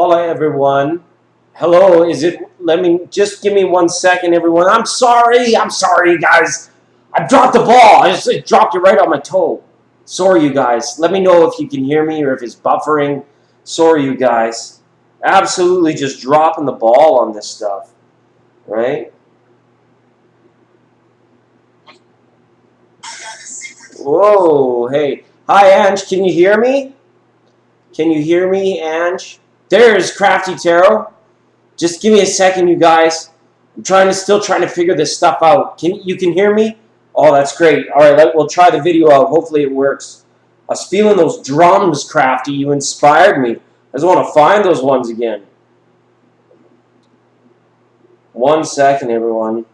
Hola, everyone. Hello, is it? Just give me 1 second, everyone. I'm sorry, guys. I dropped the ball. It dropped it right on my toe. Sorry, you guys. Let me know if you can hear me or if it's buffering. Sorry, you guys. Absolutely just dropping the ball on this stuff, right? Whoa, hey. Hi, Ange. Can you hear me? Can you hear me, Ange? There's Crafty Tarot. Just give me a second, you guys. I'm still trying to figure this stuff out. You can hear me? Oh, that's great. All right, we'll try the video out. Hopefully it works. I was feeling those drums, Crafty. You inspired me. I just want to find those ones again. 1 second, everyone.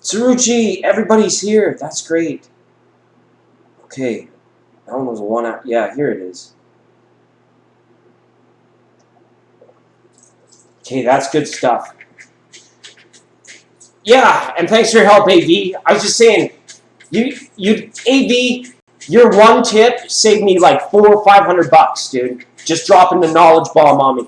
Tsuruchi, everybody's here. That's great. Okay. That one was one out. Yeah, here it is. Okay, that's good stuff. Yeah, and thanks for your help, AV. I was just saying, AV, your one tip saved me like $400 or $500, dude. Just dropping the knowledge bomb on me.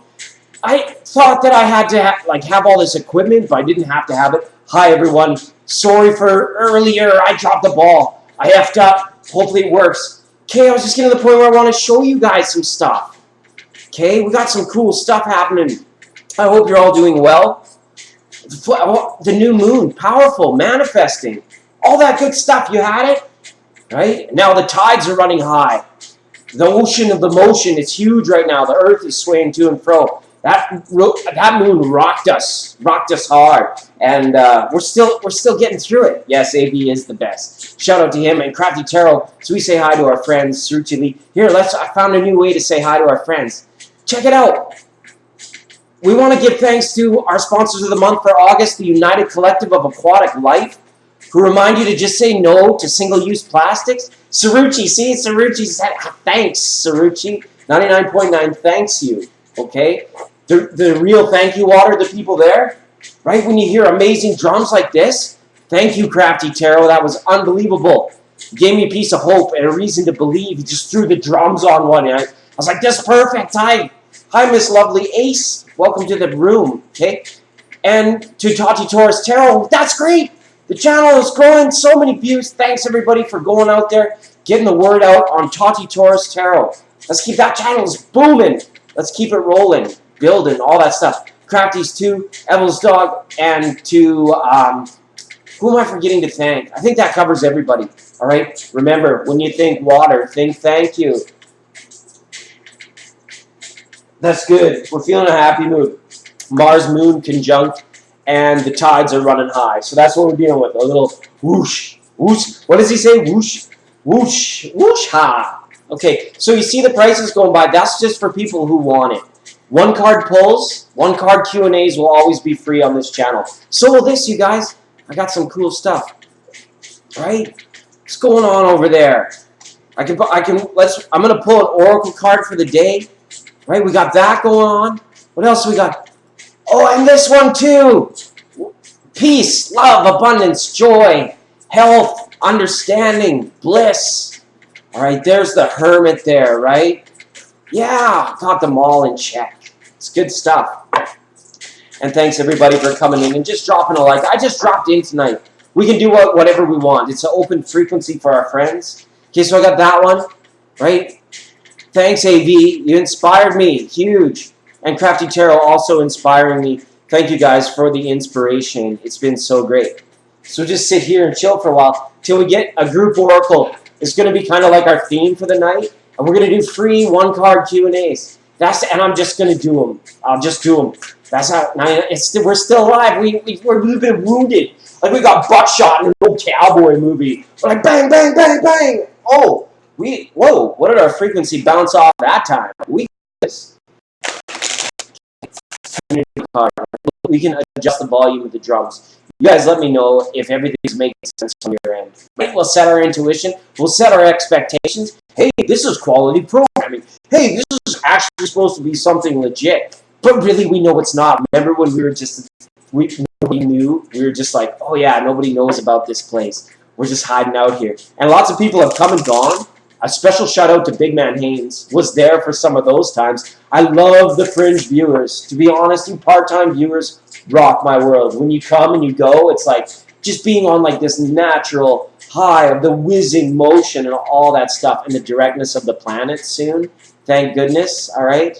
I thought that I had to have all this equipment, but I didn't have to have it. Hi, everyone. Sorry for earlier. I dropped the ball. I effed up. Hopefully it works. Okay, I was just getting to the point where I want to show you guys some stuff. Okay, we got some cool stuff happening. I hope you're all doing well. The new moon, powerful, manifesting. All that good stuff. You had it? Right? Now the tides are running high. The ocean of the motion is huge right now. The earth is swaying to and fro. That moon rocked us hard, and we're still getting through it. Yes, AB is the best. Shout out to him and Crafty Tarot. So we say hi to our friends, Sruchili. Here, I found a new way to say hi to our friends. Check it out. We want to give thanks to our sponsors of the month for August, the United Collective of Aquatic Life, who remind you to just say no to single-use plastics. Saruchi, see, Saruchi said, thanks, Saruchi. 99.9 thanks you, okay? The real thank you water, the people there, right? When you hear amazing drums like this, thank you, Crafty Tarot. That was unbelievable. You gave me a piece of hope and a reason to believe. You just threw the drums on one. And I was like, that's perfect. Hi, Miss Lovely Ace. Welcome to the room, okay? And to Tati Torres Tarot, that's great. The channel is growing, so many views. Thanks, everybody, for going out there, getting the word out on Tati Torres Tarot. Let's keep that channel booming. Let's keep it rolling, building, all that stuff. Crafty's too, Evel's dog, and to, who am I forgetting to thank? I think that covers everybody, all right? Remember, when you think water, think thank you. That's good. We're feeling a happy mood. Mars moon conjunct, and the tides are running high. So that's what we're dealing with. A little whoosh, whoosh. What does he say? Whoosh, whoosh, whoosh, ha. Okay, so you see the prices going by. That's just for people who want it. One card pulls, one card Q&As will always be free on this channel. So will this, you guys. I got some cool stuff. Right? What's going on over there? I'm gonna pull an oracle card for the day. Right? We got that going on. What else we got? Oh, and this one too. Peace, love, abundance, joy, health, understanding, bliss. All right, there's the hermit there, right? Yeah, got them all in check. It's good stuff. And thanks, everybody, for coming in and just dropping a like. I just dropped in tonight. We can do whatever we want. It's an open frequency for our friends. Okay, so I got that one, right? Thanks, AV. You inspired me. Huge. And Crafty Tarot also inspiring me. Thank you, guys, for the inspiration. It's been so great. So just sit here and chill for a while till we get a group oracle. It's going to be kind of like our theme for the night. And we're going to do free one-card Q&As. And I'm just going to do them. I'll just do them. That's how. We're still alive. We've been wounded. Like we got buckshot in an old cowboy movie. We're like bang, bang, bang, bang. Oh, whoa! What did our frequency bounce off that time? We can adjust the volume of the drums. You guys let me know if everything's making sense on your end. We'll set our intuition. We'll set our expectations. Hey, this is quality programming. Hey, this is actually supposed to be something legit. But really, we know it's not. Remember when we were just, nobody knew? We were just like, oh yeah, nobody knows about this place. We're just hiding out here. And lots of people have come and gone. A special shout out to Big Man Haynes. Was there for some of those times. I love the fringe viewers. To be honest, you part-time viewers rock my world. When you come and you go, it's like just being on like this natural high of the whizzing motion and all that stuff and the directness of the planet soon. Thank goodness. All right.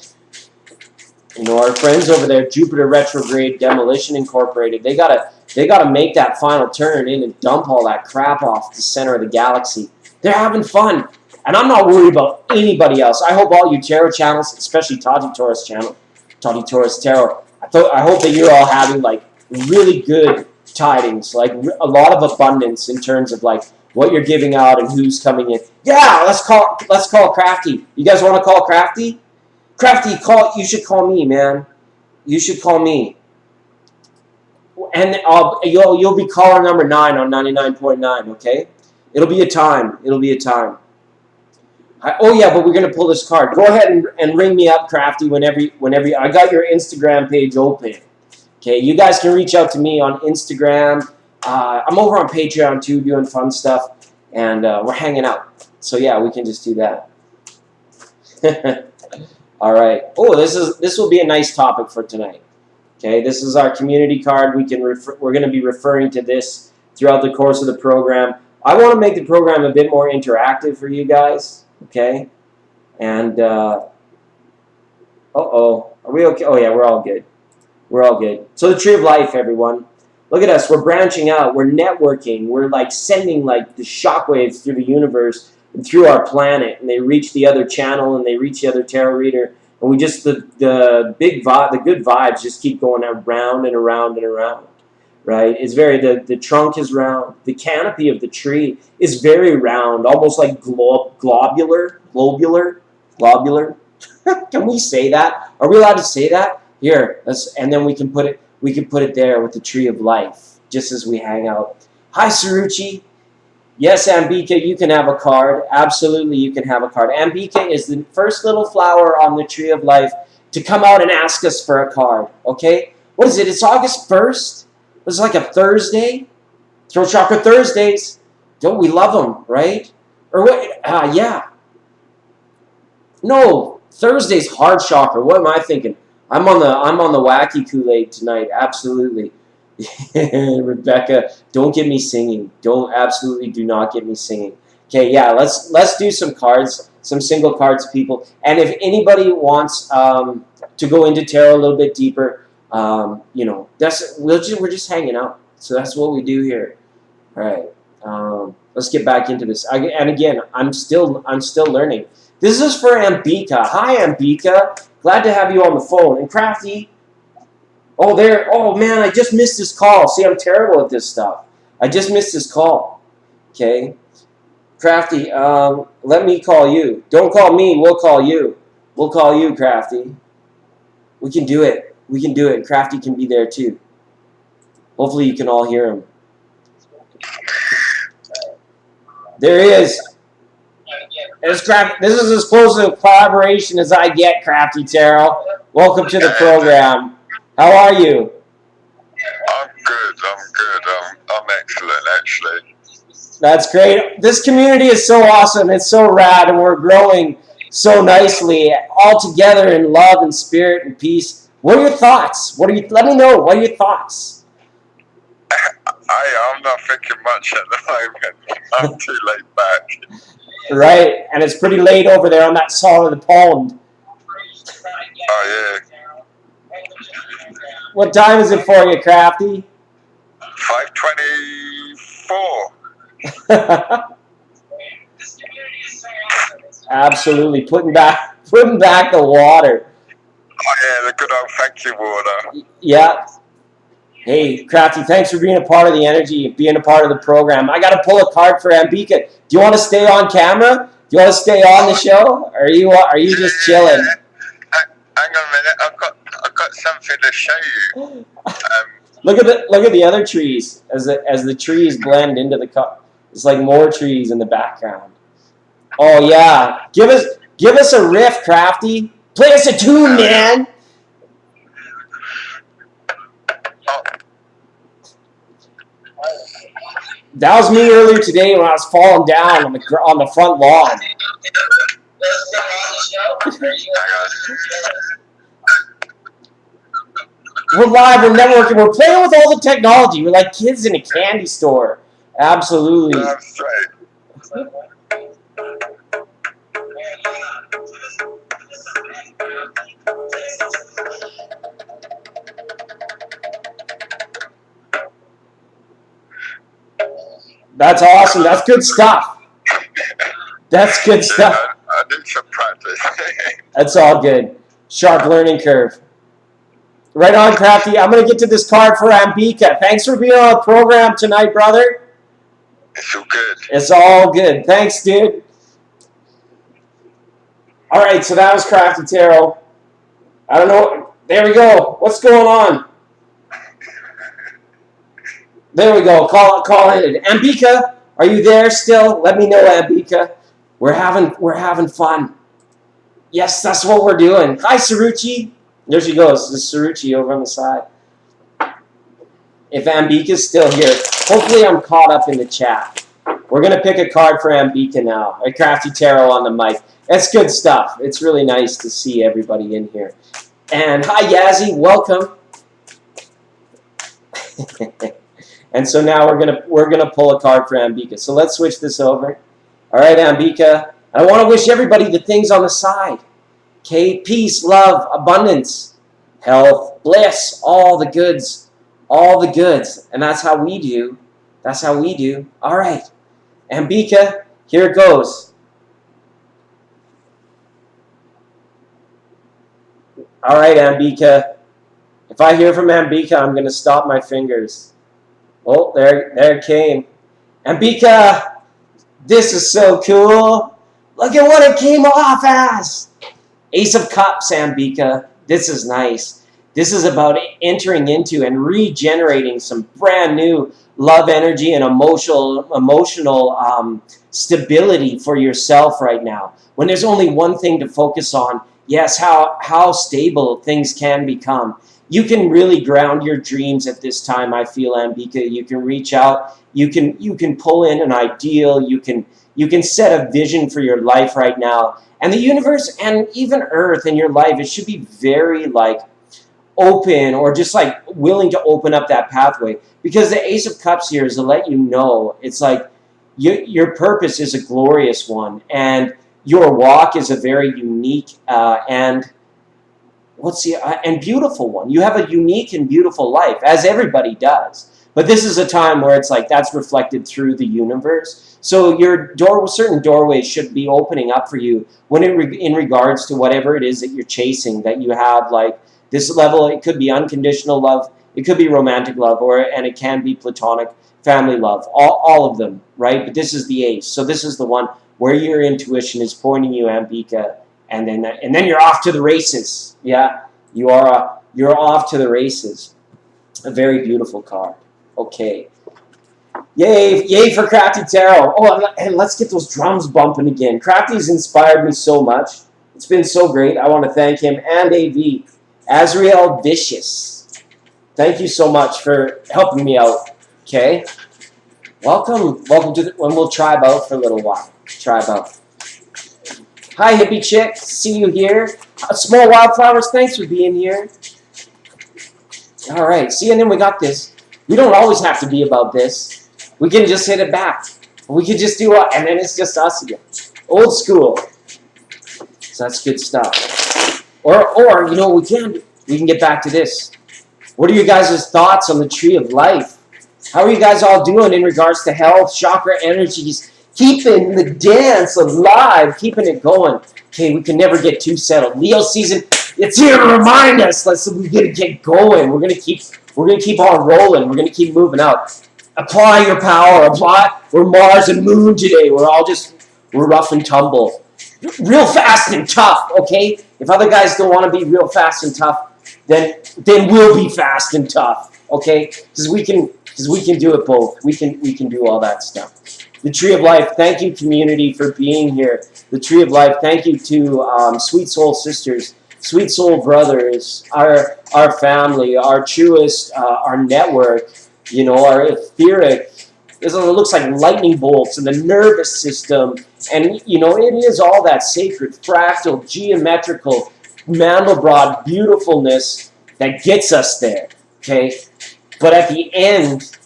You know, our friends over there, Jupiter Retrograde Demolition Incorporated, they gotta make that final turn in and dump all that crap off the center of the galaxy. They're having fun. And I'm not worried about anybody else. I hope all you tarot channels, especially Tati Taurus channel, Tati Taurus Tarot, I hope that you're all having like really good tidings, like a lot of abundance in terms of like what you're giving out and who's coming in. Yeah, let's call Crafty. You guys want to call Crafty? Crafty, you should call me, man. You should call me. And you'll be caller number 9 on 99.9, okay? It'll be a time. It'll be a time. Oh yeah, but we're gonna pull this card. Go ahead and ring me up, Crafty, whenever I got your Instagram page open. Okay, you guys can reach out to me on Instagram. I'm over on Patreon too, doing fun stuff, and we're hanging out. So yeah, we can just do that. All right. Oh, this will be a nice topic for tonight. Okay, this is our community card. We're going to be referring to this throughout the course of the program. I want to make the program a bit more interactive for you guys. Okay, and are we okay? Oh yeah, we're all good. We're all good. So the Tree of Life, everyone. Look at us. We're branching out. We're networking. We're like sending like the shockwaves through the universe and through our planet, and they reach the other channel and they reach the other tarot reader, and we just the big vibe, the good vibes just keep going around and around and around. Right? It's very the trunk is round. The canopy of the tree is very round, almost like globular. Can we say that? Are we allowed to say that? Here, and then we can put it there with the Tree of Life, just as we hang out. Hi, Saruchi. Yes, Ambika, you can have a card. Absolutely, you can have a card. Ambika is the first little flower on the Tree of Life to come out and ask us for a card. Okay? What is it? It's August 1st. It's like a Thursday. Throat Chakra Thursdays. Don't we love them, right? Or what? Yeah. No, Thursday's Heart Chakra. What am I thinking? I'm on the wacky Kool-Aid tonight. Absolutely. Rebecca, don't get me singing. Absolutely do not get me singing. Okay, yeah, let's do some cards, some single cards, people. And if anybody wants to go into tarot a little bit deeper, you know, we're just hanging out. So that's what we do here. All right. Let's get back into this. And again, I'm still learning. This is for Ambika. Hi, Ambika. Glad to have you on the phone. And Crafty. Oh, there. Oh, man, I just missed his call. See, I'm terrible at this stuff. I just missed his call. Okay. Crafty, let me call you. Don't call me. We'll call you. We'll call you, Crafty. We can do it. We can do it. Crafty can be there, too. Hopefully you can all hear him. There he is. This is as close to a collaboration as I get, Crafty Tarot. Welcome to the program. How are you? I'm good. I'm excellent, actually. That's great. This community is so awesome. It's so rad, and we're growing so nicely, all together in love and spirit and peace. What are your thoughts? Let me know. What are your thoughts? I'm not thinking much at the moment. I'm too laid back. Right, and it's pretty late over there on that side of the pond. Oh, yeah. What time is it for you, Crafty? 5:24. Absolutely, putting back the water. Oh, yeah, the good old thank you water. Yeah. Hey, Crafty, thanks for being a part of the energy, being a part of the program. I got to pull a card for Ambika. Do you want to stay on camera? Do you want to stay on the show? Or are you just chilling? Yeah. Hang on a minute. I've got something to show you. Look at the other trees as the trees blend into the cup. It's like more trees in the background. Oh yeah, give us a riff, Crafty. Play us a tune, man. That was me earlier today when I was falling down on the front lawn. We're live, we're networking, we're playing with all the technology. We're like kids in a candy store. Absolutely. That's right. That's awesome. That's good stuff. That's good stuff. I did some practice. That's all good. Sharp learning curve. Right on, Crafty. I'm going to get to this card for Ambika. Thanks for being on the program tonight, brother. It's so good. It's all good. Thanks, dude. All right, so that was Crafty Tarot. I don't know. There we go. What's going on? There we go. Call in. Ambika, are you there still? Let me know, Ambika. We're having fun. Yes, that's what we're doing. Hi, Saruchi. There she goes. This is Saruchi over on the side. If Ambika's still here, hopefully I'm caught up in the chat. We're going to pick a card for Ambika now. A Crafty Tarot on the mic. That's good stuff. It's really nice to see everybody in here. And hi, Yazzie. Welcome. And so now we're gonna pull a card for Ambika. So let's switch this over. All right, Ambika. I want to wish everybody the things on the side. Okay, peace, love, abundance, health, bliss, all the goods, and that's how we do. That's how we do. All right, Ambika, here it goes. All right, Ambika. If I hear from Ambika, I'm gonna stop my fingers. Oh, there it came. Ambika, this is so cool. Look at what it came off as. Ace of Cups, Ambika. This is nice. This is about entering into and regenerating some brand new love energy and emotional stability for yourself right now. When there's only one thing to focus on, yes, how stable things can become. You can really ground your dreams at this time, I feel, Ambika. You can reach out. You can pull in an ideal. You can set a vision for your life right now. And the universe and even Earth in your life, it should be very like open or just like willing to open up that pathway. Because the Ace of Cups here is to let you know it's like your purpose is a glorious one. And your walk is a very unique and beautiful one. You have a unique and beautiful life, as everybody does. But this is a time where it's like that's reflected through the universe. So your certain doorways should be opening up for you when in regards to whatever it is that you're chasing, that you have like this level. It could be unconditional love, it could be romantic love, and it can be platonic family love. All of them, right? But this is the Ace. So this is the one where your intuition is pointing you, Ambika. And then you're off to the races. Yeah, you're off to the races. A very beautiful card. Okay. Yay for Crafty Tarot. Oh, and let's get those drums bumping again. Crafty's inspired me so much. It's been so great. I want to thank him and AV. Azrael Vicious. Thank you so much for helping me out. Okay. Welcome to and we'll tribe out for a little while. Tribe out. Hi, hippie chick. See you here. Small Wildflowers, thanks for being here. All right. See, and then we got this. We don't always have to be about this. We can just hit it back. We can just do it, and then it's just us again. Old school. So that's good stuff. Or you know what we can do? We can get back to this. What are you guys' thoughts on the Tree of Life? How are you guys all doing in regards to health, chakra energies, keeping the dance alive, keeping it going? Okay, we can never get too settled. Leo season, it's here to remind us. We gotta get going. We're gonna keep on rolling. We're gonna keep moving out. Apply your power. We're Mars and Moon today. We're rough and tumble, real fast and tough. Okay, if other guys don't want to be real fast and tough, then we'll be fast and tough. Okay, because we can do it both. We can do all that stuff. The Tree of Life, thank you, community, for being here. The Tree of Life, thank you to Sweet Soul Sisters, Sweet Soul Brothers, our family, our truest, our network, you know, our etheric It looks like lightning bolts in the nervous system. And, you know, it is all that sacred, fractal, geometrical, Mandelbrot beautifulness that gets us there, okay? But at the end,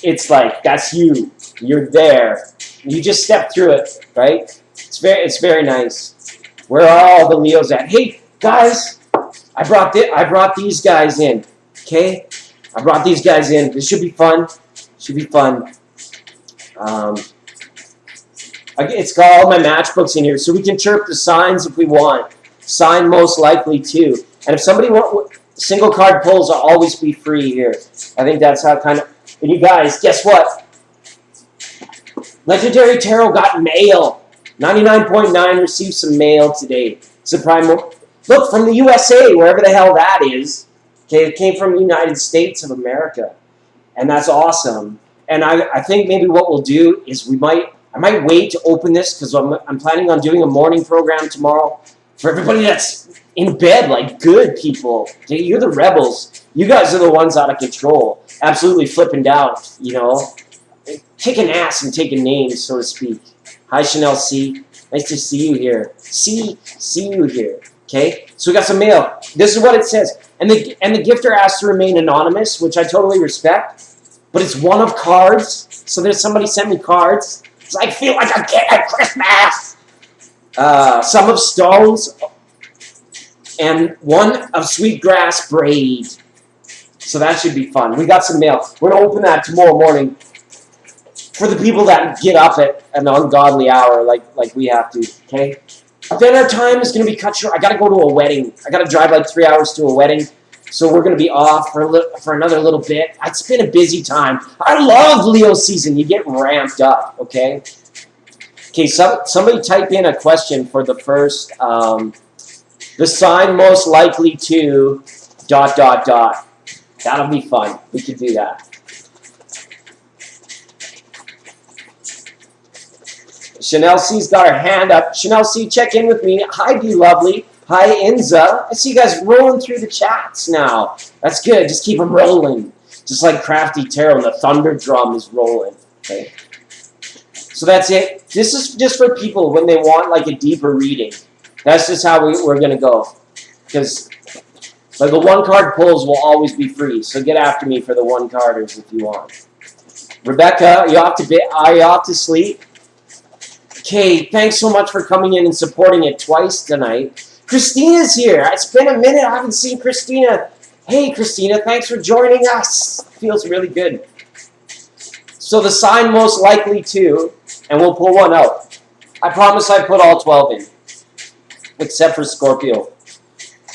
it's like, that's you. You're there. You just step through it, right? It's very nice. Where are all the Leos at? Hey, guys, I brought these guys in, okay? I brought these guys in. This should be fun. Should be fun. It's got all my matchbooks in here, so we can chirp the signs if we want. Sign most likely to. And if somebody wants single card pulls, will always be free here. I think that's how kind of. And you guys, guess what? Legendary Tarot got mail. 99.9 received some mail today. Surprise! Look, from the USA, wherever the hell that is. Okay, it came from the United States of America, and that's awesome. And I think maybe what we'll do is I might wait to open this because I'm planning on doing a morning program tomorrow for everybody that's in bed, like good people. Okay, you're the rebels. You guys are the ones out of control, absolutely flipping out. You know, kicking ass and taking names, so to speak. Hi, Chanel C. Nice to see you here. See you here. Okay, so we got some mail. This is what it says. And the gifter asked to remain anonymous, which I totally respect. But it's one of cards. So there's somebody sent me cards. So I feel like I'm getting at Christmas. Some of stones. And one of sweetgrass braid. So that should be fun. We got some mail. We're going to open that tomorrow morning. For the people that get up at an ungodly hour like we have to. Okay? Then our time is going to be cut short. I got to go to a wedding. I got to drive like 3 hours to a wedding. So we're going to be off for another little bit. It's been a busy time. I love Leo season. You get ramped up, okay? Okay, somebody type in a question for the first. The sign most likely to ... That'll be fun. We could do that. Chanel C's got her hand up. Chanel C, check in with me. Hi, Be Lovely. Hi, Inza. I see you guys rolling through the chats now. That's good. Just keep them rolling. Just like Crafty Tarot and the thunder drum is rolling. Okay. So that's it. This is just for people when they want like a deeper reading. That's just how we're going to go. Because the one card pulls will always be free. So get after me for the one carders if you want. Rebecca, are you off to sleep? Okay, thanks so much for coming in and supporting it twice tonight. Christina's here. It's been a minute. I haven't seen Christina. Hey, Christina, thanks for joining us. Feels really good. So the sign most likely to, and we'll pull one out. I promise I put all 12 in, except for Scorpio.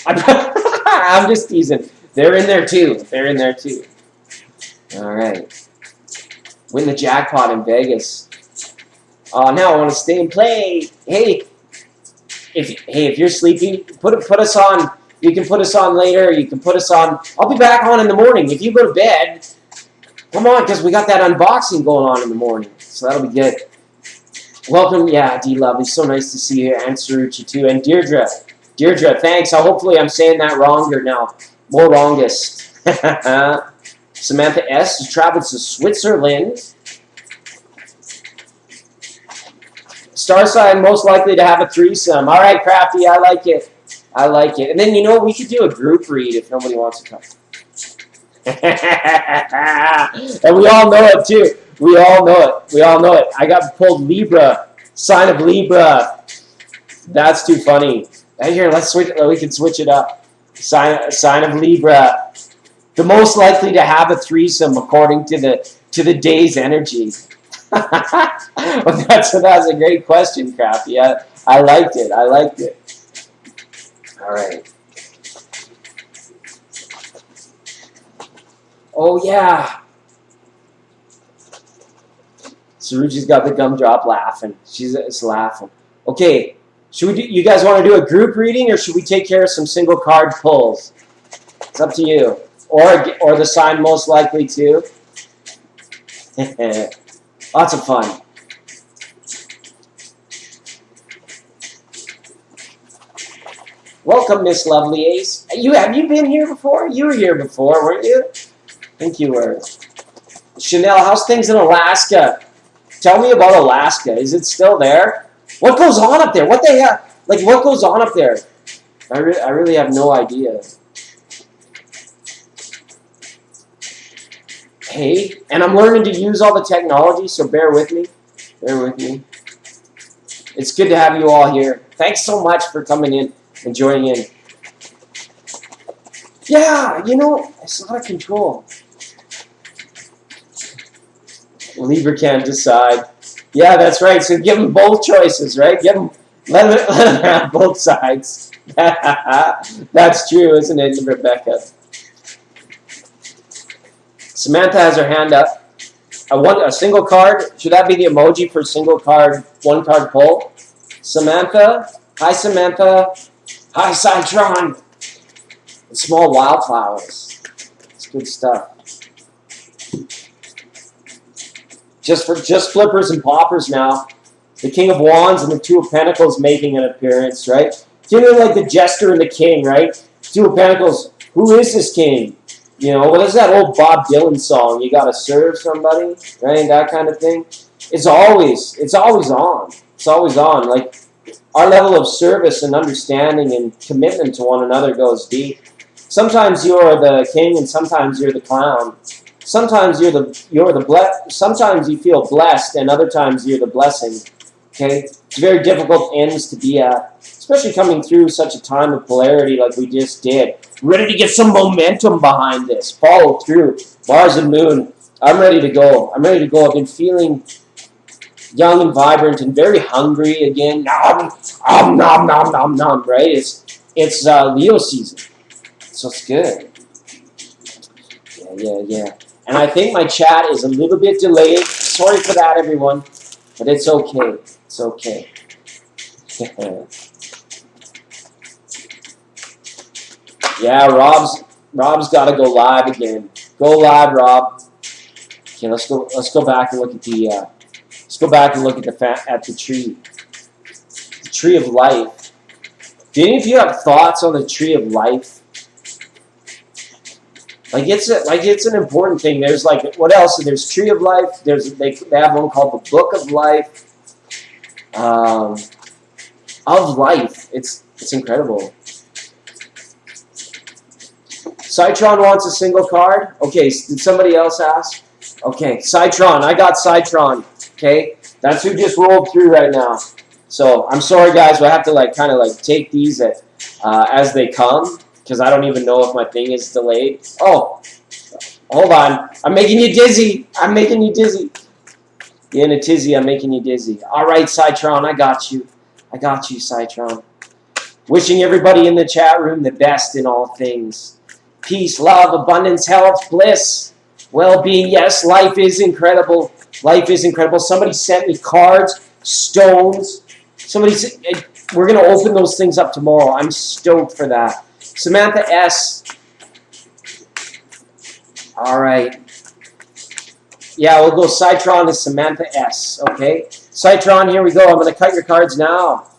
I'm just teasing. They're in there too. They're in there too. All right. Win the jackpot in Vegas. Oh, now I want to stay and play. Hey, if you're sleepy, put us on. You can put us on later. You can put us on. I'll be back on in the morning. If you go to bed, come on, because we got that unboxing going on in the morning. So that'll be good. Welcome, yeah, D Love. It's so nice to see you, and Saruchi too, and Deirdre. Deirdre, thanks. Hopefully I'm saying that wronger now. More wrongest. Samantha S. travels to Switzerland. Star sign most likely to have a threesome. All right, Crafty, I like it. I like it. And then, you know, we could do a group read if nobody wants to come. And we all know it, too. We all know it. We all know it. I got pulled Libra. Sign of Libra. That's too funny. Hey, here, let's switch. We can switch it up. Sign of Libra. The most likely to have a threesome according to the day's energy. Well, that's a great question, Crafty. Yeah, I liked it. I liked it. All right. Oh yeah. Saruji's got the gumdrop laughing. She's laughing. Okay. Should we do? You guys want to do a group reading, or should we take care of some single card pulls? It's up to you. Or the sign most likely to. Lots of fun. Welcome, Miss Lovely Ace. Have you been here before? You were here before, weren't you? I think you were. Chanel, how's things in Alaska? Tell me about Alaska. Is it still there? What goes on up there? What they have? Like, what goes on up there? I really have no idea. Hey, and I'm learning to use all the technology, so bear with me. Bear with me. It's good to have you all here. Thanks so much for coming in and joining in. Yeah, you know, it's out of control. Libra can't decide. Yeah, that's right. So give them both choices, right? Let them have both sides. That's true, isn't it, Rebecca? Samantha has her hand up. A single card. Should that be the emoji for single card, one card pull? Samantha. Hi, Samantha. Hi, Citron. Small wildflowers. It's good stuff. Just flippers and poppers now. The King of Wands and the Two of Pentacles making an appearance, right? Feeling like the Jester and the King, right? Two of Pentacles. Who is this king? You know, what is that old Bob Dylan song? You gotta serve somebody, right? That kind of thing. It's always on. It's always on. Like, our level of service and understanding and commitment to one another goes deep. Sometimes you're the king and sometimes you're the clown. Sometimes sometimes you feel blessed and other times you're the blessing. Okay? It's very difficult ends to be at, especially coming through such a time of polarity like we just did. Ready to get some momentum behind this. Follow through. Mars and Moon. I'm ready to go. I'm ready to go. I've been feeling young and vibrant and very hungry again. Nom, nom, nom, nom, nom, right? It's Leo season. So it's good. Yeah. And I think my chat is a little bit delayed. Sorry for that, everyone. But it's okay. It's okay. Yeah, Rob's got to go live again. Go live, Rob. Okay, let's go back and look at the at the tree. The tree of life. Do any of you have thoughts on the tree of life? Like it's an important thing. There's like, what else? There's tree of life. They have one called the book of life. Of life. It's incredible. Citron wants a single card. Okay, did somebody else ask? Okay, Citron. I got Citron. Okay, that's who just rolled through right now. So I'm sorry, guys. We'll have to kind of take these as they come, because I don't even know if my thing is delayed. Oh, hold on. I'm making you dizzy. I'm making you dizzy. You're in a tizzy. I'm making you dizzy. All right, Citron. I got you. I got you, Citron. Wishing everybody in the chat room the best in all things. Peace, love, abundance, health, bliss, well-being. Yes, life is incredible. Life is incredible. Somebody sent me cards, stones. Somebody said, we're going to open those things up tomorrow. I'm stoked for that. Samantha S. All right. Yeah, we'll go Citron to Samantha S. Okay? Citron, here we go. I'm going to cut your cards now.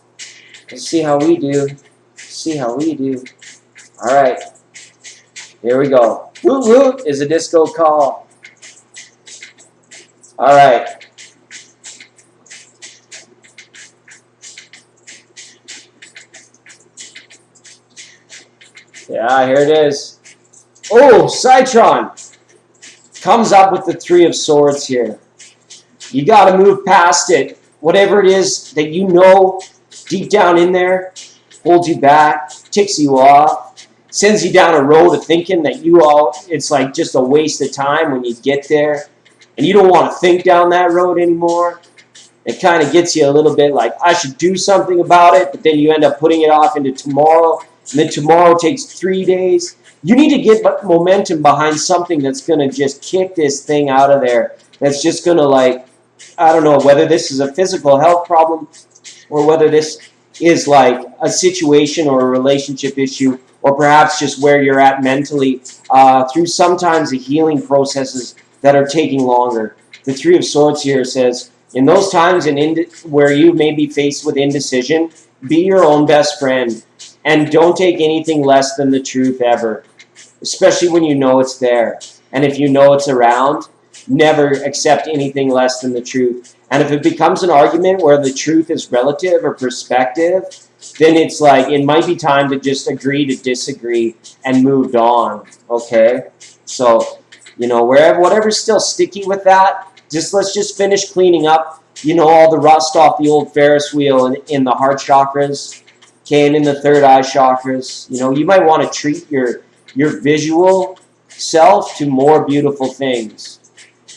Let's see how we do. See how we do. All right. Here we go. Woo woo is a disco call. All right. Yeah, here it is. Oh, Citron comes up with the Three of Swords here. You got to move past it. Whatever it is that you know deep down in there holds you back, ticks you off, sends you down a road of thinking that it's like just a waste of time when you get there, and you don't want to think down that road anymore. It kind of gets you a little bit like, I should do something about it, but then you end up putting it off into tomorrow, and then tomorrow takes 3 days. You need to get momentum behind something that's going to just kick this thing out of there, that's just going to I don't know, whether this is a physical health problem or whether this is like a situation or a relationship issue, or perhaps just where you're at mentally through sometimes the healing processes that are taking longer. The Three of Swords here says, in those times where you may be faced with indecision, be your own best friend and don't take anything less than the truth ever, especially when you know it's there. And if you know it's around, never accept anything less than the truth. And if it becomes an argument where the truth is relative or perspective, then it's like it might be time to just agree to disagree and move on. Okay, so whatever's still sticky with that, let's just finish cleaning up. All the rust off the old Ferris wheel in the heart chakras, okay, and in the third eye chakras. You might want to treat your visual self to more beautiful things.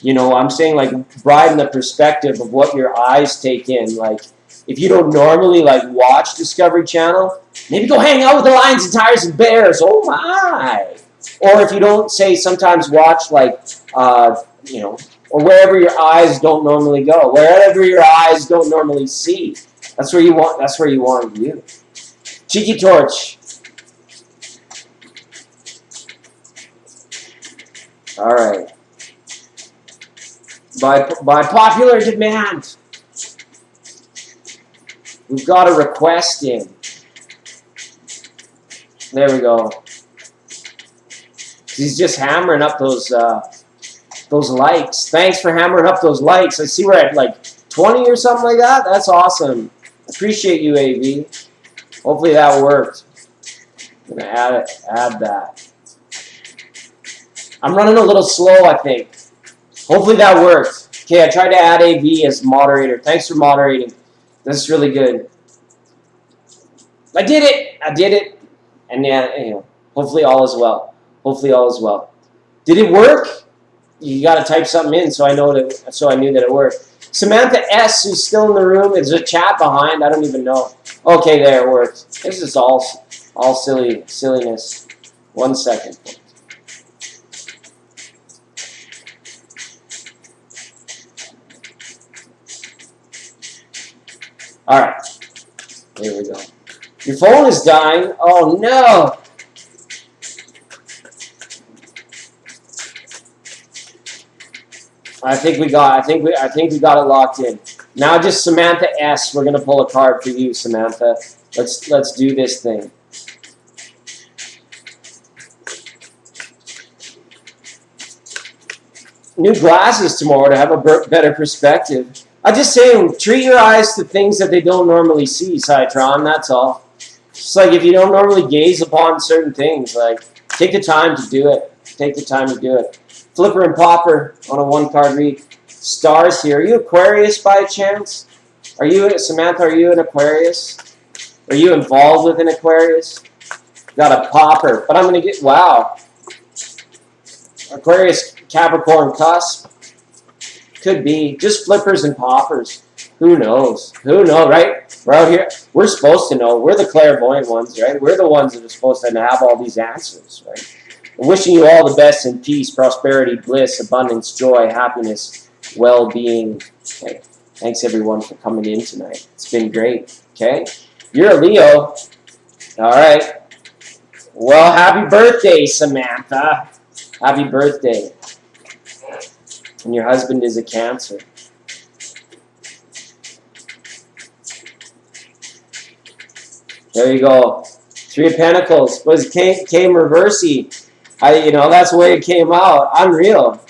I'm saying like broaden the perspective of what your eyes take in. Like if you don't normally like watch Discovery Channel, maybe go hang out with the lions and tigers and bears. Oh my! Or if you don't say sometimes watch like or wherever your eyes don't normally go, wherever your eyes don't normally see. That's where you want you. Cheeky torch. All right. By popular demand, we've got a request in. There we go. He's just hammering up those likes. Thanks for hammering up those likes. I see we're at like 20 or something like that. That's awesome. Appreciate you, AV. Hopefully that worked. I'm gonna add that. I'm running a little slow, I think. Hopefully that worked. Okay, I tried to add AV as moderator. Thanks for moderating. This is really good. I did it. And yeah, hopefully all is well. Hopefully all is well. Did it work? You got to type something in so I knew that it worked. Samantha S, who's still in the room, is a chat behind. I don't even know. Okay, there it worked. This is all silliness. 1 second. All right. Here we go. Your phone is dying. Oh no. I think we got it locked in. Now just Samantha S. We're gonna pull a card for you, Samantha. Let's do this thing. New glasses tomorrow to have a better perspective. I just say, treat your eyes to things that they don't normally see, Citron. That's all. It's like if you don't normally gaze upon certain things, like take the time to do it. Take the time to do it. Flipper and Popper on a 1-card read. Stars here. Are you Aquarius by chance? Samantha, are you an Aquarius? Are you involved with an Aquarius? Got a Popper. But I'm going to get, wow. Aquarius, Capricorn cusp. Could be. Just flippers and poppers. Who knows? Who knows, right? We're out here. We're supposed to know. We're the clairvoyant ones, right? We're the ones that are supposed to have all these answers, right? Wishing you all the best in peace, prosperity, bliss, abundance, joy, happiness, well-being. Okay. Thanks, everyone, for coming in tonight. It's been great. Okay? You're a Leo. All right. Well, happy birthday, Samantha. Happy birthday. And your husband is a Cancer. There you go. 3 of Pentacles. Was came reversey. That's the way it came out. Unreal.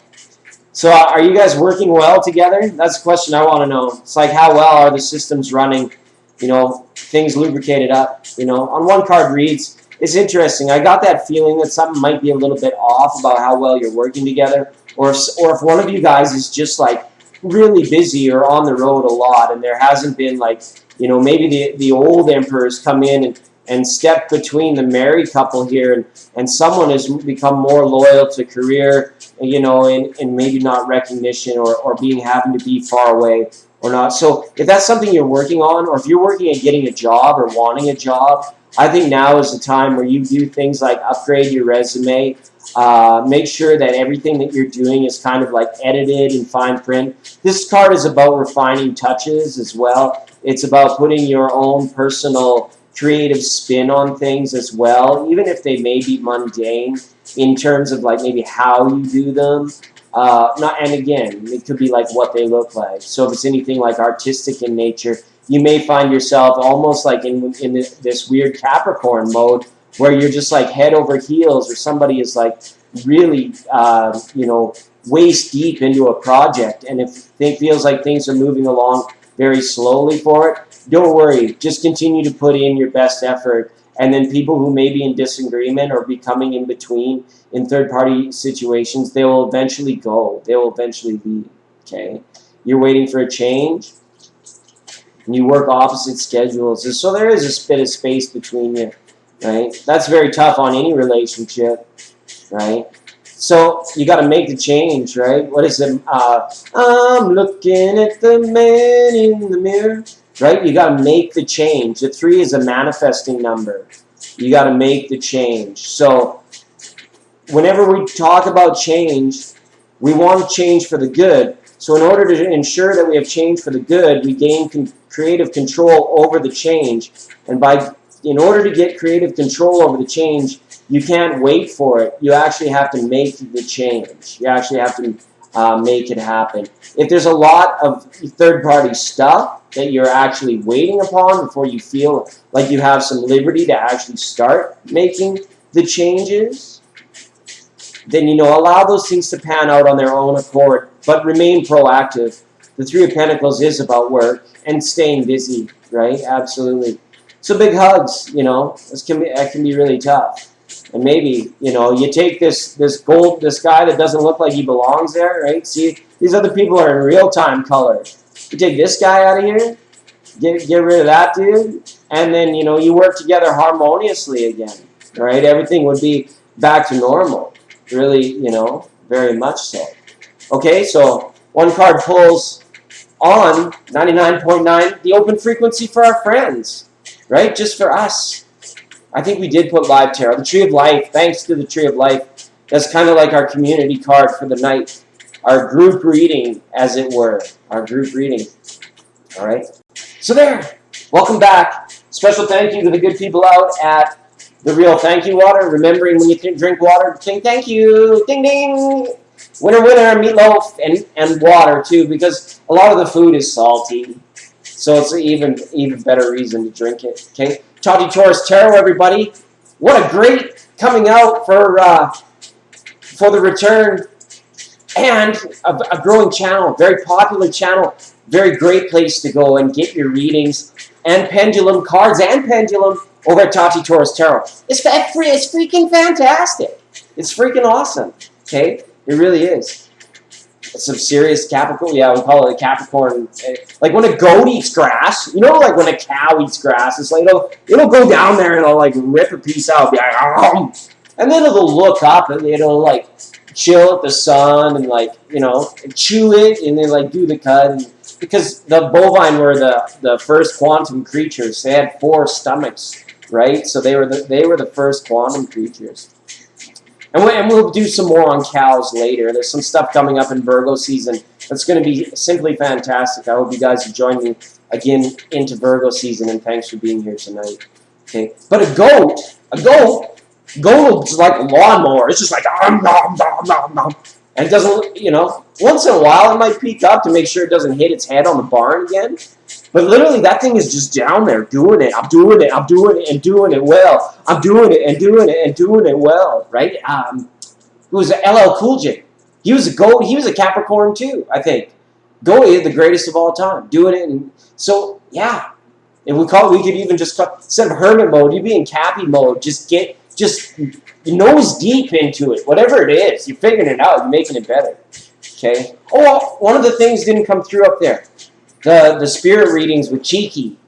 So are you guys working well together? That's the question I want to know. It's like, how well are the systems running? Things lubricated up. On 1-card reads, it's interesting. I got that feeling that something might be a little bit off about how well you're working together. Or if one of you guys is just like really busy or on the road a lot, and there hasn't been like, maybe the old emperors come in and step between the married couple here, and someone has become more loyal to career, and maybe not recognition or having to be far away or not. So if that's something you're working on, or if you're working at getting a job or wanting a job, I think now is the time where you do things like upgrade your resume, make sure that everything that you're doing is kind of like edited in fine print. This card is about refining touches as well. It's about putting your own personal creative spin on things as well, even if they may be mundane in terms of like maybe how you do them. And again, it could be like what they look like. So if it's anything like artistic in nature, you may find yourself almost like in this weird Capricorn mode where you're just like head over heels, or somebody is like really, waist deep into a project, and if it feels like things are moving along very slowly for it, don't worry. Just continue to put in your best effort, and then people who may be in disagreement or be coming in between in third-party situations, they will eventually go. They will eventually leave, okay? You're waiting for a change, and you work opposite schedules. And so there is a bit of space between you, right? That's very tough on any relationship, right? So you got to make the change, right? What is it? I'm looking at the man in the mirror, right? You got to make the change. The 3 is a manifesting number. You got to make the change. So whenever we talk about change, we want to change for the good. So in order to ensure that we have change for the good, we gain creative control over the change. And in order to get creative control over the change, you can't wait for it. You actually have to make the change. You actually have to make it happen. If there's a lot of third-party stuff that you're actually waiting upon before you feel like you have some liberty to actually start making the changes, then, allow those things to pan out on their own accord, but remain proactive. The 3 of Pentacles is about work and staying busy, right? Absolutely. So big hugs, that can be really tough. And maybe, you take this guy that doesn't look like he belongs there, right? See, these other people are in real-time color. You take this guy out of here, get rid of that dude, and then, you work together harmoniously again, right? Everything would be back to normal. Really, very much so. Okay, so one card pulls on 99.9, the open frequency for our friends, right? Just for us. I think we did put live tarot. The Tree of Life, thanks to the Tree of Life, that's kind of like our community card for the night. Our group reading, as it were. Our group reading. All right? So there. Welcome back. Special thank you to the good people out at the Real Thank You Water. Remembering when you drink water, sing thank you. Ding, ding. Winner, winner, meatloaf and water, too, because a lot of the food is salty. So it's an even better reason to drink it. Okay? Tati Taurus Tarot, everybody. What a great coming out for the return. And a growing channel, very popular channel, very great place to go and get your readings and pendulum cards and pendulum over at Tati Taurus Tarot. It's freaking fantastic. It's freaking awesome. Okay? It really is. It's some serious Capricorn. Yeah, we call it a Capricorn. Like when a goat eats grass, like when a cow eats grass, it's like it'll go down there and it'll like rip a piece out, be like, "Argh!" And then it'll look up and it'll like chill at the sun and like chew it and then like do the cut. And because the bovine were the first quantum creatures, they had 4 stomachs, right? So they were the first quantum creatures. And we'll do some more on cows later. There's some stuff coming up in Virgo season that's going to be simply fantastic. I hope you guys will join me again into Virgo season, and thanks for being here tonight. Okay, but a goat looks like a lawnmower. It's just like nom nom nom nom, and it doesn't. Once in a while it might peek up to make sure it doesn't hit its head on the barn again. But literally, that thing is just down there doing it. I'm doing it. I'm doing it and doing it well. I'm doing it and doing it and doing it well. Right? It was LL Cool J. He was a goat. He was a Capricorn too, I think. Goat is the greatest of all time. Doing it. And so, yeah. And we could even just call, instead of hermit mode, you'd be in Cappy mode. Just nose deep into it. Whatever it is, you're figuring it out. You're making it better. Okay? Oh, one of the things didn't come through up there. The spirit readings with Cheeky.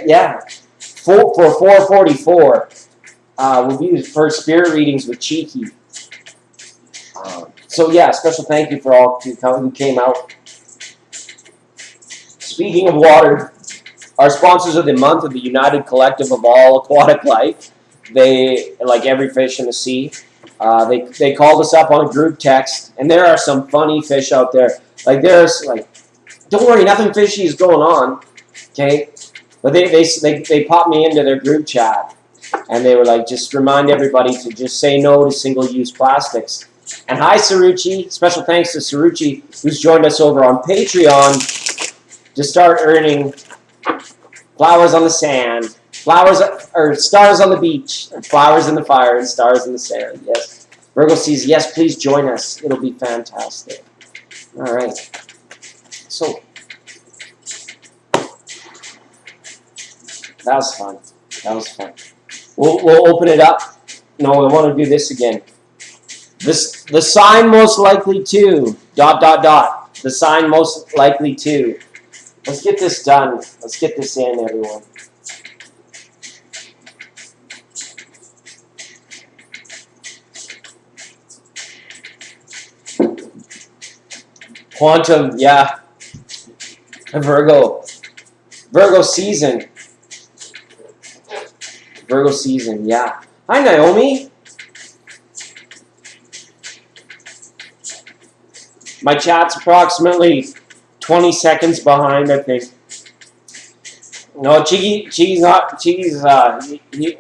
Yeah. For 444. We'll be for spirit readings with Cheeky. So yeah, special thank you for all who came out. Speaking of water, our sponsors of the month are the United Collective of All Aquatic Life. They, like every fish in the sea, they called us up on a group text, and there are some funny fish out there. Like there's like, don't worry, nothing fishy is going on, okay? But they popped me into their group chat, and they were like, just remind everybody to just say no to single-use plastics. And hi, Saruchi. Special thanks to Saruchi, who's joined us over on Patreon to start earning flowers on the sand, flowers or stars on the beach, and flowers in the fire, and stars in the sand. Yes. Virgo sees, yes, please join us. It'll be fantastic. All right. So, that was fun. That was fun. We'll open it up. No, I want to do this again. The sign most likely to, ... The sign most likely to. Let's get this done. Let's get this in, everyone. Quantum, yeah. Virgo. Virgo season. Virgo season, yeah. Hi, Naomi. My chat's approximately 20 seconds behind, I think. No, Cheeky's not. Cheeky's,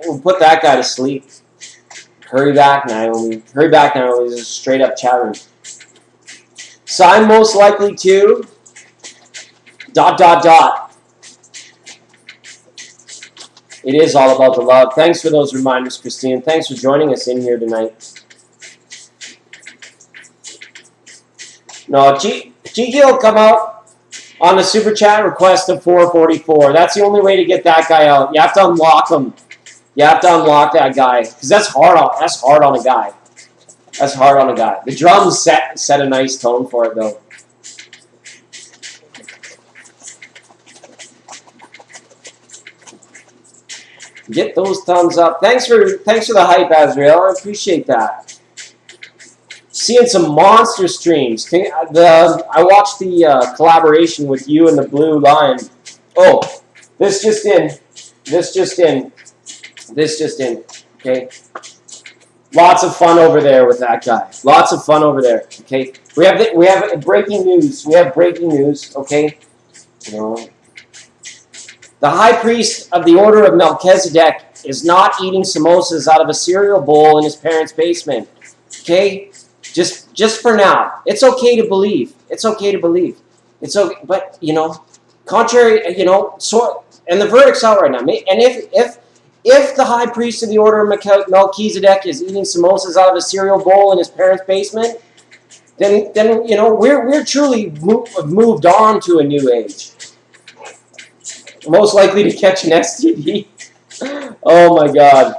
we'll put that guy to sleep. Hurry back, Naomi. Hurry back, Naomi. This is straight up challenge. Sign most likely to ... It is all about the love. Thanks for those reminders, Christine. Thanks for joining us in here tonight. No, Cheeky will come out on the super chat request of 444. That's the only way to get that guy out. You have to unlock him. You have to unlock that guy. Because that's hard on a guy. That's hard on a guy. The drums set a nice tone for it, though. Get those thumbs up. Thanks for the hype, Azrael. I appreciate that. Seeing some monster streams. I watched the collaboration with you and the Blue Lion. Oh, this just in. This just in. This just in. Okay. Lots of fun over there with that guy. Lots of fun over there. Okay. We have breaking news. We have breaking news. Okay. You know. The high priest of the order of Melchizedek is not eating samosas out of a cereal bowl in his parents' basement. Okay? Just for now. It's okay to believe. It's okay to believe. It's okay, but contrary, and the verdict's out right now. And if the high priest of the order of Melchizedek is eating samosas out of a cereal bowl in his parents' basement, then we're truly moved on to a new age. Most likely to catch an STD. Oh my God.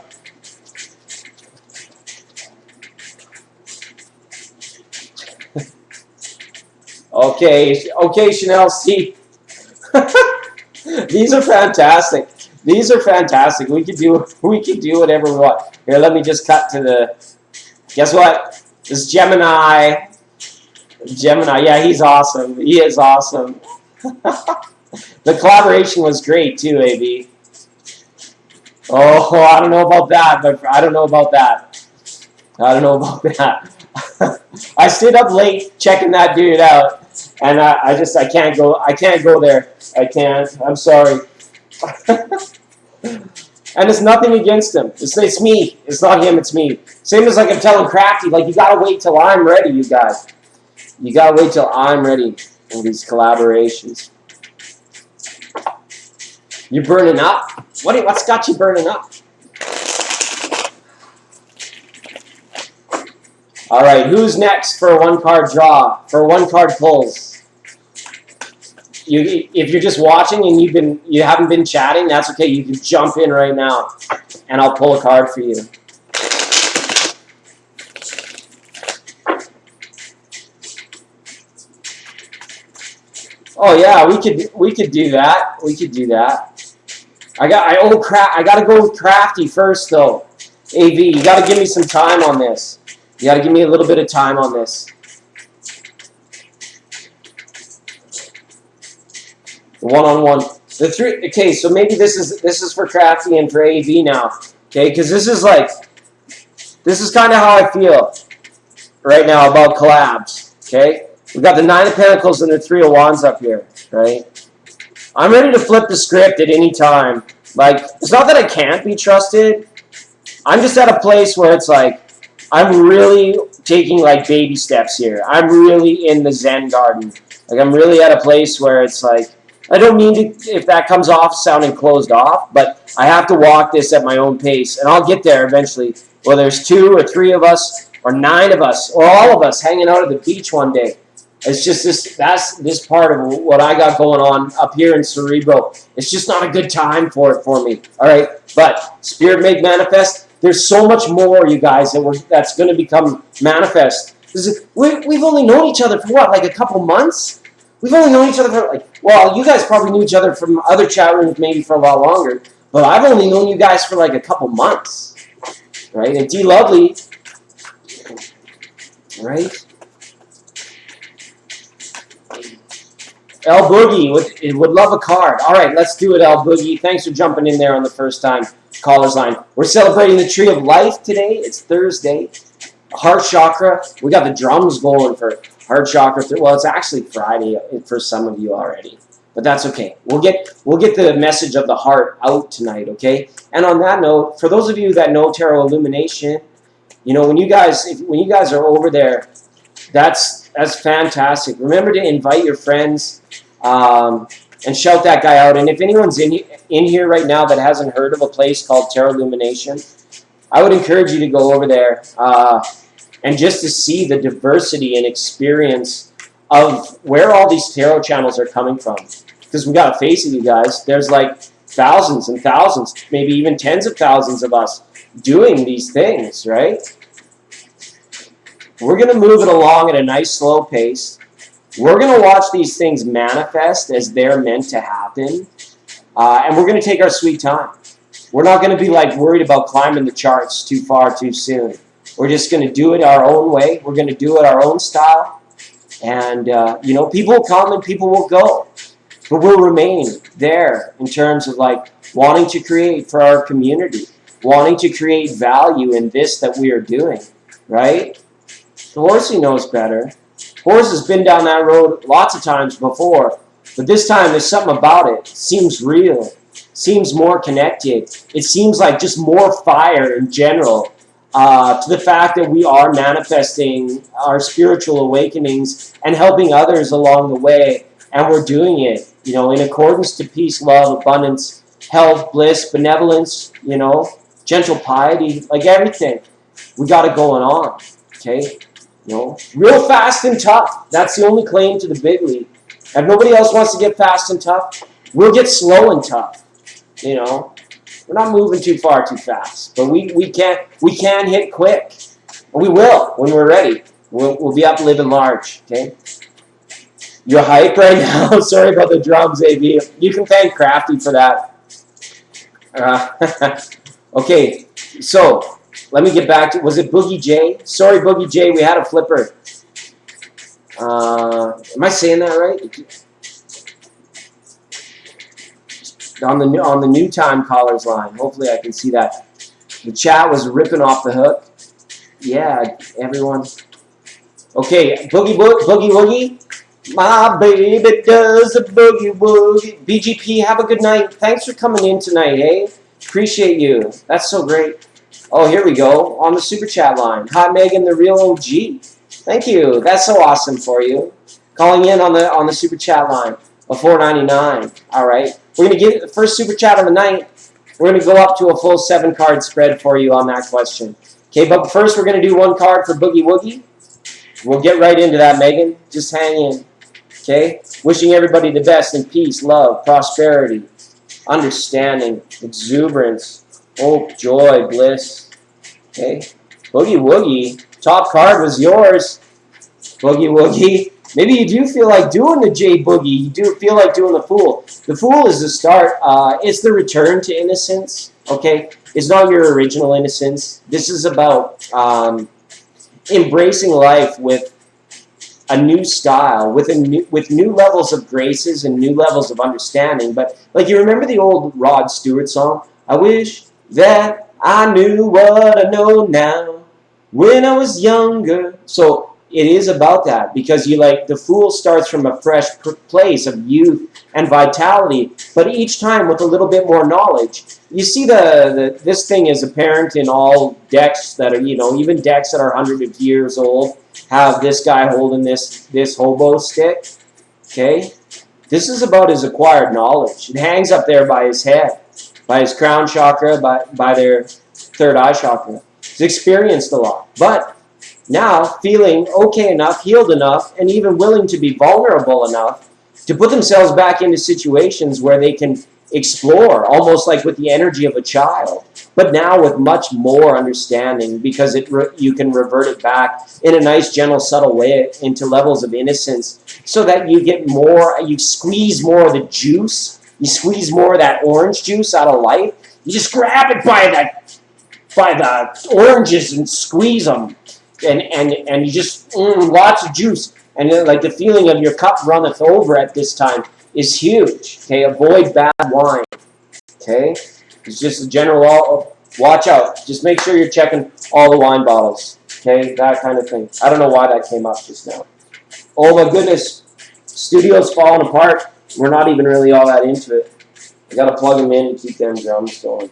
Okay, Chanel C. These are fantastic. These are fantastic. We could do whatever we want. Here, let me just cut to the. Guess what? This is Gemini. Gemini, yeah, he's awesome. He is awesome. The collaboration was great too, AB. Oh, I don't know about that, but I don't know about that. I don't know about that. I stayed up late checking that dude out, and I can't go there. I can't. I'm sorry. And it's nothing against him. It's me. It's not him. It's me. Same as like I'm telling Crafty, like you gotta wait till I'm ready, you guys. You gotta wait till I'm ready in these collaborations. You burning up? What's got you burning up? All right, who's next for a one-card draw? For one-card pulls? If you're just watching and you haven't been chatting, that's okay. You can jump in right now, and I'll pull a card for you. Oh yeah, we could do that. We could do that. I gotta go with Crafty first though. AV, you gotta give me some time on this. You gotta give me a little bit of time on this. One-on-one. The three. Okay, so maybe this is for Crafty and for AV now. Okay, because this is kind of how I feel right now about collabs. Okay, we've got the 9 of Pentacles and the 3 of Wands up here. Right. I'm ready to flip the script at any time. Like, it's not that I can't be trusted. I'm just at a place where it's like, I'm really taking like baby steps here. I'm really in the Zen garden. Like, I'm really at a place where it's like, I don't mean to, if that comes off sounding closed off, but I have to walk this at my own pace, and I'll get there eventually. Whether there's 2 or 3 of us, or 9 of us, or all of us hanging out at the beach one day. It's just this part of what I got going on up here in Cerebro. It's just not a good time for me. All right, but Spirit Made Manifest. There's so much more, you guys, that's going to become manifest. We've only known each other for what, like a couple months? We've only known each other for well, you guys probably knew each other from other chat rooms maybe for a lot longer, but I've only known you guys for like a couple months, right? And D Lovely, right? El Boogie would love a card. All right, let's do it, El Boogie. Thanks for jumping in there on the first time callers line. We're celebrating the Tree of Life today. It's Thursday. Heart chakra. We got the drums going for heart chakra. Well, it's actually Friday for some of you already, but that's okay. We'll get the message of the heart out tonight, okay? And on that note, for those of you that know Tarot Illumination, you know when you guys are over there, that's fantastic. Remember to invite your friends and shout that guy out. And if anyone's in here right now that hasn't heard of a place called Tarot Illumination, I would encourage you to go over there and just to see the diversity and experience of where all these tarot channels are coming from. Because we got to face it, you guys. There's like thousands and thousands, maybe even tens of thousands of us doing these things, right? We're going to move it along at a nice slow pace. We're going to watch these things manifest as they're meant to happen. And we're going to take our sweet time. We're not going to be like worried about climbing the charts too far too soon. We're just going to do it our own way. We're going to do it our own style. And, you know, people will come and people will go. But we'll remain there in terms of like wanting to create for our community. Wanting to create value in this that we are doing. Right? The horsey knows better. Horse has been down that road lots of times before. But this time there's something about it. It seems real. Seems more connected. It seems like just more fire in general to the fact that we are manifesting our spiritual awakenings and helping others along the way. And we're doing it, you know, in accordance to peace, love, abundance, health, bliss, benevolence, you know, gentle piety, like everything. We got it going on, okay? You know, real fast and tough. That's the only claim to the big league. If nobody else wants to get fast and tough, we'll get slow and tough. You know, we're not moving too far too fast, but we can hit quick. And we will when we're ready. We'll be up living large. Okay. You're hype right now. Sorry about the drums, AB. You can thank Crafty for that. Okay, so let me get back to. Was it Boogie J? Sorry, Boogie J. We had a flipper. Am I saying that right? On the new time callers line. Hopefully I can see that. The chat was ripping off the hook. Yeah, everyone. Okay, boogie woogie. My baby does a boogie woogie. BGP, have a good night. Thanks for coming in tonight, hey? Appreciate you. That's so great. Oh, here we go. On the super chat line. Hi, Megan, the real OG. Thank you. That's so awesome for you. Calling in on the super chat line. A $4.99. All right. We're going to get the first super chat of the night. We're going to go up to a full 7-card spread for you on that question. Okay, but first we're going to do one card for Boogie Woogie. We'll get right into that, Megan. Just hang in. Okay? Wishing everybody the best in peace, love, prosperity, understanding, exuberance, hope, joy, bliss. Okay? Boogie Woogie. Top card was yours. Boogie Woogie. Maybe you do feel like doing the J Boogie. You do feel like doing the Fool. The Fool is the start. It's the return to innocence. Okay? It's not your original innocence. This is about embracing life with a new style, with new levels of graces and new levels of understanding. But like you remember the old Rod Stewart song? I wish that I knew what I know now when I was younger. So it is about that because the Fool starts from a fresh place of youth and vitality, but each time with a little bit more knowledge. You see this thing is apparent in all decks that are, even decks that are hundreds of years old have this guy holding this hobo stick. Okay? This is about his acquired knowledge. It hangs up there by his head, by his crown chakra, by their third eye chakra. He's experienced a lot, but now feeling okay enough, healed enough, and even willing to be vulnerable enough to put themselves back into situations where they can explore, almost like with the energy of a child, but now with much more understanding, because you can revert it back in a nice, gentle, subtle way into levels of innocence, so that you get more, you squeeze more of the juice, you squeeze more of that orange juice out of life. You just grab it by the oranges and squeeze them, and you just lots of juice, and then, like, the feeling of your cup runneth over at this time is huge. Okay, avoid bad wine. Okay, it's just a general. Watch out. Just make sure you're checking all the wine bottles. Okay, that kind of thing. I don't know why that came up just now. Oh my goodness, studio's falling apart. We're not even really all that into it. I gotta plug them in to keep them drums going.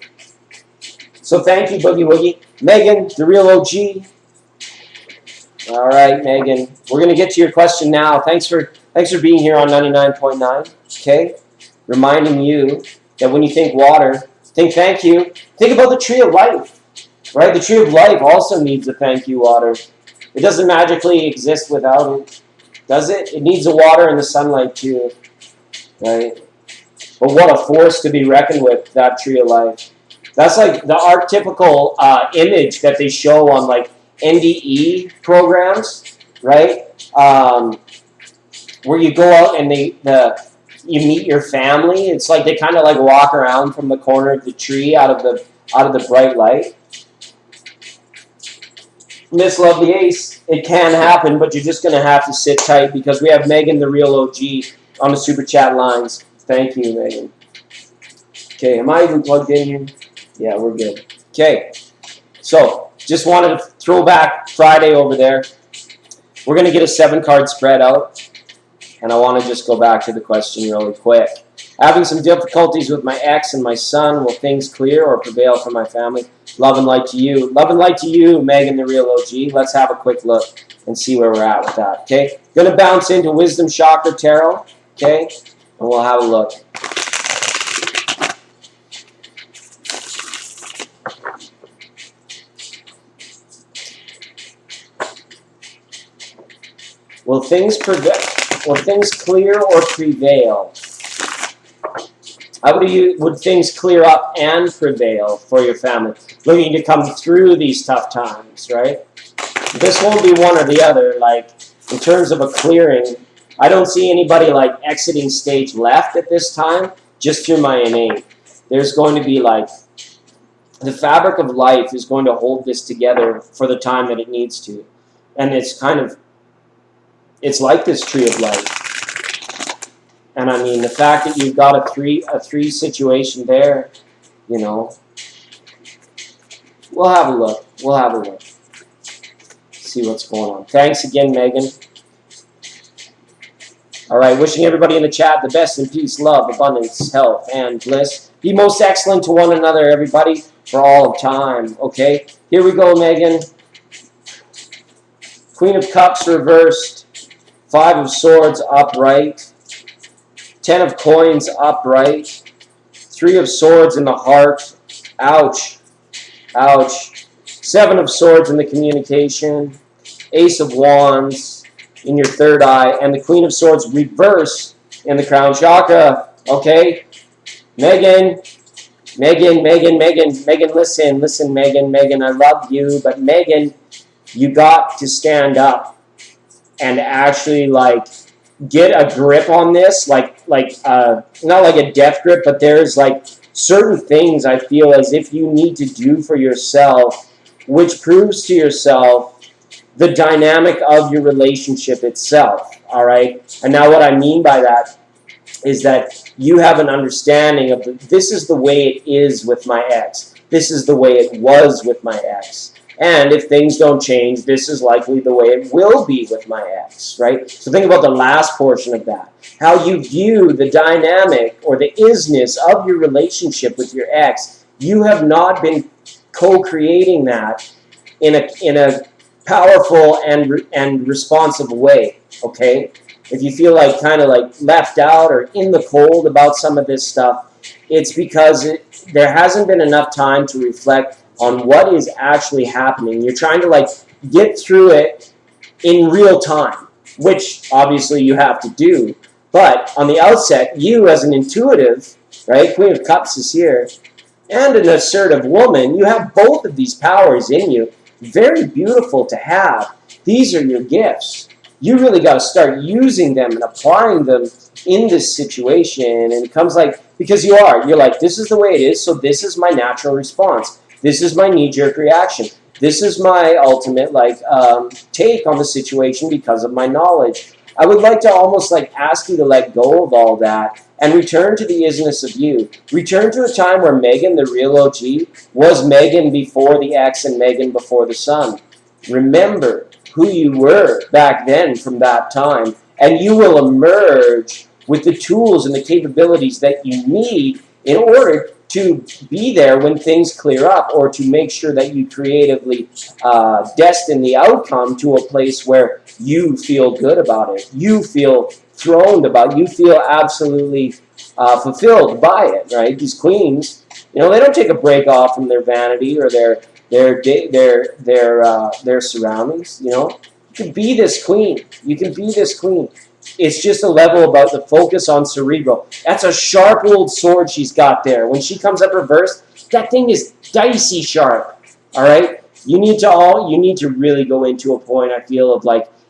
So thank you, Boogie Woogie. Megan, the real OG. All right, Megan. We're going to get to your question now. Thanks for being here on 99.9. Okay? Reminding you that when you think water, think thank you. Think about the tree of life. Right? The tree of life also needs the thank you water. It doesn't magically exist without it. Does it? It needs the water and the sunlight too. Right? But what a force to be reckoned with, that tree of life. That's like the archetypical image that they show on like NDE programs, right? Where you go out and you meet your family. It's like they kind of like walk around from the corner of the tree out of the bright light. Miss Lovely Ace, it can happen, but you're just gonna have to sit tight because we have Megan, the real OG, on the super chat lines. Thank you, Megan. Okay, am I even plugged in here? Yeah, we're good. Okay, so just wanted to throw back Friday over there. We're going to get a 7-card spread out, and I want to just go back to the question really quick. Having some difficulties with my ex and my son. Will things clear or prevail for my family? Love and light to you. Love and light to you, Megan, the real OG. Let's have a quick look and see where we're at with that, okay? Going to bounce into Wisdom Chakra Tarot, okay? And we'll have a look. Will things clear or prevail? How would things clear up and prevail for your family? Looking to come through these tough times, right? This won't be one or the other. Like, in terms of a clearing, I don't see anybody like exiting stage left at this time, just through my innate. There's going to be like, the fabric of life is going to hold this together for the time that it needs to. And it's kind of, it's like this tree of life. And I mean, the fact that you've got a three situation there, you know, we'll have a look. We'll have a look. See what's going on. Thanks again, Megan. All right, wishing everybody in the chat the best in peace, love, abundance, health, and bliss. Be most excellent to one another, everybody, for all of time. Okay, here we go, Megan. Queen of Cups reversed. 5 of Swords upright. 10 of Coins upright. 3 of Swords in the heart. Ouch. Ouch. 7 of Swords in the communication. Ace of Wands in your third eye. And the Queen of Swords reverse in the crown chakra. Okay? Megan, listen, Megan, I love you. But Megan, you got to stand up and actually, like, get a grip on this, like not like a death grip, but there's like certain things I feel as if you need to do for yourself, which proves to yourself the dynamic of your relationship itself, all right? And now what I mean by that is that you have an understanding of this is the way it is with my ex. This is the way it was with my ex. And if things don't change, this is likely the way it will be with my ex, right? So think about the last portion of that. How you view the dynamic or the isness of your relationship with your ex. You have not been co-creating that in a powerful and responsive way, okay? If you feel like kind of like left out or in the cold about some of this stuff, it's because there hasn't been enough time to reflect on what is actually happening. You're trying to like get through it in real time, which obviously you have to do. But on the outset, you as an intuitive, right, Queen of Cups is here, and an assertive woman, you have both of these powers in you. Very beautiful to have. These are your gifts. You really got to start using them and applying them in this situation. And it comes like, because you're like, this is the way it is, so this is my natural response. This is my knee-jerk reaction. This is my ultimate take on the situation because of my knowledge. I would like to almost ask you to let go of all that and return to the isness of you. Return to a time where Megan, the real OG, was Megan before the X and Megan before the sun. Remember who you were back then from that time, and you will emerge with the tools and the capabilities that you need in order to be there when things clear up, or to make sure that you creatively destine the outcome to a place where you feel good about it. You feel throned about it. You feel absolutely fulfilled by it, right? These queens, they don't take a break off from their vanity or their surroundings. You can be this queen. You can be this queen. It's just a level about the focus on cerebral. That's a sharp old sword she's got there. When she comes up reversed, that thing is dicey sharp. All right, you need to really go into a point, I feel, of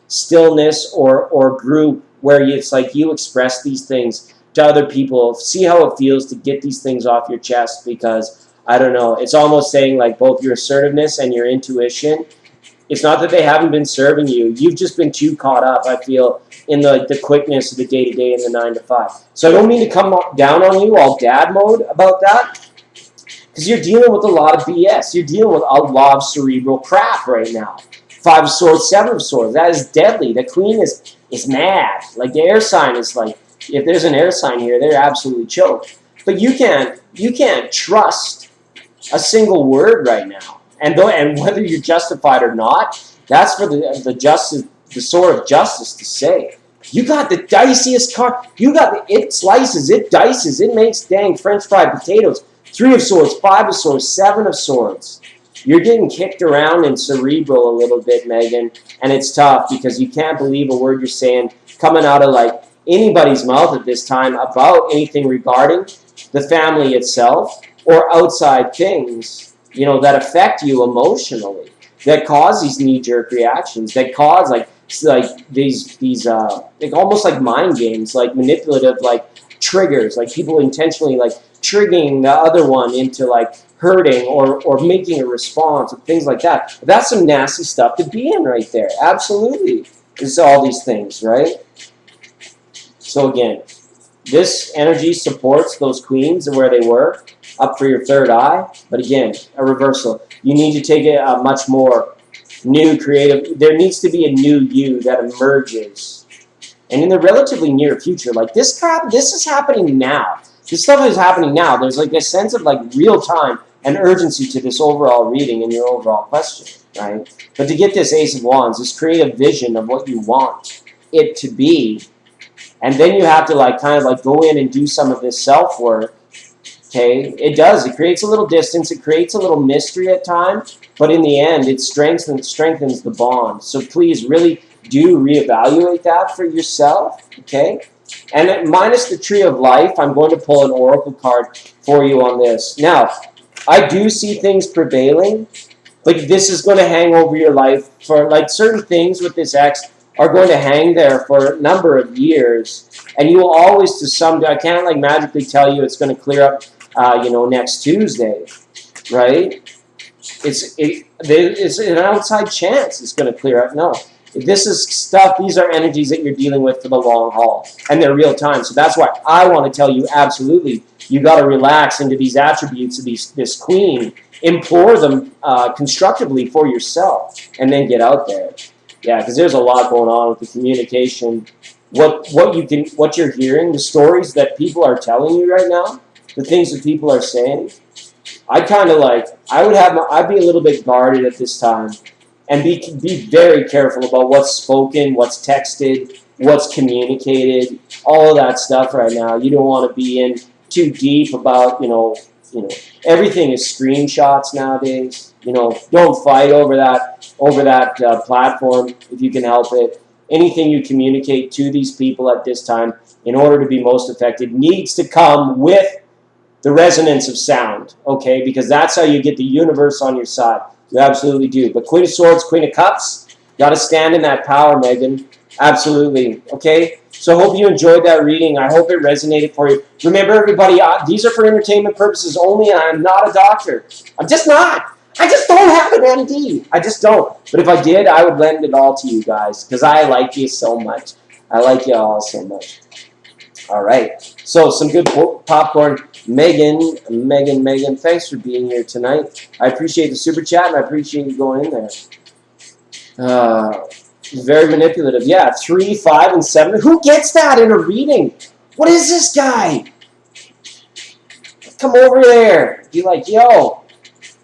stillness or group where it's you express these things to other people. See how it feels to get these things off your chest, because I don't know. It's almost saying both your assertiveness and your intuition. It's not that they haven't been serving you. You've just been too caught up, I feel, in the quickness of the day-to-day and the 9 to 5. So I don't mean to come down on you all dad mode about that, because you're dealing with a lot of BS. You're dealing with a lot of cerebral crap right now. 5 of Swords, 7 of Swords. That is deadly. The Queen is mad. The air sign is if there's an air sign here, they're absolutely choked. But you can't trust a single word right now. And whether you're justified or not, that's for the sword of justice to say. You got the diciest card. It slices, it dices, it makes dang French fried potatoes. 3 of Swords, 5 of Swords, 7 of Swords. You're getting kicked around in cerebral a little bit, Megan, and it's tough because you can't believe a word you're saying coming out of anybody's mouth at this time about anything regarding the family itself or outside things, that affect you emotionally, that cause these knee-jerk reactions, that cause these almost like mind games, manipulative triggers, people intentionally triggering the other one into hurting or making a response and things like that. That's some nasty stuff to be in right there. Absolutely. It's all these things, right? So again, this energy supports those queens and where they were, up for your third eye. But again, a reversal. You need to take a much more new creative. There needs to be a new you that emerges. And in the relatively near future, this is happening now. This stuff is happening now. There's a sense of real time and urgency to this overall reading and your overall question, right? But to get this Ace of Wands, this creative vision of what you want it to be, and then you have to go in and do some of this self-work. Okay, it does. It creates a little distance. It creates a little mystery at times, but in the end, it strengthens the bond. So please, really do reevaluate that for yourself. Okay, and minus the Tree of Life, I'm going to pull an oracle card for you on this. Now, I do see things prevailing, but this is going to hang over your life for certain things with this X are going to hang there for a number of years, and you will always I can't magically tell you it's going to clear up next Tuesday, right? It's an outside chance it's going to clear up. No, this is stuff. These are energies that you're dealing with for the long haul, and they're real time. So that's why I want to tell you absolutely, you got to relax into these attributes of this queen. Implore them constructively for yourself, and then get out there. Yeah, because there's a lot going on with the communication. What you're hearing, the stories that people are telling you right now, the things that people are saying. I'd be a little bit guarded at this time, and be very careful about what's spoken, what's texted, what's communicated, all of that stuff right now. You don't want to be in too deep about You know, everything is screenshots nowadays. You know, don't fight over that platform if you can help it. Anything you communicate to these people at this time in order to be most effective needs to come with the resonance of sound, okay? Because that's how you get the universe on your side. You absolutely do. But Queen of Swords, Queen of Cups, got to stand in that power, Megan. Absolutely, okay? So I hope you enjoyed that reading. I hope it resonated for you. Remember, everybody, these are for entertainment purposes only, and I'm not a doctor. I'm just not. I just don't have an MD. I just don't. But if I did, I would lend it all to you guys because I like you so much. I like you all so much. All right. So some good popcorn. Megan, thanks for being here tonight. I appreciate the super chat, and I appreciate you going in there. Very manipulative. Yeah, 3, 5, and 7. Who gets that in a reading? What is this guy? Come over there. Be like, yo,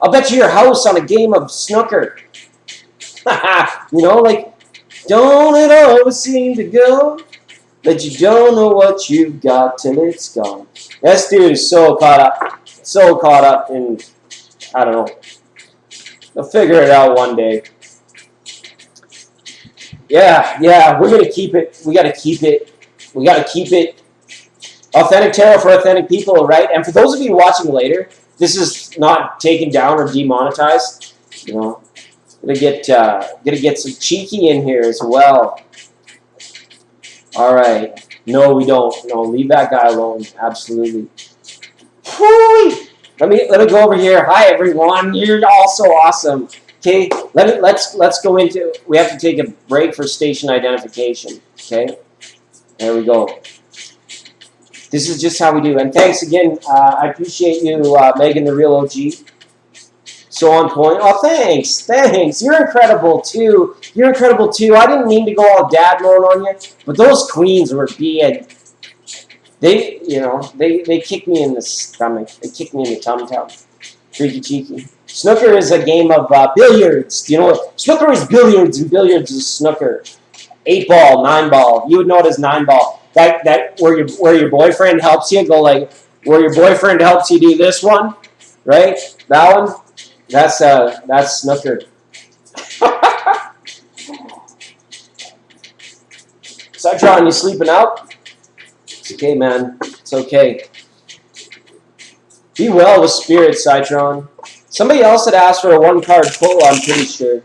I'll bet you your house on a game of snooker. You know, like, don't it always seem to go that you don't know what you've got till it's gone. This dude is so caught up in, I don't know. They'll figure it out one day. Yeah, we're gonna keep it. We gotta keep it authentic tarot for authentic people, right? And for those of you watching later, this is not taken down or demonetized. You know, gonna get some cheeky in here as well. All right. No, we don't. No, leave that guy alone. Absolutely. Whoo! Let me go over here. Hi, everyone. You're all so awesome. Okay, let's go into. We have to take a break for station identification. Okay, there we go. This is just how we do. And thanks again. I appreciate you, Megan, the real OG. So on point. Oh, thanks. You're incredible too. I didn't mean to go all dad mode on you, but those queens were being. They kicked me in the stomach. They kicked me in the tum-tum. Freaky cheeky. Snooker is a game of billiards. Do you know what? Snooker is billiards, and billiards is snooker. 8-ball, 9-ball. You would know it as 9-ball. That where your boyfriend helps you go like where your boyfriend helps you do this one, right? That one. That's snooker. Citron, you sleeping out? It's okay, man. It's okay. Be well with spirit, Citron. Somebody else had asked for a 1-card pull, I'm pretty sure.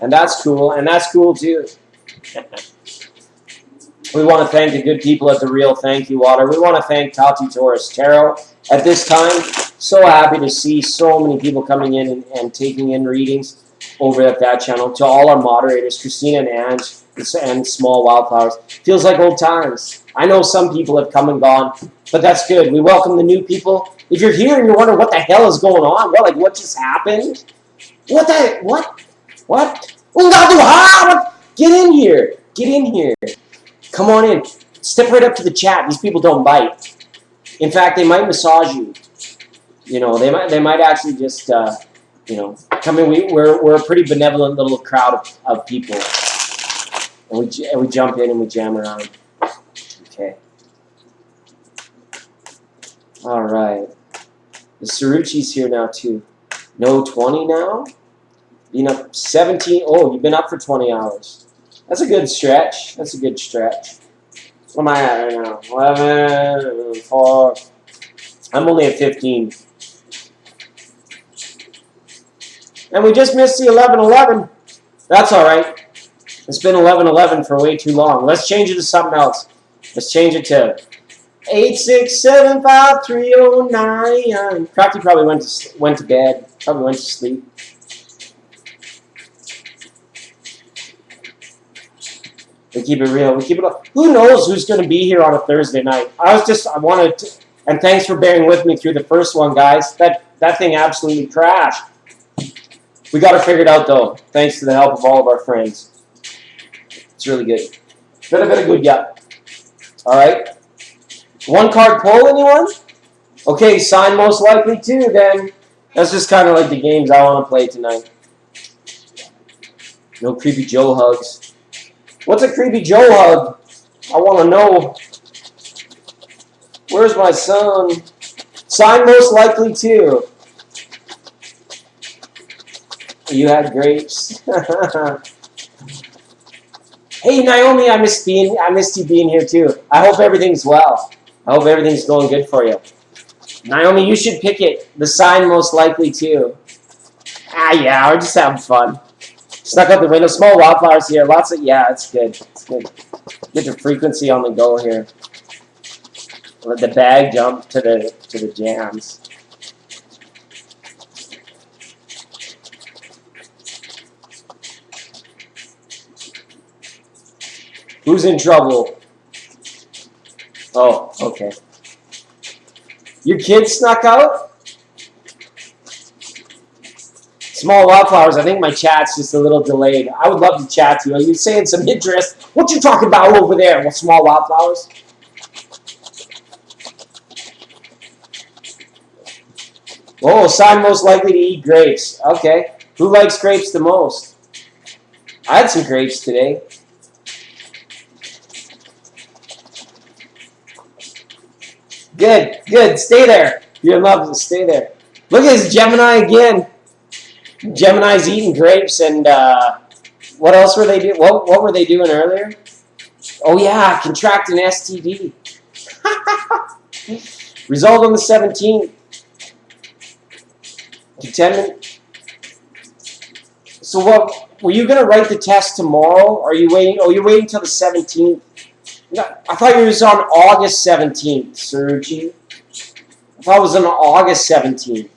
And that's cool. And that's cool, too. We want to thank the good people at the Real Thank You Water. We want to thank Tati Torres Tarot. At this time, so happy to see so many people coming in and taking in readings over at that channel. To all our moderators, Christina and Ange, and Small Wildflowers. Feels like old times. I know some people have come and gone, but that's good. We welcome the new people. If you're here and you're wondering what the hell is going on, what just happened? What? Get in here. Come on in. Step right up to the chat. These people don't bite. In fact, they might massage you. You know, they might actually just, come in. We're a pretty benevolent little crowd of people. And we jump in and we jam around. Okay. All right. The Saruchi's here now, too. No 20 now? Been up 17. Oh, you've been up for 20 hours. That's a good stretch. What am I at right now? 11, 4. I'm only at 15. And we just missed the 11-11. That's all right. It's been 11-11 for way too long. Let's change it to something else. Let's change it to 8675309. Crafty probably went to bed. Probably went to sleep. We keep it real. We keep it up. Who knows who's going to be here on a Thursday night? And thanks for bearing with me through the first one, guys. That thing absolutely crashed. We got it figured out, though, thanks to the help of all of our friends. It's really good. Been a bit of good, yeah. All right. 1-card pull, anyone? Okay, sign most likely too, then. That's just kind of like the games I want to play tonight. No Creepy Joe hugs. What's a Creepy Joe hug? I want to know. Where's my son? Sign most likely too. You had grapes. Hey Naomi, I missed you being here too. I hope everything's well. I hope everything's going good for you. Naomi, you should pick it. The sign most likely too. Yeah, we're just having fun. Snuck out the window. Small wildflowers here. Lots of it's good. It's good. Get the frequency on the go here. Let the bag jump to the jams. Who's in trouble? Oh, okay. Your kid snuck out? Small wildflowers. I think my chat's just a little delayed. I would love to chat to you. Are you saying some interest? What you talking about over there? Well, small wildflowers? Oh, sign most likely to eat grapes. Okay. Who likes grapes the most? I had some grapes today. Good, good. Stay there. You're in love. Stay there. Look at this Gemini again. Gemini's eating grapes, and what else were they doing? What were they doing earlier? Oh yeah, contract an STD. Result on the 17th. Contentment. So what? Were you gonna write the test tomorrow? Or are you waiting? Oh, you're waiting till the 17th. I thought it was on August 17th, Saruchi. I thought it was on August 17th.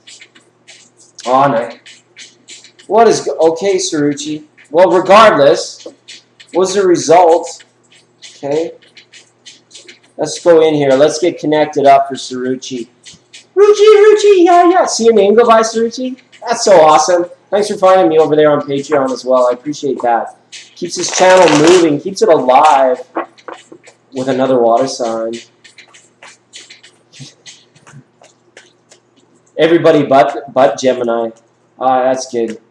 Oh, no. What is... Okay, Saruchi. Well, regardless, what's the result? Okay. Let's go in here. Let's get connected up for Saruchi. Ruchi, yeah. See your name go by, Saruchi? That's so awesome. Thanks for finding me over there on Patreon as well. I appreciate that. Keeps this channel moving. Keeps it alive. With another water sign. Everybody but Gemini. That's good.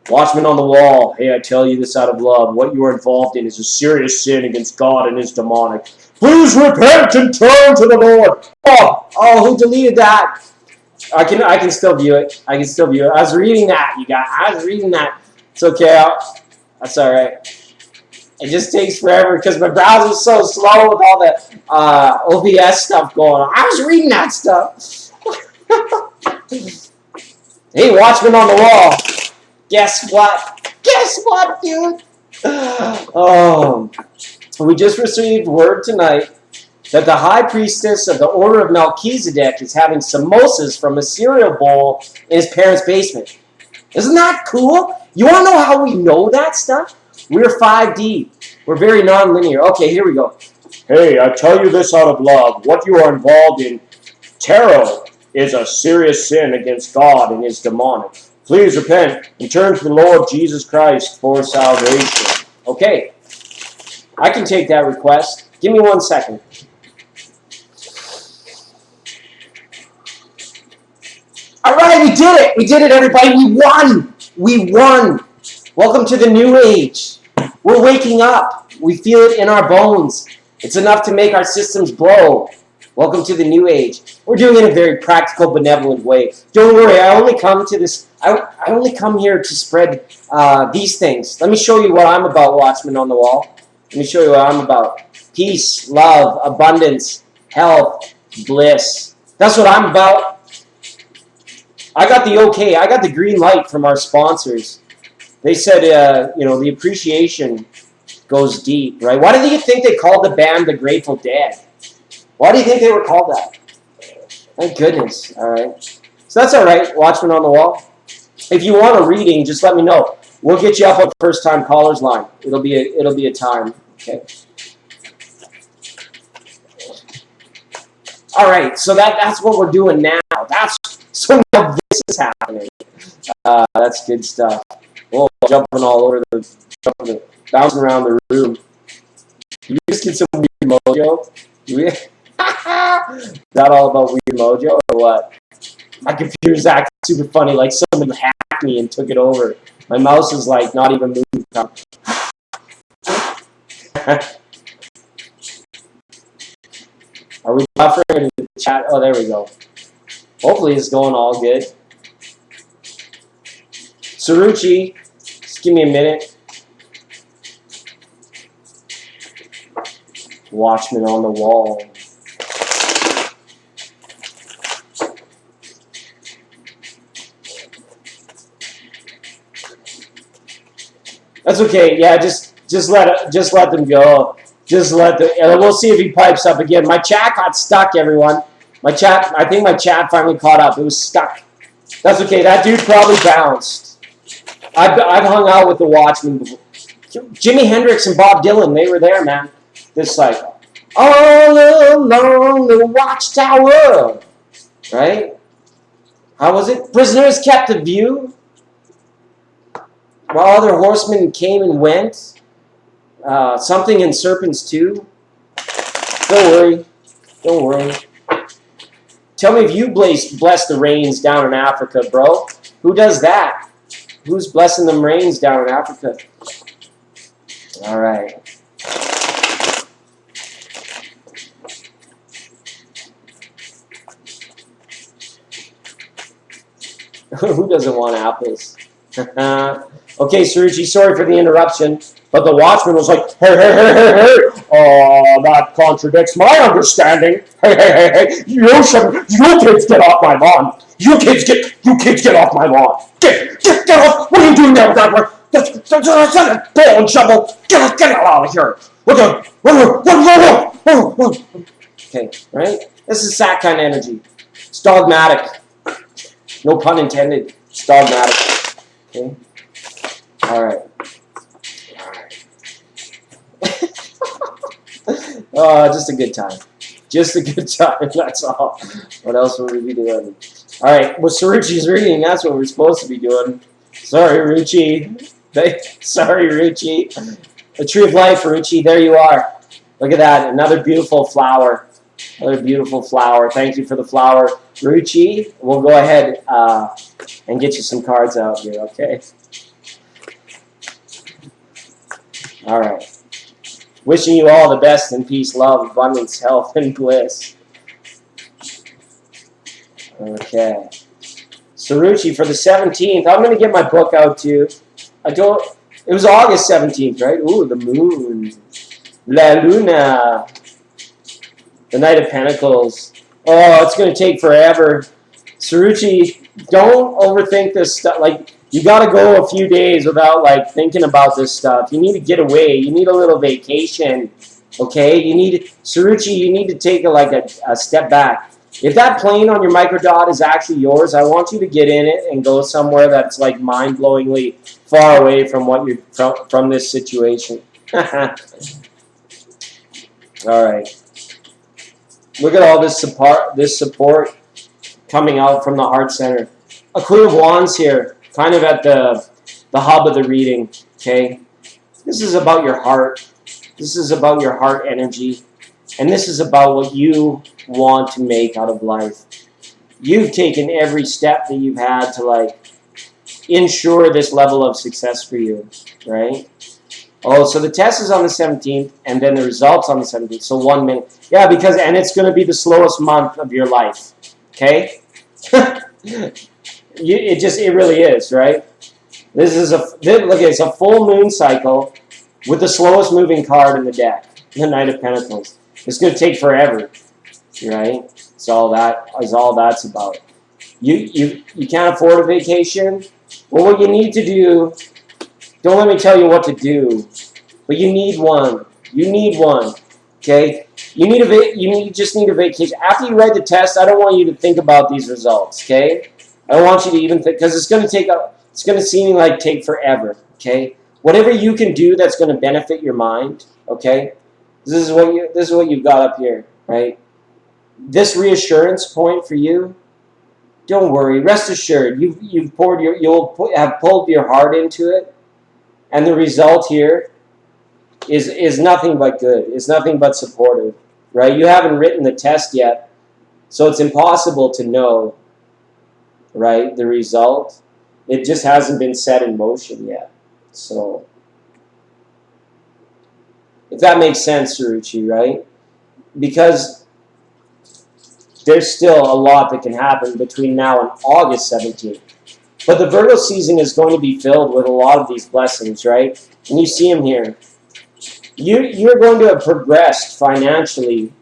Watchman on the wall. Hey, I tell you this out of love. What you are involved in is a serious sin against God and is demonic. Please repent and turn to the Lord. Oh, who deleted that? I can still view it. I was reading that, you guys. I was reading that. It's okay. That's all right. It just takes forever because my browser's so slow with all the OBS stuff going on. I was reading that stuff. Hey, Watchman on the wall. Guess what? Guess what, dude? Oh, we just received word tonight that the high priestess of the Order of Melchizedek is having samosas from a cereal bowl in his parents' basement. Isn't that cool? You want to know how we know that stuff? We're 5D. We're very non-linear. Okay, here we go. Hey, I tell you this out of love. What you are involved in, tarot, is a serious sin against God and is demonic. Please repent and turn to the Lord Jesus Christ for salvation. Okay. I can take that request. Give me 1 second. All right, we did it. We did it, everybody. We won. We won. Welcome to the new age. We're waking up. We feel it in our bones. It's enough to make our systems blow. Welcome to the new age. We're doing it in a very practical, benevolent way. Don't worry, I only come to this. I only come here to spread these things. Let me show you what I'm about, Watchman on the wall. Let me show you what I'm about. Peace, love, abundance, health, bliss. That's what I'm about. I got the okay. I got the green light from our sponsors. They said, the appreciation goes deep, right? Why do you think they called the band the Grateful Dead? Why do you think they were called that? Thank goodness. All right. So that's all right, Watchman on the wall. If you want a reading, just let me know. We'll get you up on first-time callers line. It'll be a time. Okay. All right. So that's what we're doing now. So now this is happening. That's good stuff. Oh, jumping all over bouncing around the room. Did you just get some weird mojo? Is that all about weird mojo or what? My computer's acting super funny, like someone hacked me and took it over. My mouse is like not even moving. Are we buffering in the chat. Oh, there we go. Hopefully it's going all good. Saruchi, just give me a minute. Watchman on the wall. That's okay. Yeah, just let them go. Just let the. And we'll see if he pipes up again. My chat got stuck, everyone. I think my chat finally caught up. It was stuck. That's okay. That dude probably bounced. I've hung out with the Watchmen before. Jimi Hendrix and Bob Dylan, they were there, man. This like all along the watchtower, right? How was it? Prisoners kept the view, while other horsemen came and went. Something in serpents too. Don't worry. Tell me if you bless the rains down in Africa, bro. Who does that? Who's blessing them rains down in Africa? All right. Who doesn't want apples? Okay, Saruchi, sorry for the interruption, but the Watchman was like, hey. Oh, that contradicts my understanding. Hey. You kids get off my lawn. You kids get off my lawn. Get off. What are you doing there with that? That's a ball and shovel. Get it out of here. Okay, right? This is that kind of energy. It's dogmatic. No pun intended. It's dogmatic. Okay? Alright. Just a good time. Just a good time, that's all. What else would we be doing? Alright, well, Saruchi's reading, that's what we're supposed to be doing. Sorry, Ruchi. Sorry, Ruchi. The tree of life, Ruchi, there you are. Look at that, another beautiful flower. Another beautiful flower. Thank you for the flower. Ruchi, we'll go ahead and get you some cards out here, okay? All right. Wishing you all the best in peace, love, abundance, health, and bliss. Okay. Saruchi, for the 17th, I'm going to get my book out too. It was August 17th, right? Ooh, the moon. La Luna. The Knight of Pentacles. Oh, it's going to take forever. Saruchi, don't overthink this stuff. Like, you got to go a few days without, like, thinking about this stuff. You need to get away. You need a little vacation, okay? Saruchi, you need to take, a step back. If that plane on your microdot is actually yours, I want you to get in it and go somewhere that's, like, mind-blowingly far away from from this situation. All right. Look at all this support coming out from the heart center. A Queen of Wands here, kind of at the hub of the reading, okay? This is about your heart. This is about your heart energy. And this is about what you want to make out of life. You've taken every step that you've had to, like, ensure this level of success for you, right? Oh, so the test is on the 17th, and then the results on the 17th. So 1 minute. Yeah, and it's going to be the slowest month of your life. Okay? It really is, right? It's a full moon cycle with the slowest moving card in the deck, the Knight of Pentacles. It's going to take forever, right? It's all that's about. You can't afford a vacation? Well, what you need to do, don't let me tell you what to do, but you need one. You need one, okay? You just need a vacation. After you write the test, I don't want you to think about these results, okay? I don't want you to even think, because it's going to seem like take forever, okay? Whatever you can do that's going to benefit your mind, okay? This is what you've got up here, right? This reassurance point for you. Don't worry. Rest assured. You'll have pulled your heart into it, and the result here is nothing but good. It's nothing but supportive, right? You haven't written the test yet, so it's impossible to know, right? The result. It just hasn't been set in motion yet. So, if that makes sense, Saruchi, right? Because there's still a lot that can happen between now and August 17th. But the Virgo season is going to be filled with a lot of these blessings, right? And you see them here. You're going to have progressed financially,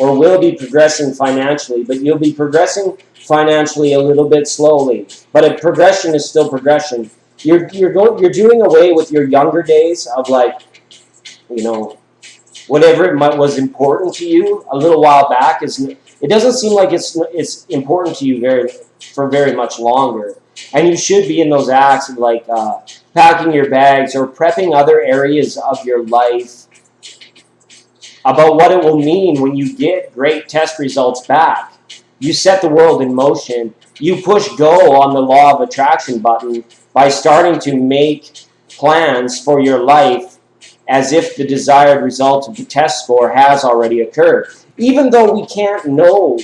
or will be progressing financially, but you'll be progressing financially a little bit slowly. But progression is still progression. You're doing away with your younger days of, like, you know, whatever was important to you a little while back. It doesn't seem like it's important to you for very much longer. And you should be in those acts of, like, packing your bags or prepping other areas of your life about what it will mean when you get great test results back. You set the world in motion. You push go on the law of attraction button by starting to make plans for your life as if the desired result of the test score has already occurred. Even though we can't know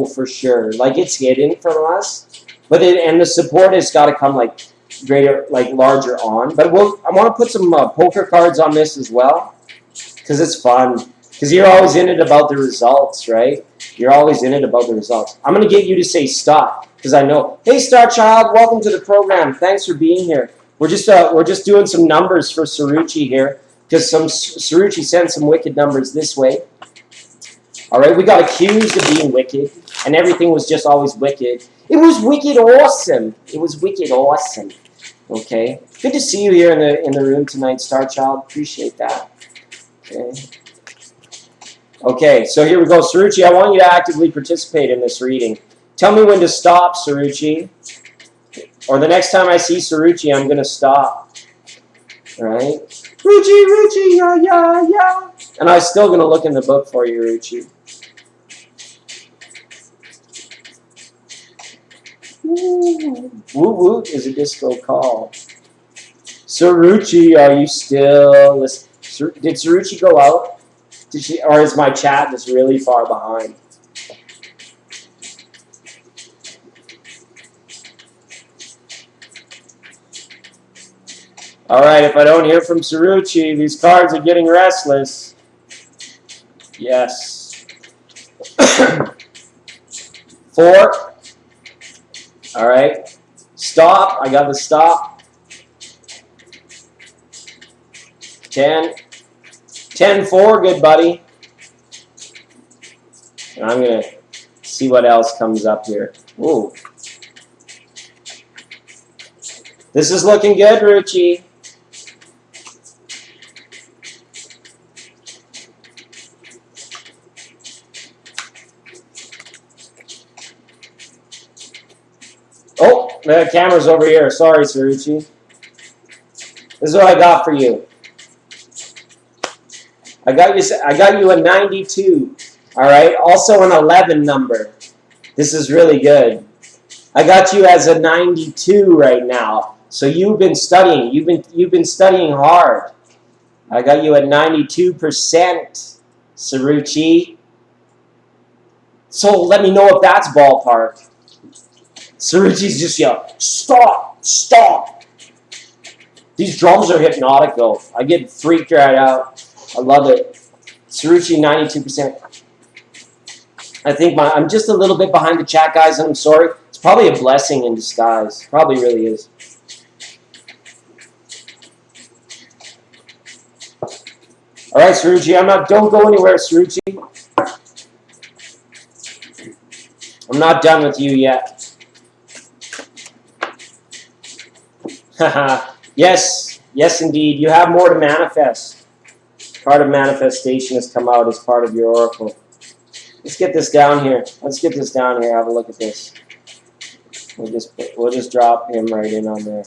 for sure. Like, it's hidden from us. And the support has got to come, like, greater, like, larger on. But I want to put some poker cards on this as well, because it's fun. Because you're always in it about the results, right? You're always in it about the results. I'm going to get you to say stop, because I know. Hey, Star Child, welcome to the program. Thanks for being here. We're just doing some numbers for Saruchi here, because Saruchi sent some wicked numbers this way. All right, we got accused of being wicked, and everything was just always wicked. It was wicked awesome. It was wicked awesome. Okay, good to see you here in the room tonight, Star Child. Appreciate that. Okay, so here we go. Saruchi, I want you to actively participate in this reading. Tell me when to stop, Saruchi. Or the next time I see Saruchi, I'm going to stop. All right? Ruchi, yeah, yeah, yeah. And I'm still going to look in the book for you, Ruchi. Woo woo is a disco call. Saruchi, are you still listening? Did Saruchi go out? Or is my chat just really far behind? All right, if I don't hear from Saruchi, these cards are getting restless. Yes. 4. All right. Stop. I got the stop. 10. 10-4, good buddy. And I'm going to see what else comes up here. Ooh. This is looking good, Ruchi. Oh, the camera's over here. Sorry, Saruchi. This is what I got for you. I got you a 92. All right. Also an 11 number. This is really good. I got you as a 92 right now. So you've been studying. You've been studying hard. I got you at 92%, Saruchi. So let me know if that's ballpark. Saruchi's just yelling, stop, stop. These drums are hypnotic, though. I get freaked right out. I love it. Saruchi, 92%. I think I'm just a little bit behind the chat, guys, and I'm sorry. It's probably a blessing in disguise. Probably really is. All right, Saruchi, don't go anywhere, Saruchi. I'm not done with you yet. Yes, yes, indeed. You have more to manifest. Card of manifestation has come out as part of your oracle. Let's get this down here. Let's get this down here. Have a look at this. We'll just drop him right in on there.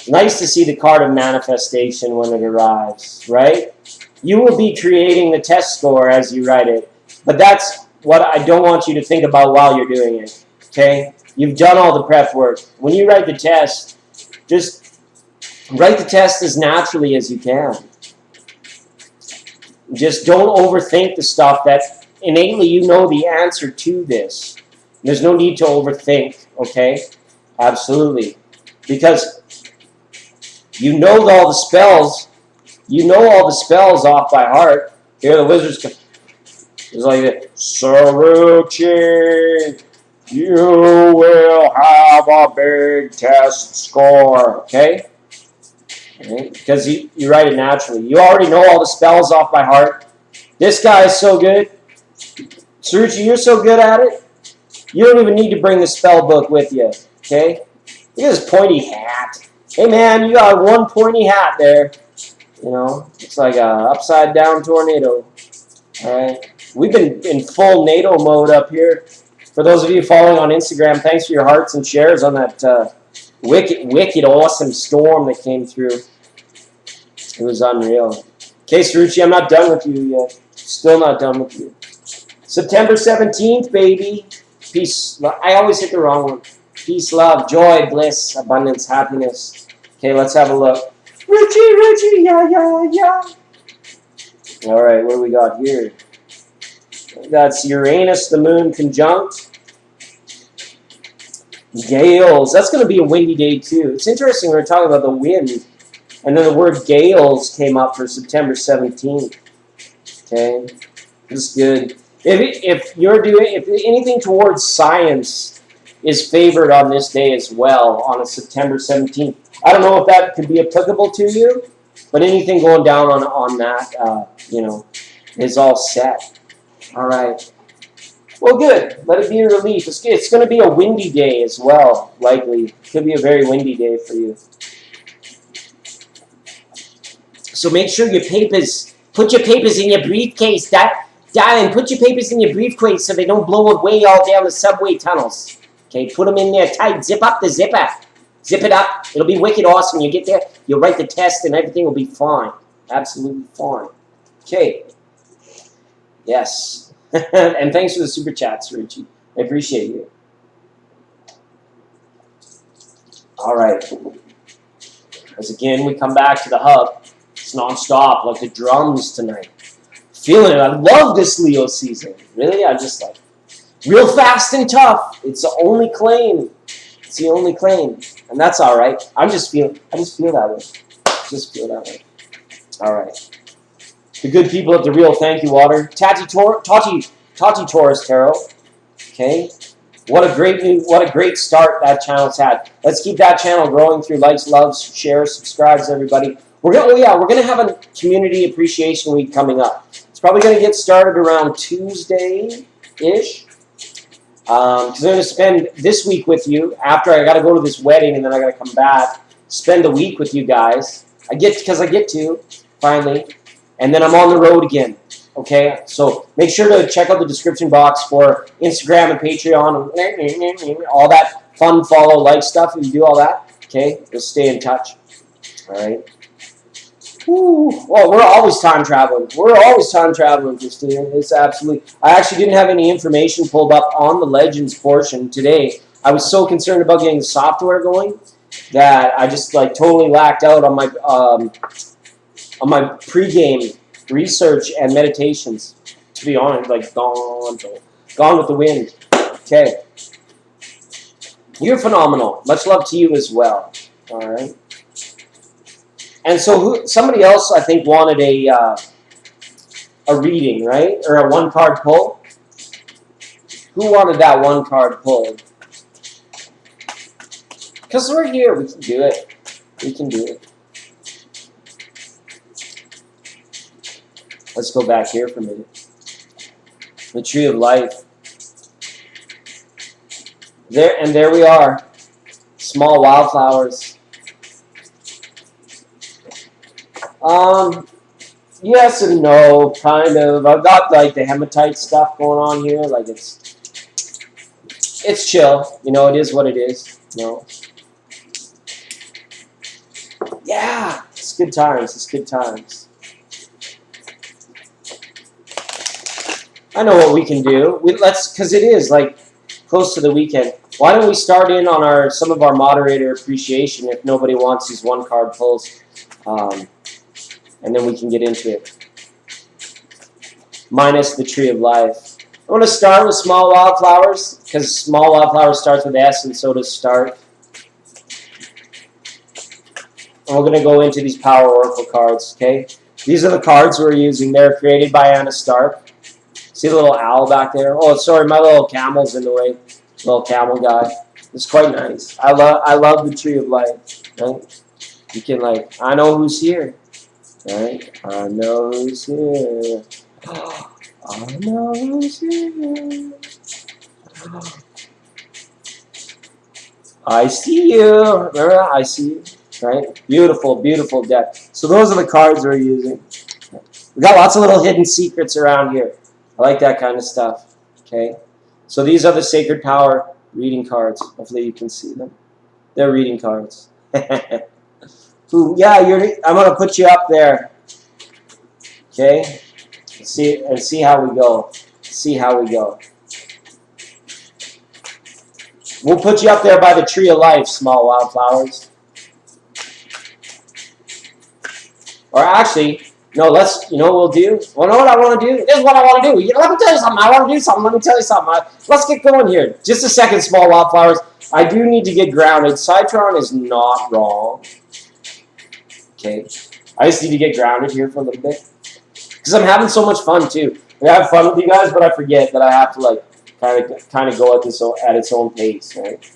Nice to see the card of manifestation when it arrives, right? You will be creating the test score as you write it, but that's what I don't want you to think about while you're doing it, okay? You've done all the prep work. When you write the test, just write the test as naturally as you can. Just don't overthink the stuff that innately you know the answer to this. There's no need to overthink, okay? Absolutely. Because you know all the spells. You know all the spells off by heart. Here the wizards come. It's like that. Sarucci, you will have a big test score. Okay? Right? Because you write it naturally. You already know all the spells off by heart. This guy is so good. Sarucci, you're so good at it. You don't even need to bring the spell book with you. Okay? Look at this pointy hat. Hey man, you got one pointy hat there. You know, it's like a upside down tornado. Alright. We've been in full NATO mode up here. For those of you following on Instagram, thanks for your hearts and shares on that wicked awesome storm that came through. It was unreal. Okay, Sarucci, I'm not done with you yet. Still not done with you. September 17th, baby. Peace. I always hit the wrong one. Peace, love, joy, bliss, abundance, happiness. Okay, let's have a look. Richie, yeah. All right, what do we got here? That's Uranus, the moon conjunct. Gales. That's going to be a windy day, too. It's interesting we were talking about the wind, and then the word gales came up for September 17th. Okay, that's good. If anything towards science is favored on this day as well, on a September 17th. I don't know if that could be applicable to you, but anything going down on that, is all set. All right. Well, good. Let it be a relief. It's going to be a windy day as well, likely. It could be a very windy day for you. So make sure put your papers in your briefcase, darling. Put your papers in your briefcase so they don't blow away all down the subway tunnels. Okay, put them in there tight. Zip up the zipper. Zip it up. It'll be wicked awesome. You get there, you'll write the test, and everything will be fine. Absolutely fine. Okay. Yes. And thanks for the super chats, Richie. I appreciate you. All right. As again, we come back to the hub. It's non-stop, like the drums tonight. Feeling it. I love this Leo season. Really, I just like real fast and tough. It's the only claim. It's the only claim, and that's all right. I just feel that way. Just feel that way. All right. The good people at the Real Thank You Water, Tati Taurus Tarot. Okay. What a great start that channel's had. Let's keep that channel growing through likes, loves, shares, subscribes, everybody. We're gonna have a community appreciation week coming up. It's probably gonna get started around Tuesday-ish. Because I'm gonna spend this week with you. After I gotta go to this wedding and then I gotta come back, spend a week with you guys. I get to finally, and then I'm on the road again. Okay, so make sure to check out the description box for Instagram and Patreon and all that fun follow, like stuff. If you do all that, okay, we'll stay in touch. All right. Ooh. Well, we're always time traveling. Christina. It's absolutely. I actually didn't have any information pulled up on the Legends portion today. I was so concerned about getting the software going that I just totally lacked out on my pregame research and meditations. To be honest, gone with the wind. Okay. You're phenomenal. Much love to you as well. All right. And so somebody else, I think, wanted a reading, right? Or a one-card pull. Who wanted that one-card pull? Because we're here. We can do it. We can do it. Let's go back here for a minute. The Tree of Life. There we are. Small wildflowers. Yes and no, kind of. I've got the hematite stuff going on here. It's chill. It is what it is. Yeah, it's good times. It's good times. I know what we can do. Because it is close to the weekend. Why don't we start in on some of our moderator appreciation if nobody wants these one-card pulls. And then we can get into it. Minus the Tree of Life. I want to start with Small Wildflowers, because Small Wildflowers starts with S, and so does Start. And we're going to go into these Power Oracle cards, okay? These are the cards we're using. They're created by Anna Stark. See the little owl back there? Oh, sorry, my little camel's in the way. Little camel guy. It's quite nice. I love the tree of life. Right? You can I know who's here. Right? I know who's here. I know who's here. I see you. Remember? I see you. Right? Beautiful, beautiful deck. So those are the cards we're using. We got lots of little hidden secrets around here. I like that kind of stuff. Okay? So these are the Sacred Power reading cards. Hopefully you can see them. They're reading cards. Ooh, yeah, I'm going to put you up there. Okay? See how we go. See how we go. We'll put you up there by the tree of life, small wildflowers. Or actually, no, you know what we'll do? Well, know what I want to do? This is what I want to do. Let me tell you something. I want to do something. Let me tell you something. Let's get going here. Just a second, small wildflowers. I do need to get grounded. Citron is not wrong. Okay. I just need to get grounded here for a little bit. Because I'm having so much fun, too. I have fun with you guys, but I forget that I have to, kind of go at its own pace, right?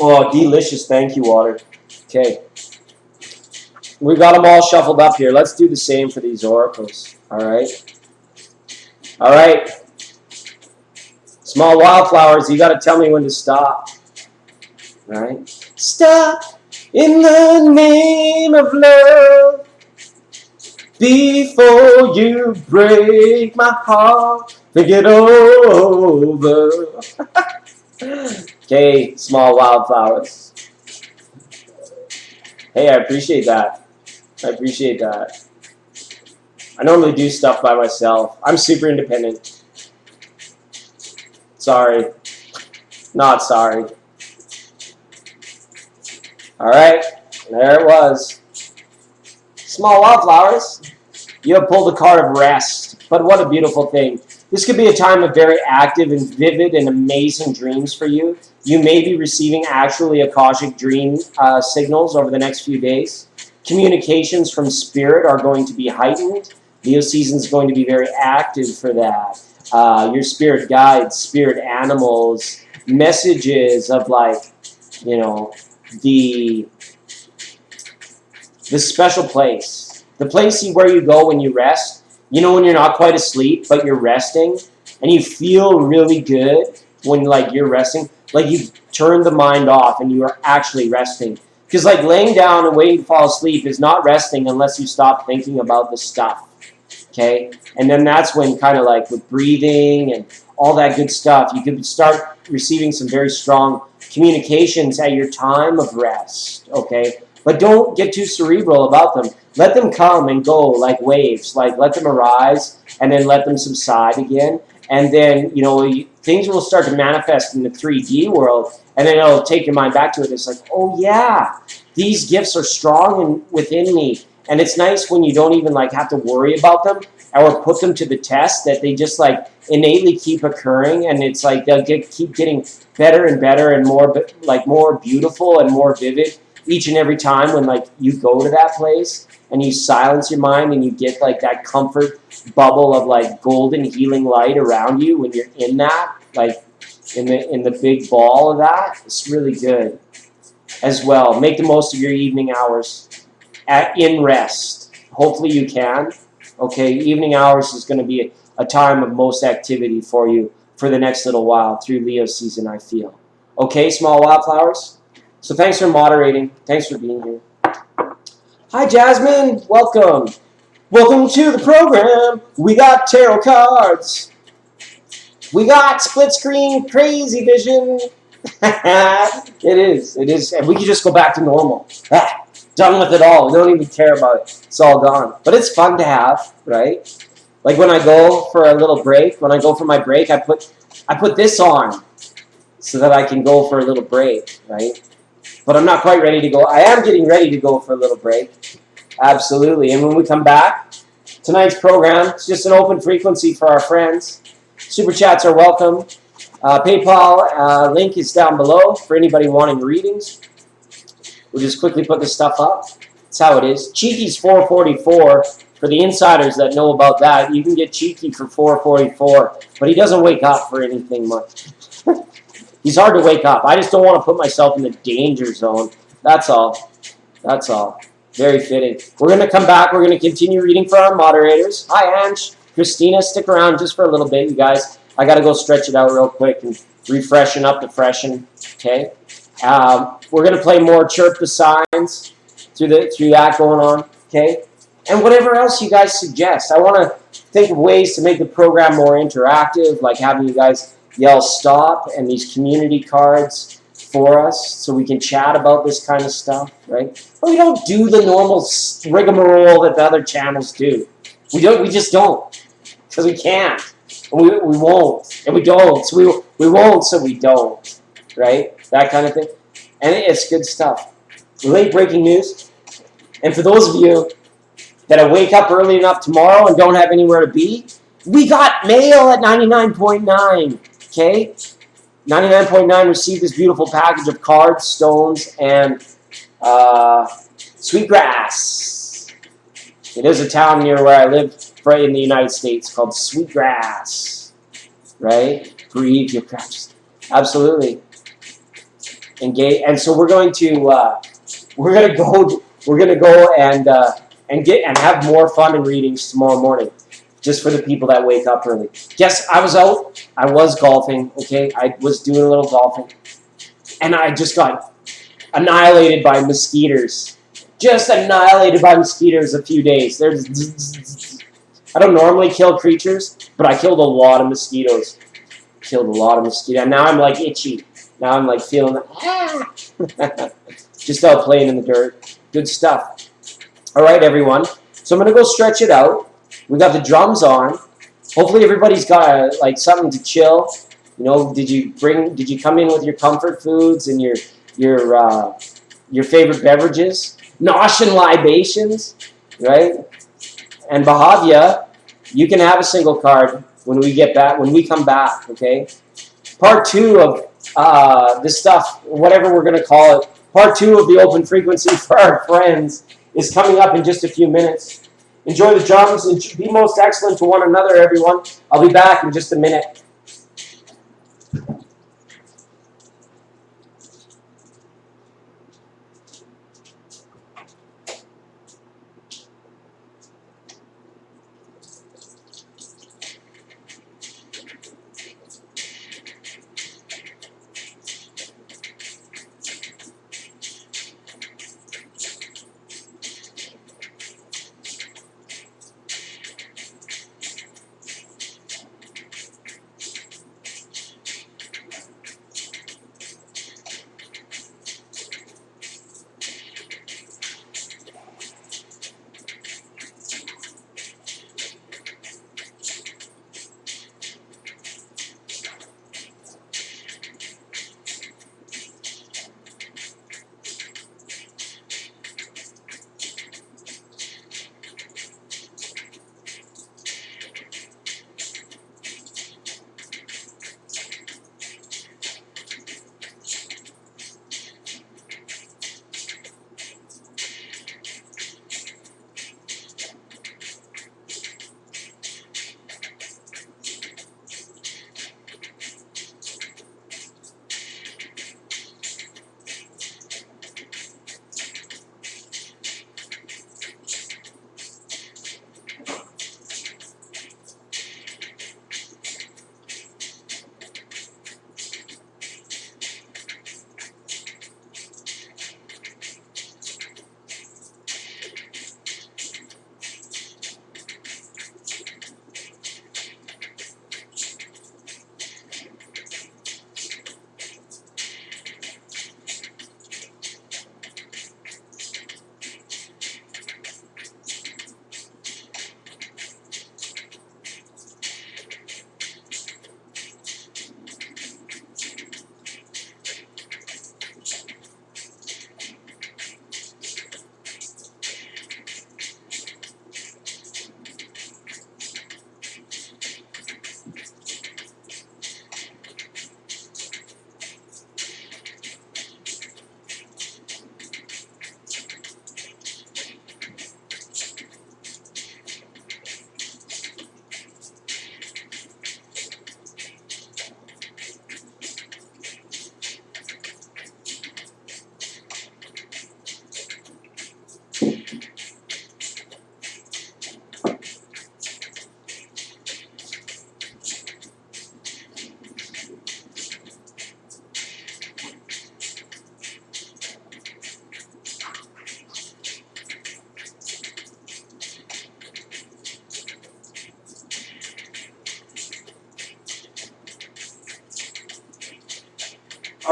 Oh, delicious. Thank you, water. Okay. We got them all shuffled up here. Let's do the same for these oracles. All right? All right. Small wildflowers, you got to tell me when to stop. All right? Stop in the name of love before you break my heart. Think it over. Okay, small wildflowers. Hey, I appreciate that. I appreciate that. I normally do stuff by myself. I'm super independent. Sorry. Not sorry. Alright, there it was. Small wildflowers. You have pulled a card of rest. But what a beautiful thing. This could be a time of very active and vivid and amazing dreams for you. You may be receiving actually Akashic dream signals over the next few days. Communications from spirit are going to be heightened. Leo season is going to be very active for that. Your spirit guides, spirit animals, messages of the special place. The place where you go when you rest. You know when you're not quite asleep, but you're resting, and you feel really good when you're resting. You turn the mind off and you are actually resting. Because laying down and waiting to fall asleep is not resting unless you stop thinking about the stuff. Okay? And then that's when with breathing and all that good stuff, you could start receiving some very strong communications at your time of rest. Okay? But don't get too cerebral about them. Let them come and go like waves. Let them arise and then let them subside again. And then, things will start to manifest in the 3D world. And then it'll take your mind back to it. It's oh yeah, these gifts are strong within me. And it's nice when you don't even have to worry about them or put them to the test, that they just innately keep occurring. And it's they'll keep getting better and better and more beautiful and more vivid each and every time when you go to that place and you silence your mind and you get that comfort bubble of golden healing light around you when you're in that, in the big ball of that. It's really good as well. Make the most of your evening hours in rest. Hopefully you can. Okay, evening hours is going to be a time of most activity for you for the next little while through Leo season, I feel. Okay, small wildflowers? So thanks for moderating. Thanks for being here. Hi, Jasmine. Welcome. Welcome to the program. We got tarot cards. We got split screen crazy vision. It is. And we can just go back to normal. Done with it all. We don't even care about it. It's all gone. But it's fun to have, right? When I go for a little break, when I go for my break, I put this on so that I can go for a little break, right? But I'm not quite ready to go. I am getting ready to go for a little break. Absolutely. And when we come back, tonight's program is just an open frequency for our friends. Super chats are welcome. PayPal link is down below for anybody wanting readings. We'll just quickly put this stuff up. That's how it is. Cheeky's 444 For the insiders that know about that, you can get cheeky for 444, but he doesn't wake up for anything much. He's hard to wake up. I just don't want to put myself in the danger zone. That's all. That's all. Very fitting. We're going to come back. We're going to continue reading for our moderators. Hi, Ange. Christina, stick around just for a little bit, you guys. I got to go stretch it out real quick and refreshen up the freshen. Okay. We're going to play more Chirp the Signs through that going on. Okay. And whatever else you guys suggest. I want to think of ways to make the program more interactive, like having you guys yell stop and these community cards for us so we can chat about this kind of stuff, right? But we don't do the normal rigmarole that the other channels do. We just don't. Because we can't. We won't. And we don't. So we won't, so we don't. Right? That kind of thing. And it's good stuff. Late breaking news. And for those of you that wake up early enough tomorrow and don't have anywhere to be, we got mail at 99.9. Okay? 99.9 received this beautiful package of cards, stones, and sweetgrass. It is a town near where I live, right in the United States, called Sweetgrass. Right? Breathe your practice. Absolutely. Engage. And so we're going to go and have more fun in readings tomorrow morning, just for the people that wake up early. Yes, I was out. I was golfing. Okay, I was doing a little golfing, and I just got annihilated by mosquitoes. Just annihilated by mosquitoes a few days. I don't normally kill creatures, but I killed a lot of mosquitoes. And now I'm like itchy. Now I'm like feeling just out playing in the dirt. Good stuff. All right, everyone. So I'm gonna go stretch it out. We got the drums on. Hopefully everybody's got like something to chill. You know, did you come in with your comfort foods and your favorite beverages? Nosh and libations, right? And Bahavia, you can have a single card when we come back, okay? Part 2 of this stuff, whatever we're gonna call it, part 2 of the open frequency for our friends is coming up in just a few minutes. Enjoy the drums and be most excellent to one another, everyone. I'll be back in just a minute.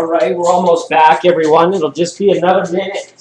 All right, we're almost back, everyone. It'll just be another minute.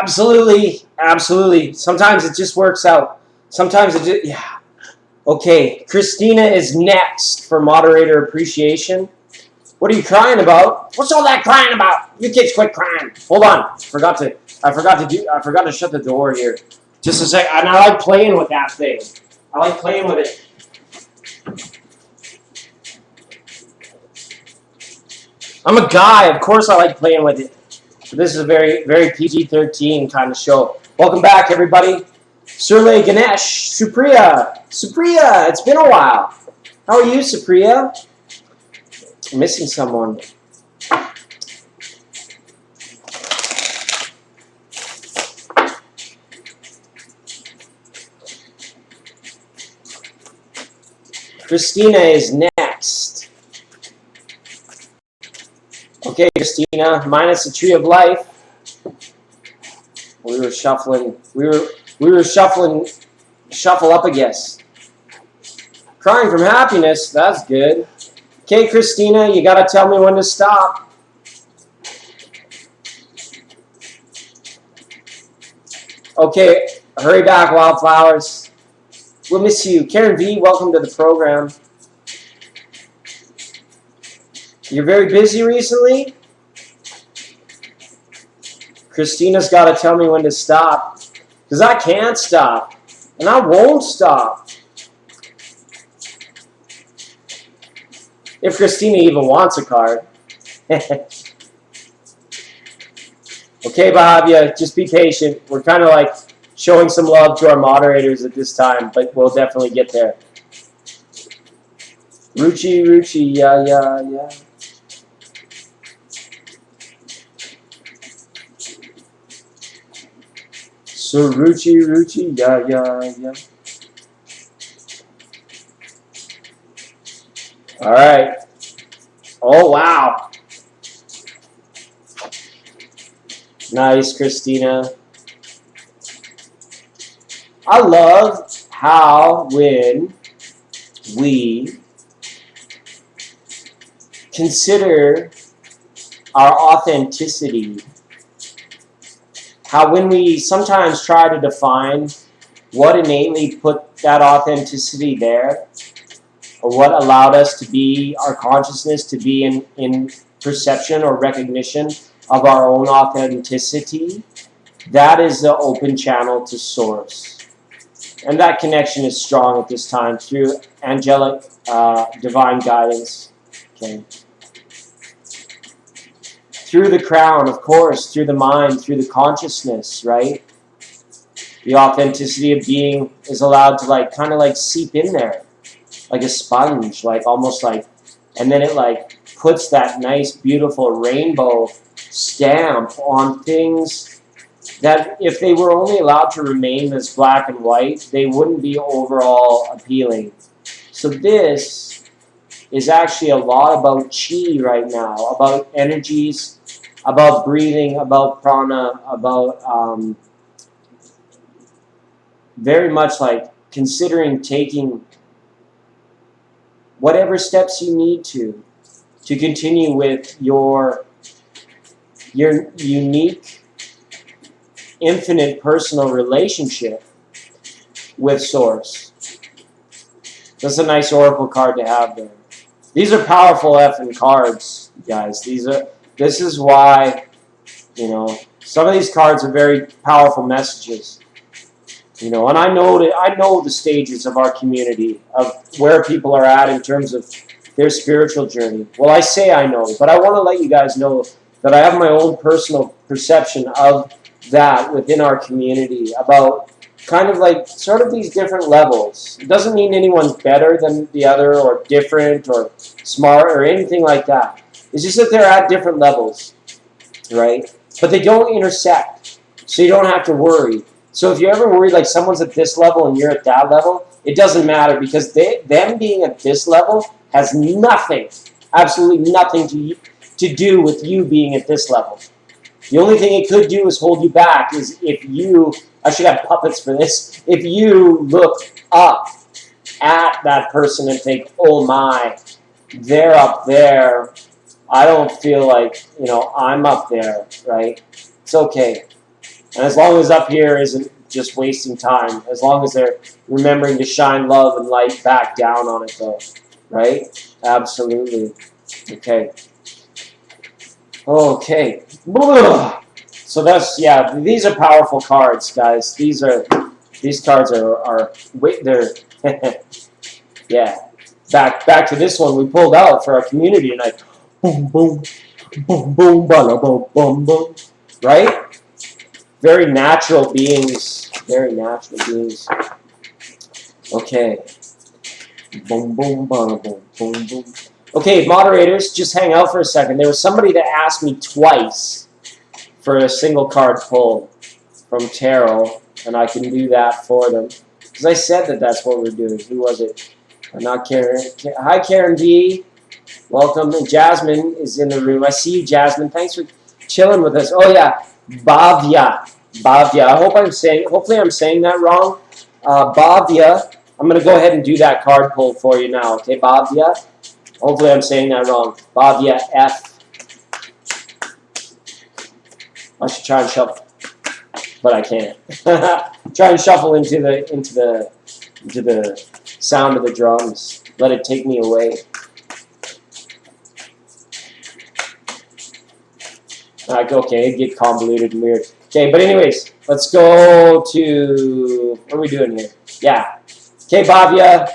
Absolutely, absolutely. Sometimes it just works out. Sometimes it just, yeah. Okay, Christina is next for moderator appreciation. What are you crying about? What's all that crying about? You kids quit crying. Hold on. I forgot to shut the door here. Just a sec. And I like playing with that thing. I like playing with it. I'm a guy. Of course I like playing with it. This is a very, very PG-13 kind of show. Welcome back, everybody. Surle Ganesh, Supriya, it's been a while. How are you, Supriya? I'm missing someone. Christina is next. Okay, Christina, minus the tree of life. We were shuffling. We were shuffling. Shuffle up, I guess. Crying from happiness. That's good. Okay, Christina, you gotta tell me when to stop. Okay, hurry back, Wildflowers. We'll miss you. Karen V, welcome to the program. You're very busy recently? Christina's got to tell me when to stop. Because I can't stop. And I won't stop. If Christina even wants a card. Okay, Bahavia, just be patient. We're kind of like showing some love to our moderators at this time, but we'll definitely get there. Ruchi, yeah. So Ruchi, yeah. All right. Oh, wow. Nice, Christina. I love how when we consider our authenticity, how when we sometimes try to define what innately put that authenticity there, or what allowed us to be, our consciousness to be in perception or recognition of our own authenticity, that is the open channel to Source. And that connection is strong at this time through angelic divine guidance. Okay. Through the crown, of course, through the mind, through the consciousness, right? The authenticity of being is allowed to kind of seep in there, like a sponge, almost and then it puts that nice, beautiful rainbow stamp on things that if they were only allowed to remain as black and white, they wouldn't be overall appealing. So this is actually a lot about chi right now, about energies, about breathing, about prana, about very much considering taking whatever steps you need to continue with your unique, infinite personal relationship with Source. That's a nice oracle card to have there. These are powerful effing cards, guys. This is why, some of these cards are very powerful messages. And I know the stages of our community, of where people are at in terms of their spiritual journey. Well, I say I know, but I want to let you guys know that I have my own personal perception of that within our community, about kind of like sort of these different levels. It doesn't mean anyone's better than the other or different or smart or anything like that. It's just that they're at different levels, right? But they don't intersect, so you don't have to worry. So if you're ever worried like someone's at this level and you're at that level, it doesn't matter because them being at this level has nothing, absolutely nothing to do with you being at this level. The only thing it could do is hold you back is if you, I should have puppets for this, if you look up at that person and think, oh my, they're up there, I don't feel like, I'm up there, right? It's okay. And as long as up here isn't just wasting time, as long as they're remembering to shine love and light back down on it though, right? Absolutely. Okay. Okay. So that's, yeah, these are powerful cards, guys. These cards are they're, yeah. Back to this one we pulled out for our community tonight. Boom, boom, boom, boom, boom, boom, boom. Right? Very natural beings. Very natural beings. Okay. Boom, boom, boom, boom, boom, boom. Okay, moderators, just hang out for a second. There was somebody that asked me twice for a single card pull from tarot, and I can do that for them. Because I said that that's what we're doing. Who was it? Not Karen. Hi, Karen V. Welcome. And Jasmine is in the room. I see you, Jasmine. Thanks for chilling with us. Oh, yeah. Bhavya. Hopefully I'm saying that wrong. Bhavya. I'm going to go ahead and do that card pull for you now. Okay, Bhavya? Hopefully I'm saying that wrong. Bhavya F. I should try and shuffle, but I can't. Try and shuffle into the sound of the drums. Let it take me away. Okay, get convoluted and weird. Okay, but anyways, let's go to, what are we doing here? Yeah. Okay, Bhavya.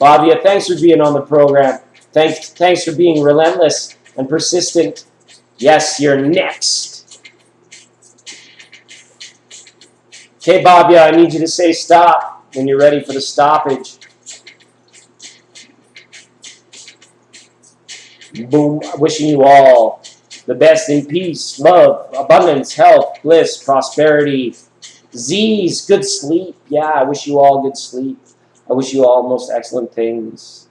Bhavya, thanks for being on the program. Thanks for being relentless and persistent. Yes, you're next. Okay, Bhavya, I need you to say stop when you're ready for the stoppage. Boom. Wishing you all the best in peace, love, abundance, health, bliss, prosperity. Z's, good sleep. Yeah, I wish you all good sleep. I wish you all most excellent things.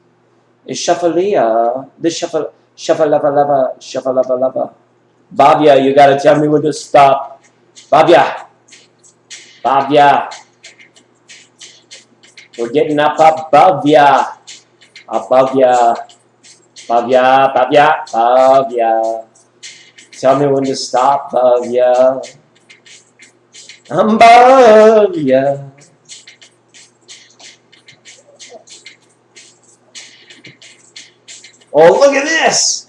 Shuffle-lava. Bhavya, you gotta tell me when to stop. Bhavya. Bhavya. We're getting up above ya. Above ya. Bhavya, Bhavya, Bhavya. Tell me when to stop, Bhavya. I'm above ya. Oh, look at this!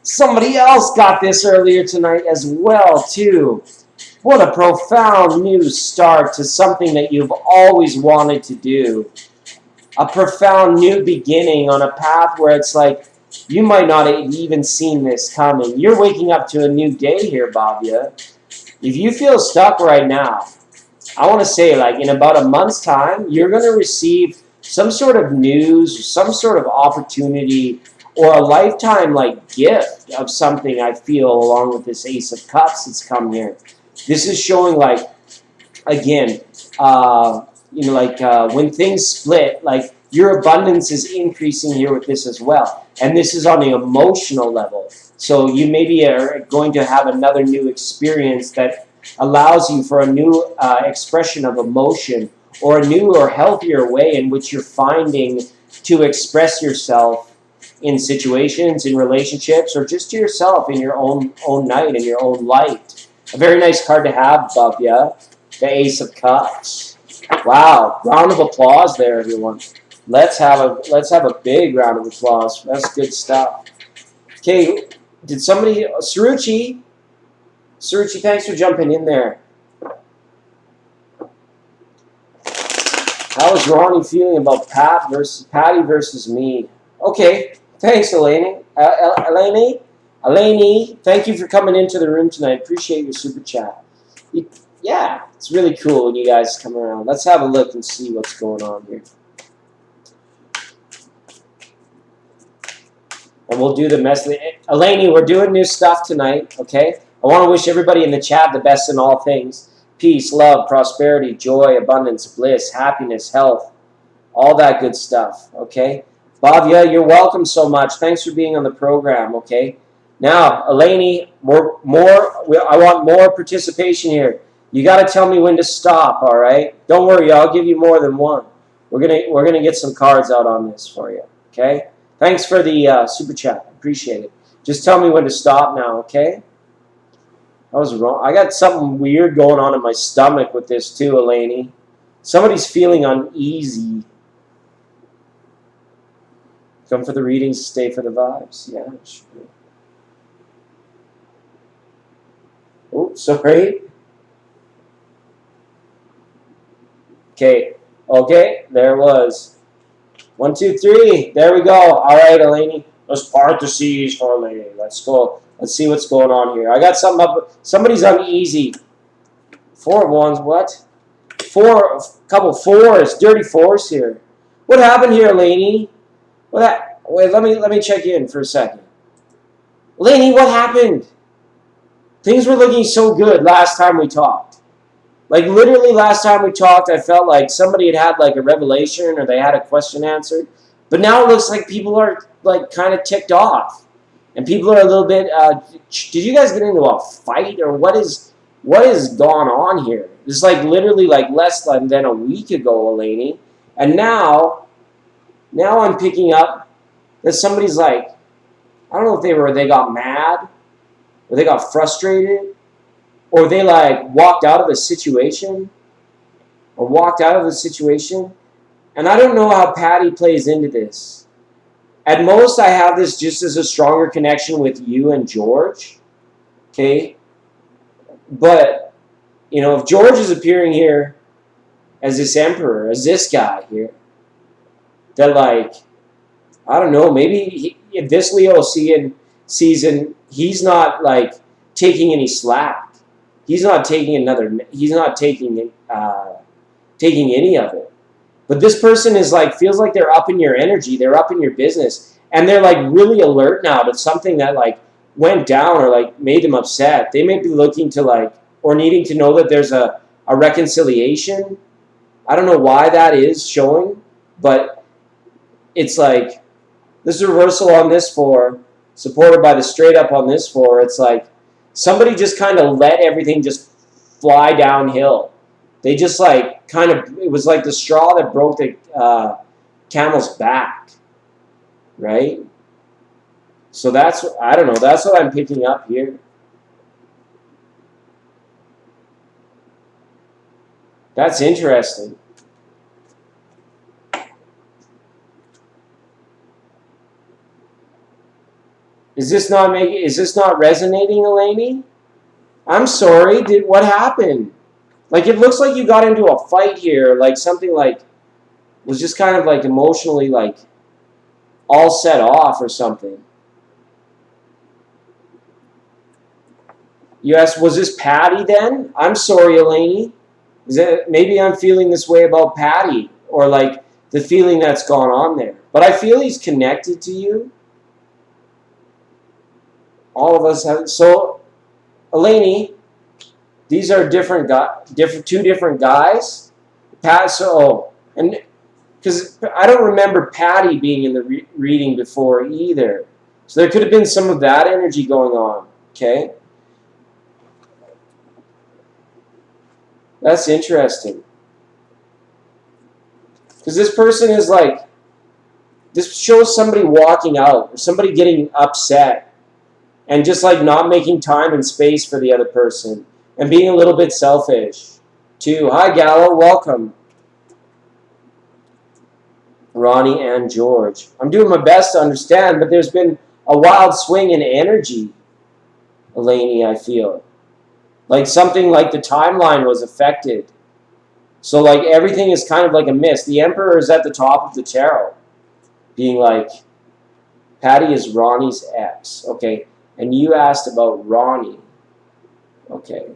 Somebody else got this earlier tonight as well, too. What a profound new start to something that you've always wanted to do. A profound new beginning on a path where it's like, you might not have even seen this coming. You're waking up to a new day here, Bhavya. If you feel stuck right now, I want to say, like, in about a month's time, you're going to receive some sort of news, some sort of opportunity, or a lifetime, like, gift of something, I feel, along with this Ace of Cups that's come here. This is showing, like, again, when things split, like, your abundance is increasing here with this as well. And this is on the emotional level. So you maybe are going to have another new experience that allows you for a new expression of emotion, or a new or healthier way in which you're finding to express yourself in situations, in relationships, or just to yourself in your own night, in your own light. A very nice card to have, Bhavya, the Ace of Cups. Wow, round of applause there, everyone. Let's have a big round of applause. That's good stuff. Okay, did somebody, Saruchi, thanks for jumping in there. How is Ronnie feeling about Patty versus me? Okay, thanks, Eleni. Eleni, thank you for coming into the room tonight. Appreciate your super chat. yeah, it's really cool when you guys come around. Let's have a look and see what's going on here. And we'll do the message. Eleni, we're doing new stuff tonight, okay? I want to wish everybody in the chat the best in all things. Peace, love, prosperity, joy, abundance, bliss, happiness, health, all that good stuff, okay? Bhavya, you're welcome so much. Thanks for being on the program, okay? Now, Eleni, I want more participation here. You got to tell me when to stop, all right? Don't worry, I'll give you more than one. We're gonna get some cards out on this for you, okay? Thanks for the super chat. Appreciate it. Just tell me when to stop now, okay? I was wrong. I got something weird going on in my stomach with this too, Eleni. Somebody's feeling uneasy. Come for the readings, stay for the vibes. Yeah, sure. Oh, sorry. Okay, there it was. 1, 2, 3. There we go. All right, Eleni. Let's part the seas for Eleni. Let's go. Let's see what's going on here. I got something up. Somebody's uneasy. 4 of wands. What? 4. Couple 4s. Dirty 4s here. What happened here, Eleni? Wait. Let me check in for a second. Eleni, what happened? Things were looking so good last time we talked. Like, literally last time we talked, I felt like somebody had like a revelation or they had a question answered. But now it looks like people are, like, kind of ticked off. And people are a little bit, did you guys get into a fight? Or what is gone on here? It's like literally like less than a week ago, Eleni. And now I'm picking up that somebody's like, I don't know if they got mad or they got frustrated. Or they like walked out of a situation. And I don't know how Patty plays into this. At most, I have this just as a stronger connection with you and George. Okay? But, you know, if George is appearing here as this emperor, as this guy here, that like, I don't know, maybe this Leo season, he's not like taking any slack. He's not taking any of it. But this person is like, feels like they're up in your energy, they're up in your business, and they're like really alert now to something that like went down or like made them upset. They may be looking to like, or needing to know that there's a reconciliation. I don't know why that is showing, but it's like this reversal on this 4, supported by the straight up on this 4. It's like somebody just kind of let everything just fly downhill. They just like kind of, it was like the straw that broke the camel's back, right? So that's, I don't know, that's what I'm picking up here. That's interesting. Is this not resonating, Eleni? I'm sorry. What happened? Like, it looks like you got into a fight here, like something like was just kind of like emotionally like all set off or something. You asked, was this Patty then? I'm sorry, Eleni. Is it maybe I'm feeling this way about Patty, or like the feeling that's gone on there? But I feel he's connected to you. All of us have. So, Eleni, these are two different guys. And because I don't remember Patty being in the reading before either. So there could have been some of that energy going on. Okay, that's interesting. Because this person is like, this shows somebody walking out, or somebody getting upset. And just like not making time and space for the other person. And being a little bit selfish, too. Hi, Gallo. Welcome. Ronnie and George. I'm doing my best to understand, but there's been a wild swing in energy, Eleni, I feel. Like something like the timeline was affected. So like everything is kind of like a mist. The Emperor is at the top of the tarot. Being like, Patty is Ronnie's ex. Okay. And you asked about Ronnie. Okay.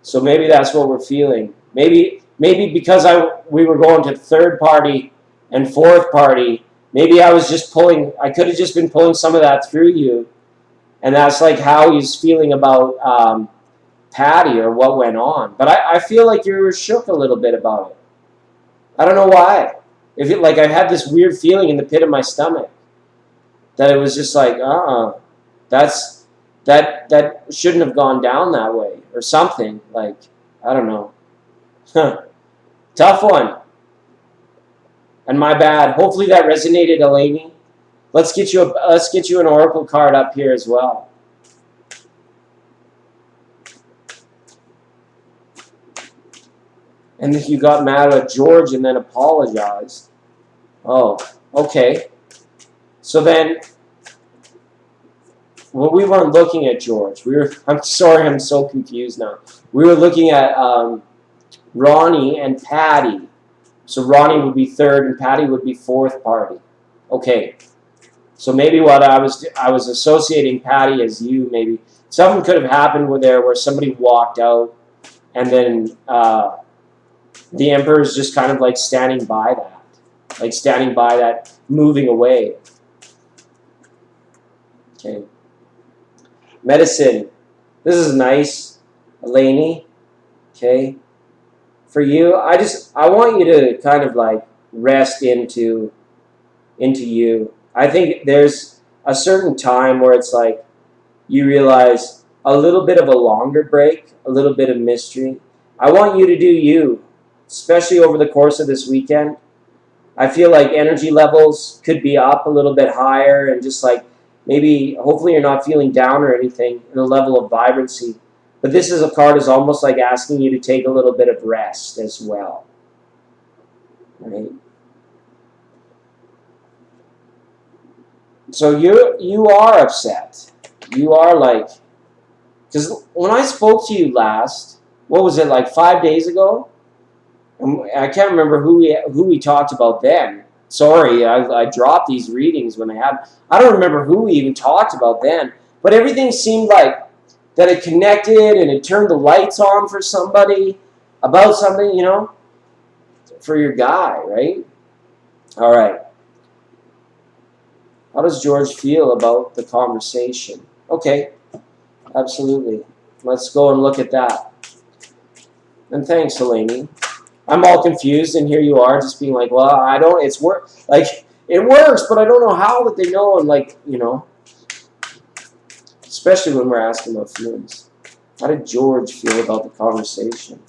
So maybe that's what we're feeling. Maybe because we were going to third party and fourth party, maybe I was just pulling. I could have just been pulling some of that through you, and that's like how he's feeling about Patty or what went on. But I feel like you were shook a little bit about it. I don't know why. If it like I had this weird feeling in the pit of my stomach that it was just like, that shouldn't have gone down that way or something. Like, I don't know. Tough one. And my bad. Hopefully that resonated, Eleni. Let's get you an oracle card up here as well. And you got mad at George and then apologized. Oh, okay. So then, well, we weren't looking at George. I'm sorry, I'm so confused now. We were looking at Ronnie and Patty. So Ronnie would be third and Patty would be fourth party. Okay. So maybe what I was associating Patty as you. Maybe something could have happened where somebody walked out, and then the Emperor is just kind of like standing by that, moving away. Okay. Medicine. This is nice, Eleni. Okay. For you, I want you to kind of like rest into you. I think there's a certain time where it's like you realize a little bit of a longer break, a little bit of mystery. I want you to do you, especially over the course of this weekend. I feel like energy levels could be up a little bit higher, and just like maybe, hopefully you're not feeling down or anything in a level of vibrancy. But this is a card is almost like asking you to take a little bit of rest as well. Right? So you are upset. You are like, because when I spoke to you last, what was it, like 5 days ago? I can't remember who we talked about then. Sorry, I dropped these readings when I don't remember who we even talked about then. But everything seemed like that it connected and it turned the lights on for somebody, about something, for your guy, right? All right. How does George feel about the conversation? Okay, absolutely. Let's go and look at that. And thanks, Eleni. I'm all confused, and here you are, just being like, well, it works, but I don't know how that they know, and especially when we're asking about feelings. How did George feel about the conversation?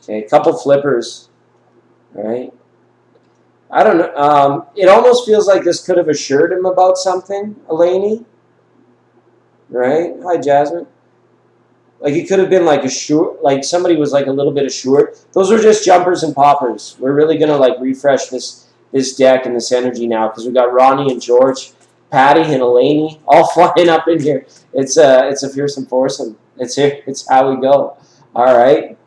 Okay, a couple flippers, all right? I don't know. It almost feels like this could have assured him about something, Eleni. Right? Hi, Jasmine. Like it could have been like like somebody was like a little bit assured. Those are just jumpers and poppers. We're really gonna like refresh this deck and this energy now because we got Ronnie and George, Patty and Eleni all flying up in here. It's a fearsome foursome. It's here. It's how we go. All right.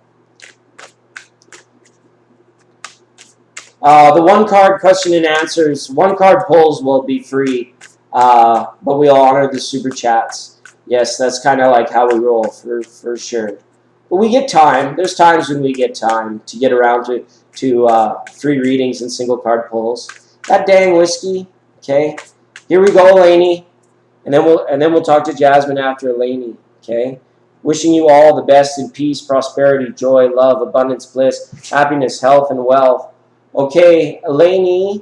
The one card question and answers, one card polls will be free, but we'll honor the super chats. Yes, that's kind of like how we roll for sure. But we get time. There's times when we get time to get around to free readings and single card polls. That dang whiskey. Okay, here we go, Eleni, and then we'll talk to Jasmine after Eleni. Okay, wishing you all the best in peace, prosperity, joy, love, abundance, bliss, happiness, health, and wealth. Okay, Eleni,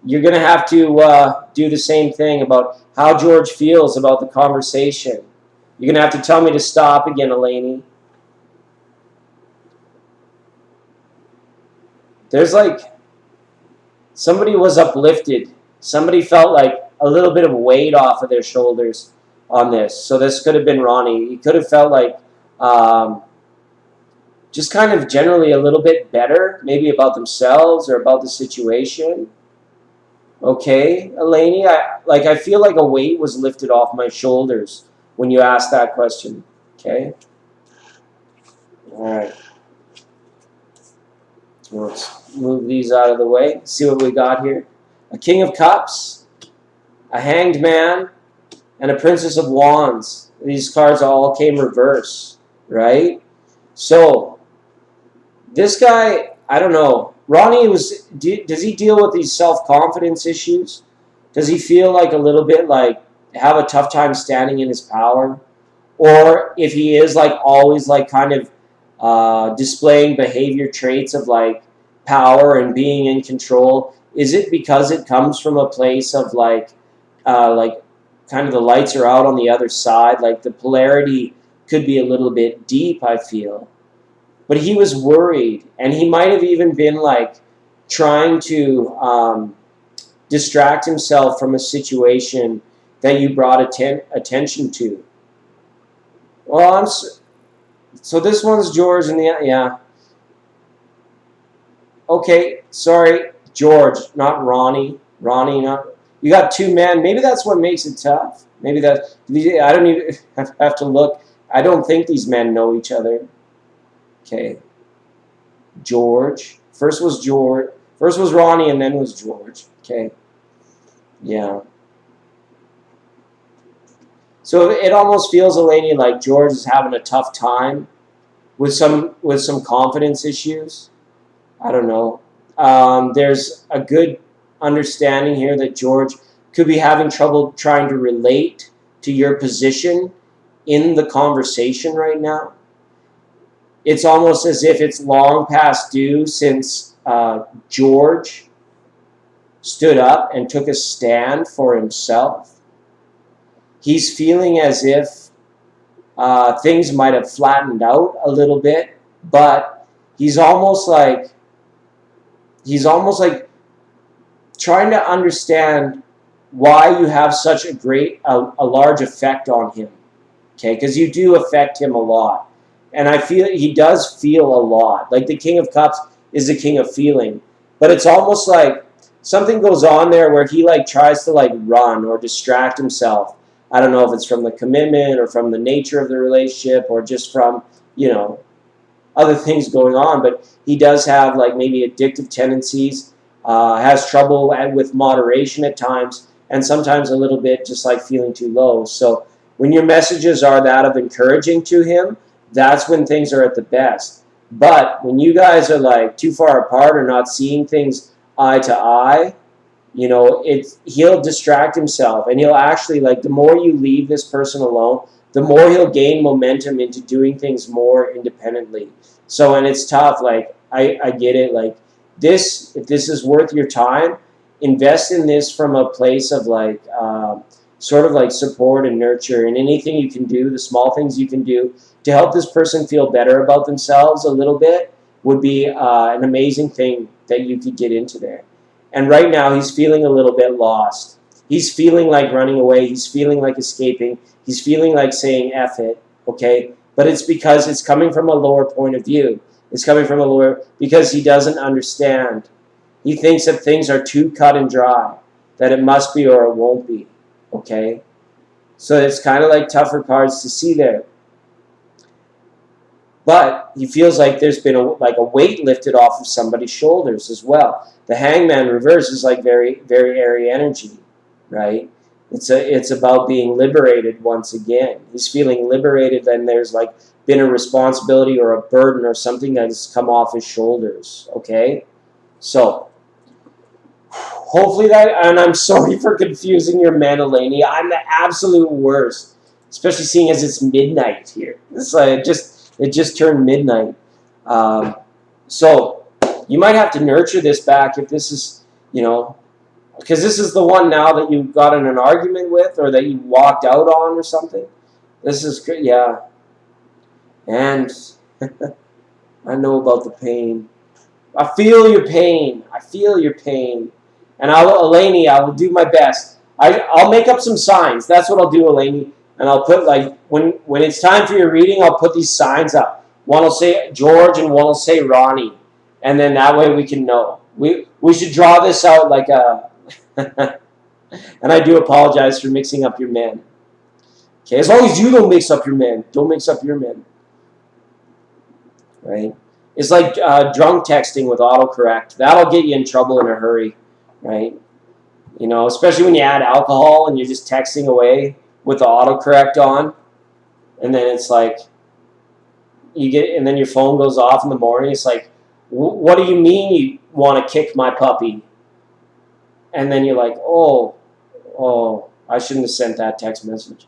you're going to have to do the same thing about how George feels about the conversation. You're going to have to tell me to stop again, Eleni. There's like, somebody was uplifted. Somebody felt like a little bit of weight off of their shoulders on this. So this could have been Ronnie. He could have felt like just kind of generally a little bit better, maybe about themselves or about the situation. Okay, Eleni, I feel like a weight was lifted off my shoulders when you asked that question. Okay? All right. Let's move these out of the way. See what we got here. A King of Cups, a Hanged Man, and a Princess of Wands. These cards all came reverse. right? So this guy, I don't know. Ronnie does he deal with these self-confidence issues? Does he feel like a little bit like have a tough time standing in his power? Or if he is like always like kind of displaying behavior traits of like power and being in control, is it because it comes from a place of like kind of the lights are out on the other side? Like the polarity could be a little bit deep, I feel. But he was worried, and he might have even been like trying to distract himself from a situation that you brought attention to. Well, so this one's George, and yeah. Okay, sorry, George, not Ronnie. Ronnie, not. You got two men. Maybe that's what makes it tough. Maybe that. I don't even have to look. I don't think these men know each other. Okay. George. First was George. First was Ronnie, and then was George. Okay. Yeah. So it almost feels, Eleni, like George is having a tough time with some confidence issues. I don't know. There's a good understanding here that George could be having trouble trying to relate to your position in the conversation right now. It's almost as if it's long past due since George stood up and took a stand for himself. He's feeling as if things might have flattened out a little bit, but he's almost like trying to understand why you have such a large effect on him. Okay, because you do affect him a lot. And I feel he does feel a lot. Like the King of Cups is the king of feeling. But it's almost like something goes on there where he like tries to like run or distract himself. I don't know if it's from the commitment or from the nature of the relationship or just from, other things going on. But he does have like maybe addictive tendencies, has trouble with moderation at times, and sometimes a little bit just like feeling too low. So when your messages are that of encouraging to him, that's when things are at the best. But when you guys are like too far apart or not seeing things eye to eye, he'll distract himself, and he'll actually like the more you leave this person alone, the more he'll gain momentum into doing things more independently. So, and it's tough. Like I get it. Like this, if this is worth your time, invest in this from a place of like sort of like support and nurture, and anything you can do, the small things you can do to help this person feel better about themselves a little bit would be an amazing thing that you could get into there. And right now, he's feeling a little bit lost. He's feeling like running away. He's feeling like escaping. He's feeling like saying F it, okay? But it's because it's coming from a lower point of view. It's coming from a lower, because he doesn't understand. He thinks that things are too cut and dry, that it must be or it won't be, okay? So it's kind of like tougher cards to see there. But he feels like there's been a weight lifted off of somebody's shoulders as well. The Hangman reverse is like very, very airy energy, right? It's about being liberated once again. He's feeling liberated, and there's like been a responsibility or a burden or something that has come off his shoulders, okay? So, hopefully that, and I'm sorry for confusing your man, Eleni. I'm the absolute worst, especially seeing as it's midnight here. It's like it just turned midnight. So you might have to nurture this back if this is, because this is the one now that you got in an argument with or that you walked out on or something. This is good, yeah. And I know about the pain. I feel your pain. I feel your pain. And Eleni, I will do my best. I'll make up some signs. That's what I'll do, Eleni. And I'll put, like, when it's time for your reading, I'll put these signs up. One will say George and one will say Ronnie. And then that way we can know. We should draw this out like a... And I do apologize for mixing up your men. Okay, as long as you don't mix up your men. Don't mix up your men. Right? It's like drunk texting with autocorrect. That'll get you in trouble in a hurry. Right? Especially when you add alcohol and you're just texting away with the autocorrect on, and then it's like, you get, and then your phone goes off in the morning. It's like, what do you mean you want to kick my puppy? And then you're like, oh, I shouldn't have sent that text message.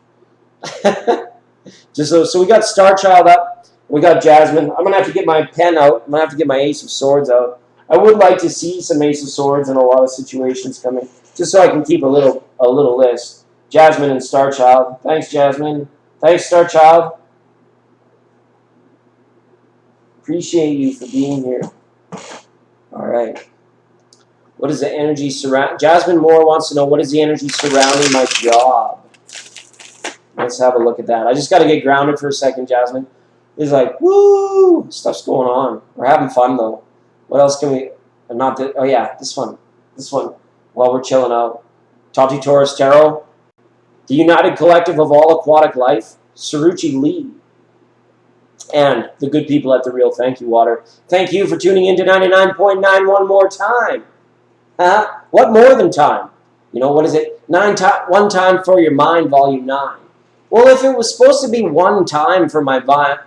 Just so we got Star Child up. We got Jasmine. I'm gonna have to get my pen out. I'm gonna have to get my Ace of Swords out. I would like to see some Ace of Swords in a lot of situations coming, just so I can keep a little list. Jasmine and Star Child. Thanks, Jasmine. Thanks, Star Child. Appreciate you for being here. All right. What is the energy surround? Jasmine Moore wants to know, what is the energy surrounding my job? Let's have a look at that. I just got to get grounded for a second, Jasmine. It's like, woo, stuff's going on. We're having fun, though. What else can we, not that, oh yeah, this one, while we're chilling out. Tati Taurus Tarot, the United Collective of All Aquatic Life, Saruchi Lee, and the good people at The Real Thank You Water. Thank you for tuning in to 99.9 one more time. What more than time? You know, what is it? One time for your mind, volume 9. Well, if it was supposed to be one time for my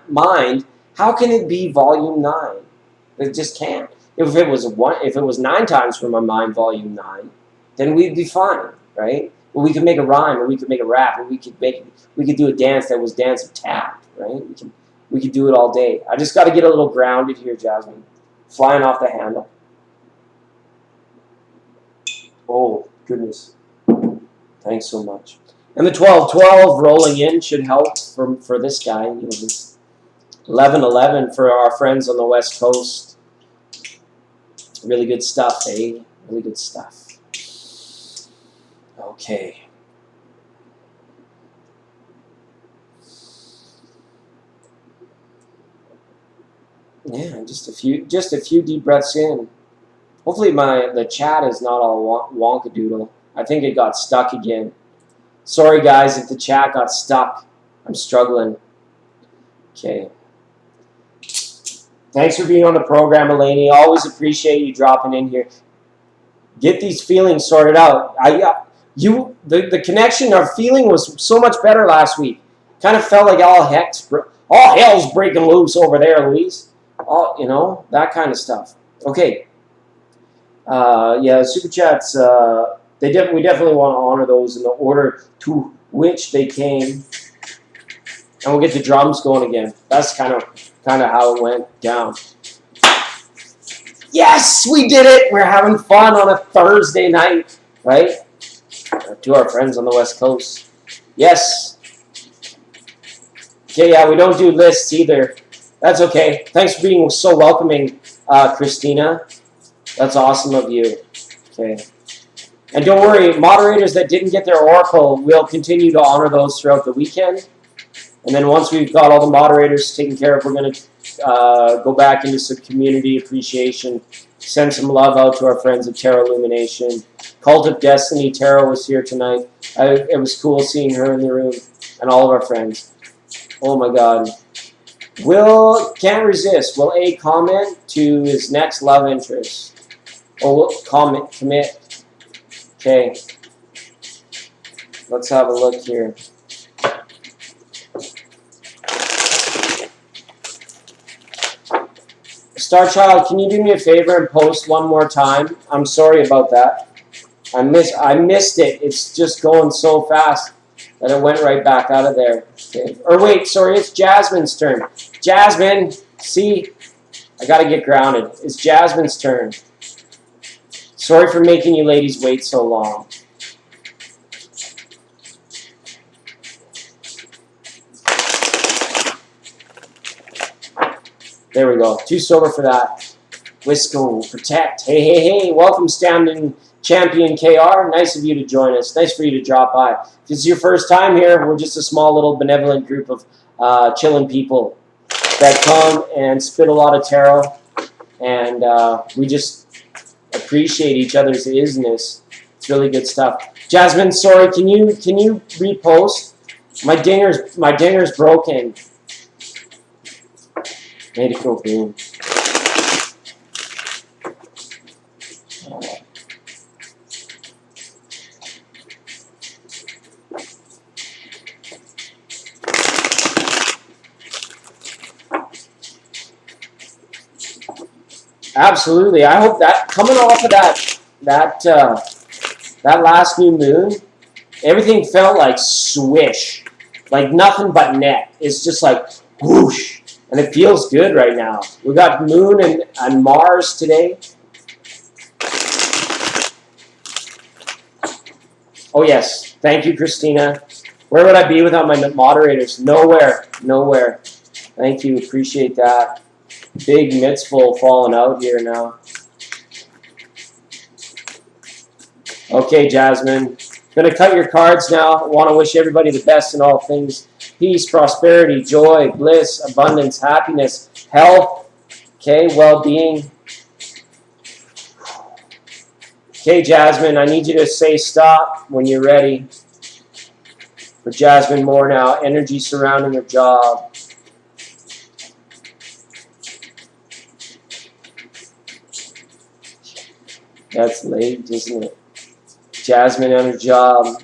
mind, how can it be volume 9? It just can't. If it was 9 times for my mind, volume 9, then we'd be fine, right? Well, we could make a rhyme, or we could make a rap, or we could do a dance that was Dance of Tap, right? We could do it all day. I just got to get a little grounded here, Jasmine. Flying off the handle. Oh, goodness. Thanks so much. And the 12-12 rolling in should help for this guy. You know, this 11-11 for our friends on the West Coast. Really good stuff, eh? Really good stuff. Okay. Yeah, just a few deep breaths in. Hopefully the chat is not all wonkadoodle. I think it got stuck again. Sorry guys if the chat got stuck. I'm struggling. Okay. Thanks for being on the program, Eleni. Always appreciate you dropping in here. Get these feelings sorted out. The connection, our feeling was so much better last week. Kind of felt like all hell's breaking loose over there, Louise. You know, that kind of stuff. Okay. Yeah, super chats. We definitely want to honor those in the order to which they came, and we'll get the drums going again. That's kind of how it went down. Yes, we did it. We're having fun on a Thursday night, right? To our friends on the West Coast. Yes. Okay, yeah, we don't do lists either. That's okay. Thanks for being so welcoming, Christina. That's awesome of you. Okay. And don't worry, moderators that didn't get their oracle, we'll continue to honor those throughout the weekend. And then once we've got all the moderators taken care of, we're going to go back into some community appreciation, send some love out to our friends at Tarot Illumination. Cult of Destiny, Tarot was here tonight. It was cool seeing her in the room, and all of our friends. Oh my God. Can't resist. Will A comment to his next love interest? Or commit. Okay. Let's have a look here. Star Child, can you do me a favor and post one more time? I'm sorry about that. I missed it. It's just going so fast that it went right back out of there. Okay. Or wait, sorry, it's Jasmine's turn. Jasmine, see, I got to get grounded. It's Jasmine's turn. Sorry for making you ladies wait so long. There we go. Too sober for that. Wisco, protect. Hey. Welcome, Standing Champion KR. Nice of you to join us. Nice for you to drop by. If it's your first time here, we're just a small little benevolent group of chilling people that come and spit a lot of tarot. And we just appreciate each other's isness. It's really good stuff. Jasmine, sorry, can you repost? My dinger's broken. Made it go boom. Absolutely. I hope that coming off of that last new moon, everything felt like swish, like nothing but net. It's just like whoosh, and it feels good right now. We got Moon and Mars today. Oh yes, thank you, Christina. Where would I be without my moderators? Nowhere, nowhere. Thank you, appreciate that. Big mitzvah falling out here now. Okay, Jasmine. Gonna cut your cards now. Want to wish everybody the best in all things. Peace, prosperity, joy, bliss, abundance, happiness, health, okay, well-being. Okay, Jasmine, I need you to say stop when you're ready. For Jasmine Moore now, energy surrounding her job. That's late, isn't it? Jasmine on her job.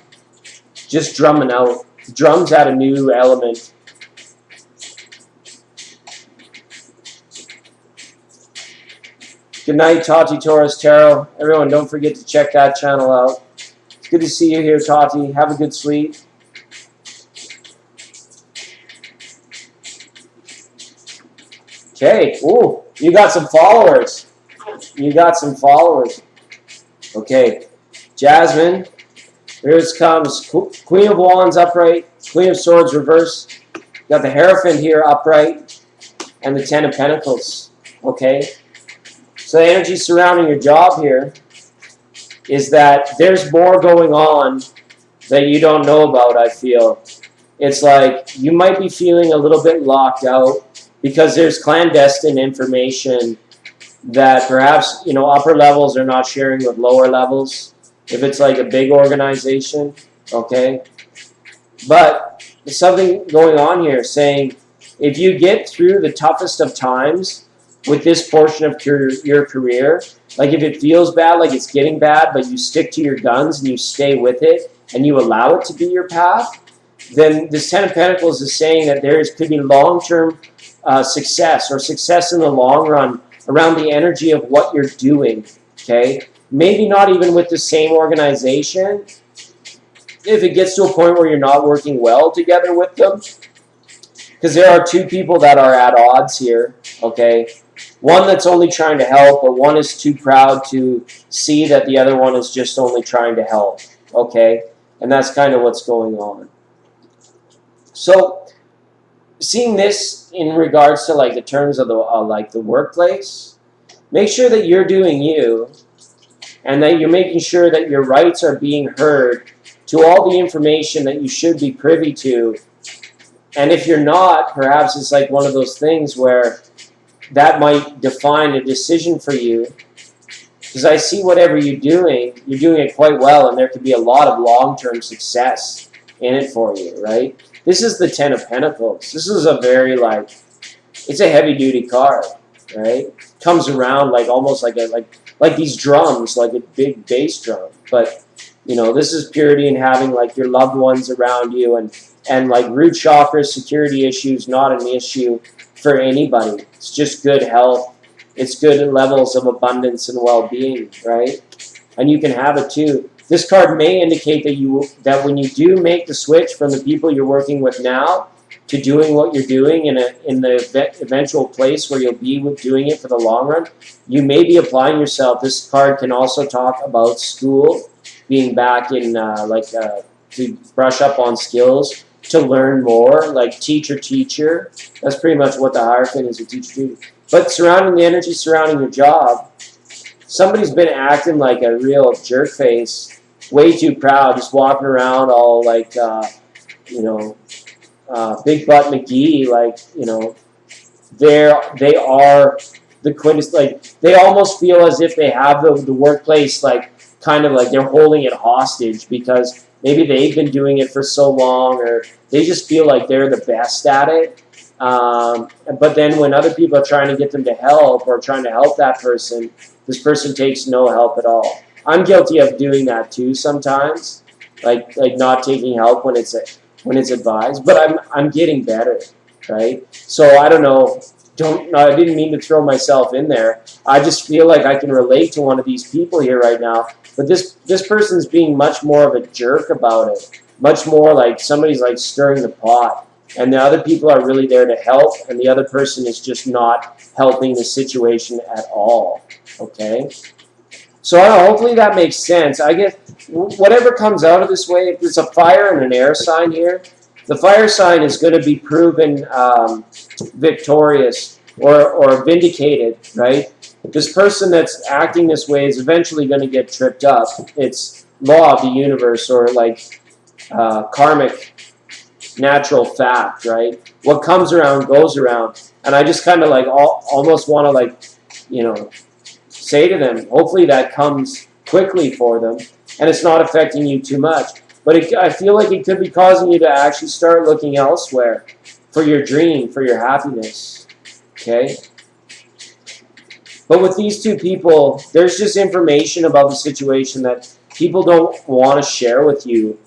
Just drumming out. Drums add a new element. Good night, Tati Torres Tarot. Everyone, don't forget to check that channel out. It's good to see you here, Tati. Have a good sleep. Okay. Ooh, you got some followers. You got some followers. Okay. Jasmine. Here it comes. Queen of Wands upright. Queen of Swords reverse. Got the Hierophant here upright. And the Ten of Pentacles. Okay. So the energy surrounding your job here is that there's more going on that you don't know about, I feel. It's like you might be feeling a little bit locked out because there's clandestine information that perhaps, upper levels are not sharing with lower levels. If it's like a big organization, okay? But there's something going on here saying if you get through the toughest of times with this portion of your career, like if it feels bad, like it's getting bad, but you stick to your guns and you stay with it and you allow it to be your path, then this Ten of Pentacles is saying that there could be long-term success or success in the long run around the energy of what you're doing, okay? Maybe not even with the same organization. If it gets to a point where you're not working well together with them, because there are two people that are at odds here, okay? One that's only trying to help, but one is too proud to see that the other one is just only trying to help, okay? And that's kind of what's going on. So, seeing this in regards to like the terms of the workplace, make sure that you're doing you, and that you're making sure that your rights are being heard to all the information that you should be privy to. And if you're not, perhaps it's like one of those things where that might define a decision for you. Because I see whatever you're doing it quite well, and there could be a lot of long-term success in it for you, right? This is the Ten of Pentacles. This is a very, it's a heavy-duty card, right? Comes around like almost like these drums, like a big bass drum. But, this is purity and having like your loved ones around you, and like root chakra security issues, not an issue for anybody. It's just good health. It's good levels of abundance and well-being, right? And you can have it too. This card may indicate that when you do make the switch from the people you're working with now to doing what you're doing in the eventual place where you'll be doing it for the long run, you may be applying yourself. This card can also talk about school, being back in to brush up on skills, to learn more, like teacher. That's pretty much what the Hierophant is, a teacher. But surrounding the energy surrounding your job, somebody's been acting like a real jerk face, way too proud, just walking around all like, Big Butt McGee, they are the quintessence, they almost feel as if they have the workplace, kind of like they're holding it hostage because maybe they've been doing it for so long, or they just feel like they're the best at it. But then when other people are trying to get them to help or trying to help that person, this person takes no help at all. I'm guilty of doing that too sometimes, like not taking help when it's advised. But I'm getting better, right? So I don't know. I didn't mean to throw myself in there. I just feel like I can relate to one of these people here right now. But this person's being much more of a jerk about it. Much more like somebody's like stirring the pot. And the other people are really there to help, and the other person is just not helping the situation at all. Okay? So I don't know, hopefully that makes sense. I guess whatever comes out of this way, if there's a fire and an air sign here, the fire sign is going to be proven victorious or vindicated, right? This person that's acting this way is eventually going to get tripped up. It's law of the universe, or like karmic natural fact, right? What comes around goes around. And I just kind of like almost want to like, say to them, hopefully that comes quickly for them and it's not affecting you too much. But I feel like it could be causing you to actually start looking elsewhere for your dream, for your happiness. Okay? But with these two people, there's just information about the situation that people don't want to share with you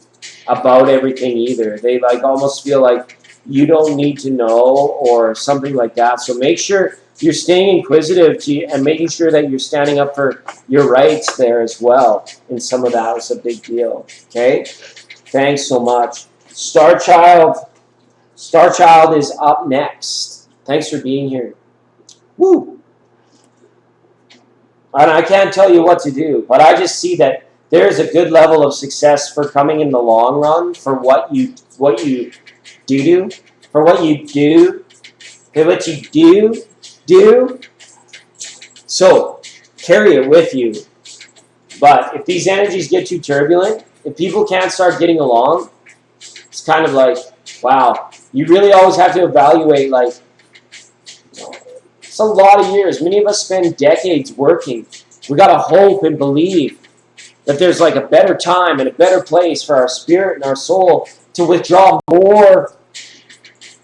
about everything either. They like almost feel like you don't need to know or something like that. So make sure you're staying inquisitive and making sure that you're standing up for your rights there as well. And some of that is a big deal. Okay? Thanks so much. Star Child is up next. Thanks for being here. Woo! And I can't tell you what to do, but I just see that there's a good level of success for coming in the long run for what you do. So carry it with you. But if these energies get too turbulent, if people can't start getting along, it's kind of like, wow, you really always have to evaluate, like, it's a lot of years. Many of us spend decades working. We got to hope and believe that there's like a better time and a better place for our spirit and our soul to withdraw more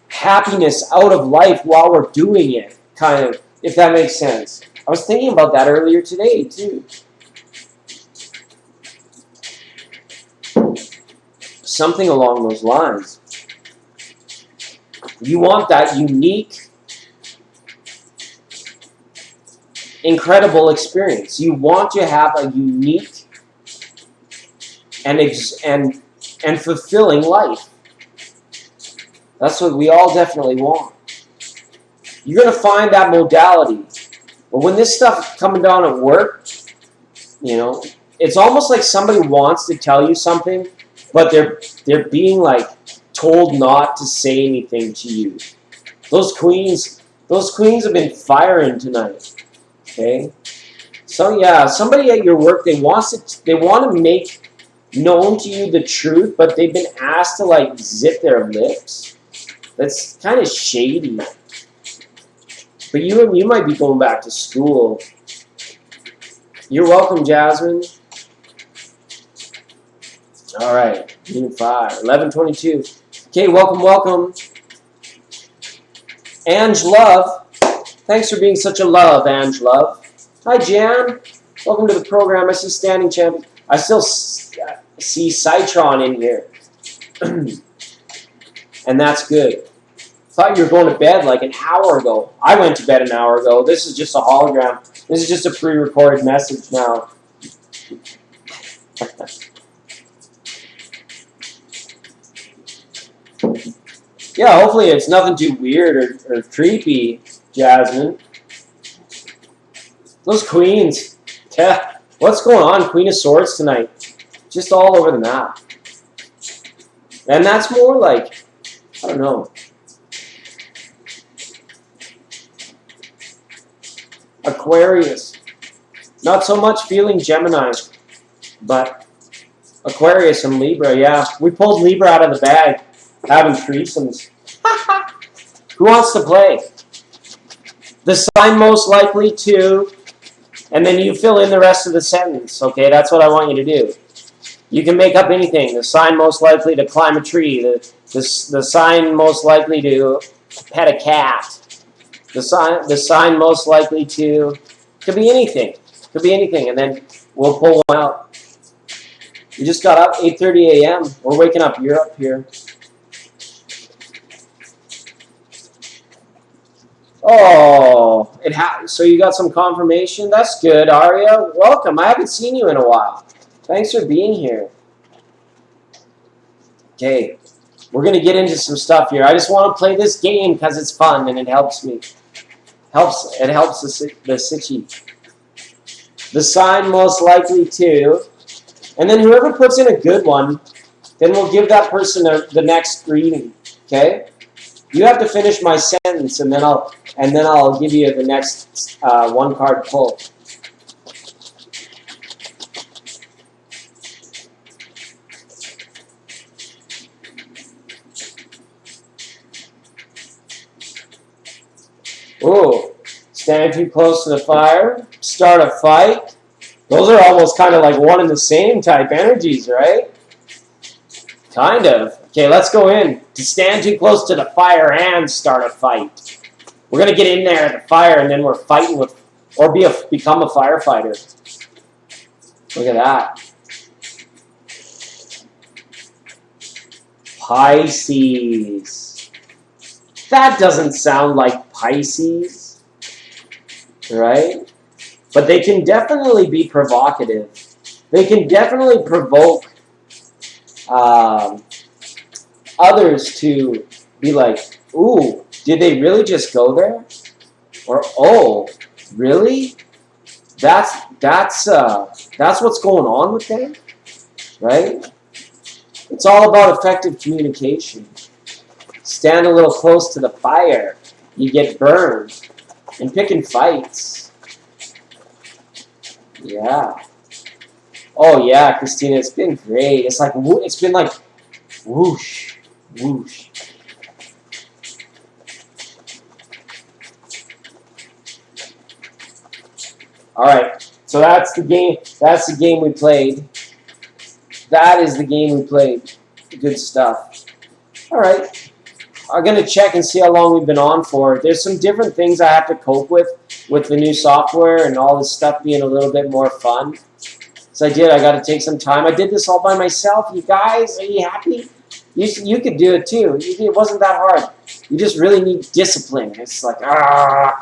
happiness out of life while we're doing it, kind of, if that makes sense. I was thinking about that earlier today, too. Something along those lines. You want that unique, incredible experience. You want to have a unique and fulfilling life. That's what we all definitely want. You're going to find that modality. But when this stuff coming down at work, it's almost like somebody wants to tell you something, but they're being like told not to say anything to you. Those queens have been firing tonight. Okay? So yeah, somebody at your work, they want to make known to you the truth, but they've been asked to like zip their lips. That's kind of shady. But you might be going back to school. You're welcome, Jasmine. All right, Unit 5, 1122. Okay, welcome. Ange Love. Thanks for being such a love, Ange Love. Hi, Jan. Welcome to the program. I see Standing Champion. I still see Citron in here. And that's good. Thought you were going to bed like an hour ago. I went to bed an hour ago. This is just a hologram. This is just a pre-recorded message now. Yeah, hopefully it's nothing too weird or creepy, Jasmine. Those queens. Yeah. What's going on, Queen of Swords tonight? Just all over the map. And that's more like, I don't know. Aquarius. Not so much feeling Gemini, but Aquarius and Libra, yeah. We pulled Libra out of the bag, having threesomes. Who wants to play? The sign most likely to, and then you fill in the rest of the sentence, okay? That's what I want you to do. You can make up anything. The sign most likely to climb a tree. The sign most likely to pet a cat. The sign most likely to, could be anything. Could be anything, and then we'll pull one out. We just got up, 8:30 a.m. We're waking up. You're up here. Oh, so you got some confirmation? That's good, Aria. Welcome. I haven't seen you in a while. Thanks for being here. Okay, we're going to get into some stuff here. I just want to play this game because it's fun and it helps me. It helps the Sitchy. The sign most likely to. And then whoever puts in a good one, then we'll give that person the next reading. Okay? You have to finish my sentence, and then I'll give you the next one card pull. Ooh, stand too close to the fire, start a fight. Those are almost kind of like one and the same type energies, right? Kind of. Okay, let's go in. To stand too close to the fire and start a fight. We're going to get in there at the fire, and then we're fighting with, or become a firefighter. Look at that. Pisces. That doesn't sound like Pisces, right? But they can definitely be provocative. They can definitely provoke others to be like, ooh, did they really just go there? Or, oh, really? That's what's going on with them, right? It's all about effective communication. Stand a little close to the fire, you get burned. And picking fights. Yeah. Oh yeah, Christina, it's been great. It's been like whoosh, whoosh. All right. So that's the game. That's the game we played. That is the game we played. Good stuff. All right. I'm going to check and see how long we've been on for. There's some different things I have to cope with the new software and all this stuff being a little bit more fun. So I got to take some time. I did this all by myself. You guys, are you happy? You could do it too. It wasn't that hard. You just really need discipline. It's like, I'm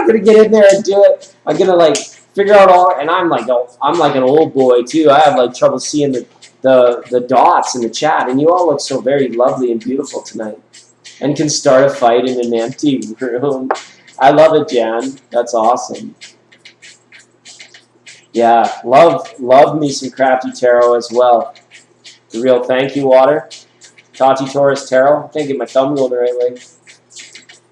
going to get in there and do it. I'm going to like figure out all, and I'm like an old boy too. I have like trouble seeing the dots in the chat, and you all look so very lovely and beautiful tonight, and can start a fight in an empty room. I love it, Jan. That's awesome. Yeah, love me some Crafty Tarot as well. The real thank you water. Tati Torres Tarot. I can't get my thumb going the right way.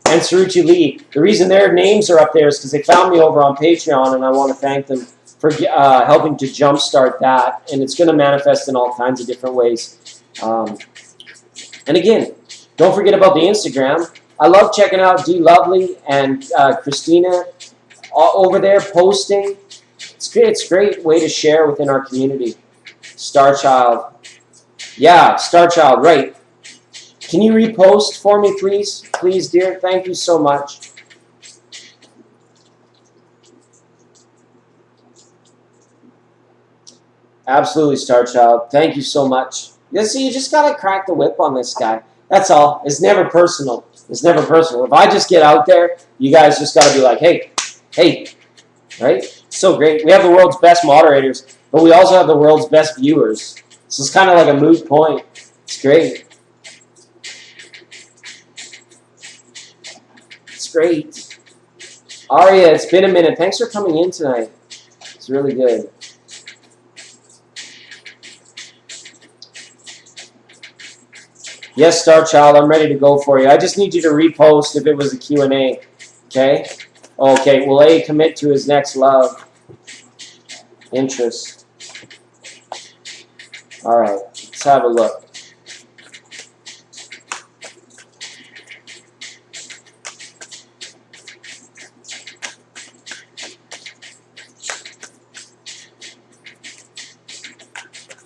And Saruchi Lee. The reason their names are up there is because they found me over on Patreon, and I want to thank them for helping to jumpstart that. And it's going to manifest in all kinds of different ways. And again, don't forget about the Instagram. I love checking out D Lovely and Christina over there posting. It's a great way to share within our community. Star Child. Yeah, Star Child, right. Can you repost for me, please? Please, dear. Thank you so much. Absolutely, Star Child. Thank you so much. You see, you just got to crack the whip on this guy. That's all. It's never personal. It's never personal. If I just get out there, you guys just got to be like, hey, right? It's so great. We have the world's best moderators, but we also have the world's best viewers. So it's kind of like a moot point. It's great. It's great. Aria, it's been a minute. Thanks for coming in tonight. It's really good. Yes, Star Child, I'm ready to go for you. I just need you to repost if it was a Q&A. Okay? Okay, will A commit to his next love? Interest. All right, let's have a look.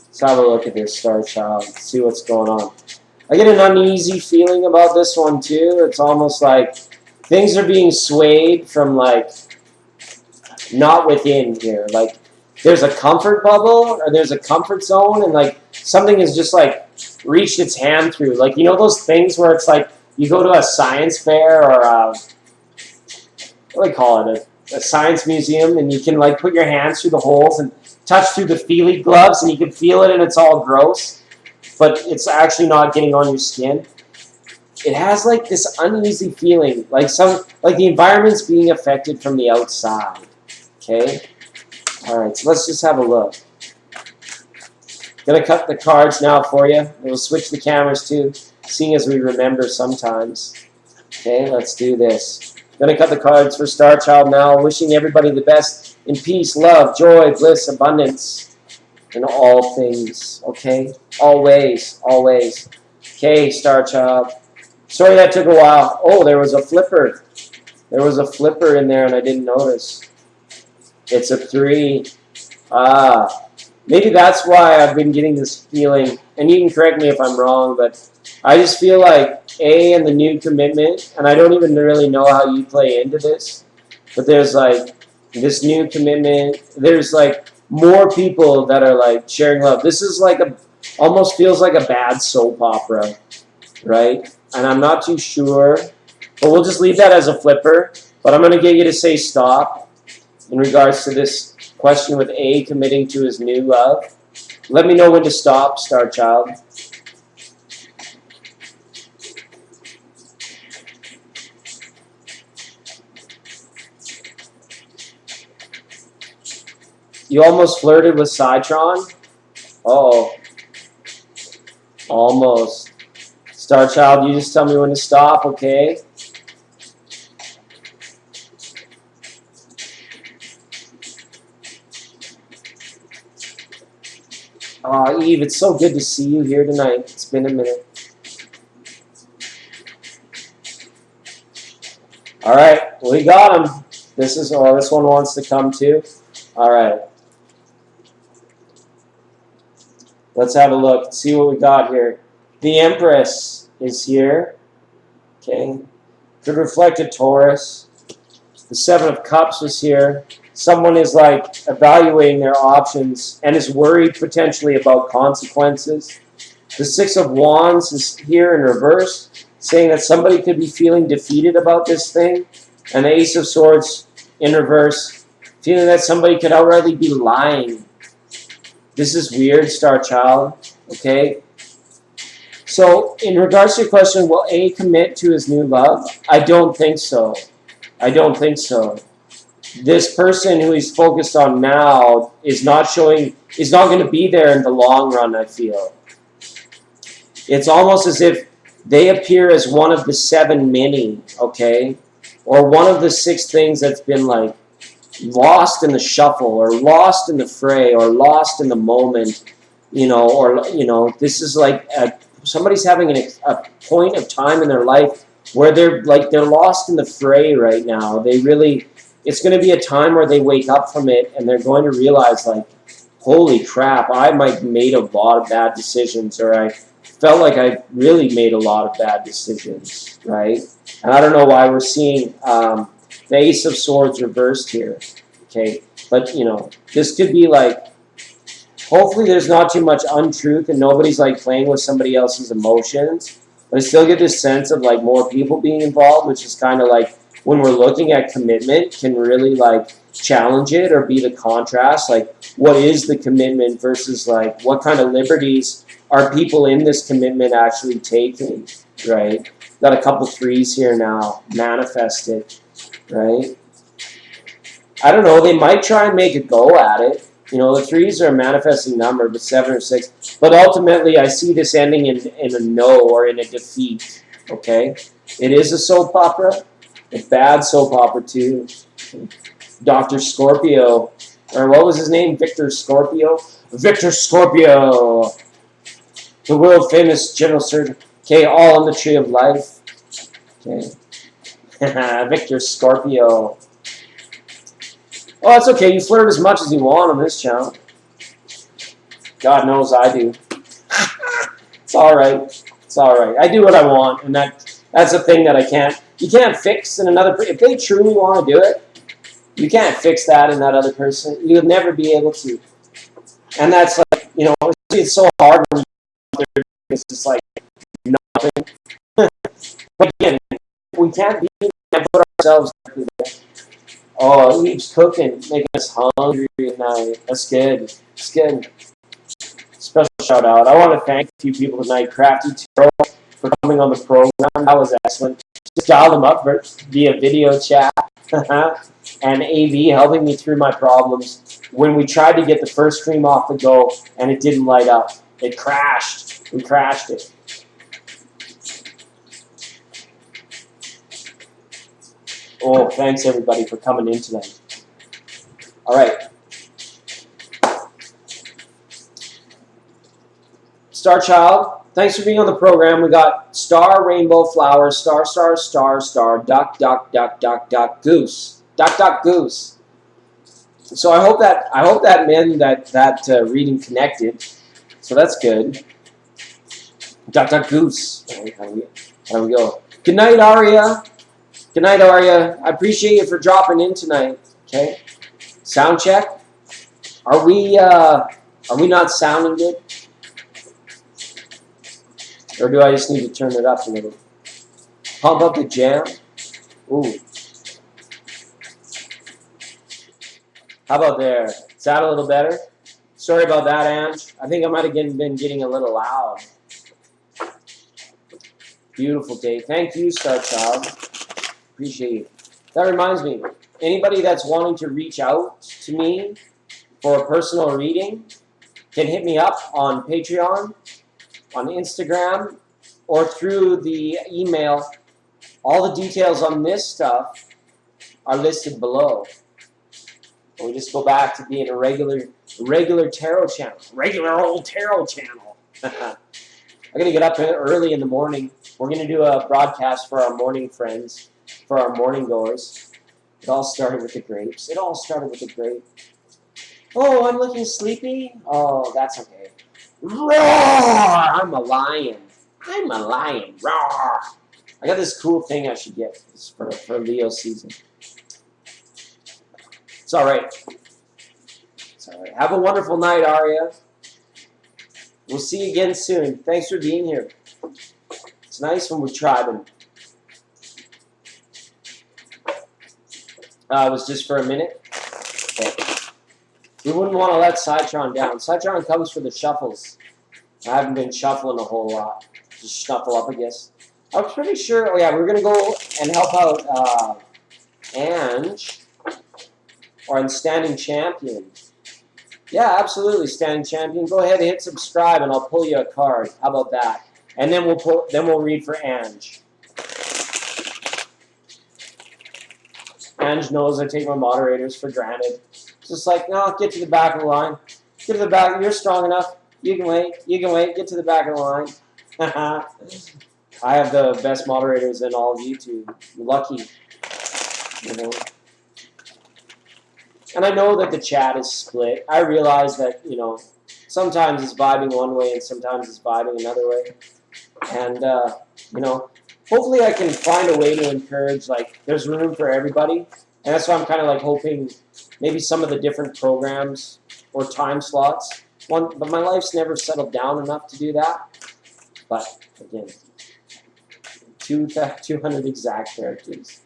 Let's have a look at this, Star Child. See what's going on. I get an uneasy feeling about this one too. It's almost like things are being swayed from like not within here. Like there's a comfort bubble or there's a comfort zone, and like something has just like reached its hand through. Like, you know those things where it's like you go to a science fair or what do they call it, a science museum, and you can like put your hands through the holes and touch through the feely gloves, and you can feel it, and it's all gross, but it's actually not getting on your skin. It has like this uneasy feeling, like the environment's being affected from the outside. Okay. All right. So let's just have a look. Gonna cut the cards now for you. We'll switch the cameras too, seeing as we remember sometimes. Okay, let's do this. Gonna cut the cards for Star Child now. Wishing everybody the best in peace, love, joy, bliss, abundance, in all things. Okay, always, always. Okay, Star Child. Sorry that took a while. Oh, there was a flipper. There was a flipper in there, and I didn't notice. It's a 3. Ah. Maybe that's why I've been getting this feeling, and you can correct me if I'm wrong, but I just feel like A and the new commitment, and I don't even really know how you play into this, but there's like this new commitment, there's like more people that are like sharing love. This is like almost feels like a bad soap opera, right? And I'm not too sure, but we'll just leave that as a flipper, but I'm going to get you to say stop in regards to this question with A committing to his new love. Let me know when to stop, Star Child. You almost flirted with Citron? Uh-oh. Almost. Star Child, you just tell me when to stop, okay? Oh, Eve, it's so good to see you here tonight. It's been a minute. All right, we got him. This one wants to come too. All right. Let's have a look. See what we got here. The Empress is here. Okay. Could reflect a Taurus. The 7 of Cups was here. Someone is like evaluating their options and is worried potentially about consequences. The 6 of Wands is here in reverse, saying that somebody could be feeling defeated about this thing. And the Ace of Swords in reverse, feeling that somebody could outrightly be lying. This is weird, Star Child. Okay? So, in regards to your question, will A commit to his new love? I don't think so. I don't think so. This person who he's focused on now is not going to be there in the long run, I feel. It's almost as if they appear as one of the 7 many, okay? Or one of the 6 things that's been like lost in the shuffle, or lost in the fray, or lost in the moment, this is like somebody's having a point of time in their life where they're lost in the fray right now. It's going to be a time where they wake up from it and they're going to realize, like, holy crap, I might have made a lot of bad decisions, or I felt like I really made a lot of bad decisions, right? And I don't know why we're seeing the Ace of Swords reversed here, okay? But, this could be like, hopefully there's not too much untruth and nobody's like playing with somebody else's emotions. But I still get this sense of like more people being involved, which is kind of like, when we're looking at commitment, can really like challenge it or be the contrast. Like, what is the commitment versus like what kind of liberties are people in this commitment actually taking, right? Got a couple 3s here now. Manifest it, right? I don't know. They might try and make a go at it. The 3s are a manifesting number, but 7 or 6. But ultimately, I see this ending in a no or in a defeat, okay? It is a soap opera. A bad soap opera, too. Dr. Scorpio. Or what was his name? Victor Scorpio? Victor Scorpio! The world-famous general surgeon. Okay, all in the tree of life. Okay. Victor Scorpio. Oh, that's okay. You flirt as much as you want on this channel. God knows I do. It's all right. It's all right. I do what I want, and that's a thing that you can't fix in another person. If they truly want to do it, you can't fix that in that other person. You'll never be able to. And that's like, it's so hard when it's just like nothing. But again, we can't put ourselves. Oh, he's cooking, making us hungry tonight. That's good. It's good. Special shout out. I want to thank a few people tonight. Crafty Taro for coming on the program. That was excellent. Just dialed them up via video chat. And AV helping me through my problems. When we tried to get the first stream off the go and it didn't light up, it crashed. We crashed it. Oh, thanks everybody for coming in tonight. All right. Star Child, thanks for being on the program. We got star, rainbow, flower, star, star, star, star, duck, duck, duck, duck, duck, goose, duck, duck, goose. So I hope that meant that reading connected. So that's good. Duck, duck, goose. There we go. Good night, Aria. Good night, Aria. I appreciate you for dropping in tonight. Okay. Sound check. Are we not sounding good? Or do I just need to turn it up a little? Pump up the jam. Ooh. How about there? Is that a little better? Sorry about that, Ange. I think I might have been getting a little loud. Beautiful day. Thank you, Star Child. Appreciate you. That reminds me, anybody that's wanting to reach out to me for a personal reading can hit me up on Patreon, on Instagram, or through the email. All the details on this stuff are listed below. And we just go back to being a regular tarot channel. Regular old tarot channel. I'm going to get up early in the morning. We're going to do a broadcast for our morning friends, for our morning goers. It all started with the grapes. It all started with the grape. Oh, I'm looking sleepy? Oh, that's okay. Roar! I'm a lion. I'm a lion. Roar! I got this cool thing I should get for Leo season. It's all right. It's all right. Have a wonderful night, Aria. We'll see you again soon. Thanks for being here. It's nice when we're tribing. It was just for a minute. Okay. We wouldn't want to let Citron down. Citron comes for the shuffles. I haven't been shuffling a whole lot. Just shuffle up, I guess. I was pretty sure. Oh yeah, we're gonna go and help out Ange, or in Standing Champion. Yeah, absolutely, Standing Champion. Go ahead and hit subscribe, and I'll pull you a card. How about that? And then we'll read for Ange. Ange knows I take my moderators for granted. It's just like, no, get to the back of the line. Get to the back. You're strong enough. You can wait. You can wait. Get to the back of the line. I have the best moderators in all of YouTube. Lucky. You know. And I know that the chat is split. I realize that, you know, sometimes it's vibing one way and sometimes it's vibing another way. And, you know, hopefully I can find a way to encourage, like, there's room for everybody. And that's why I'm kind of like hoping maybe some of the different programs or time slots. But my life's never settled down enough to do that. But, again, 200 exact characters.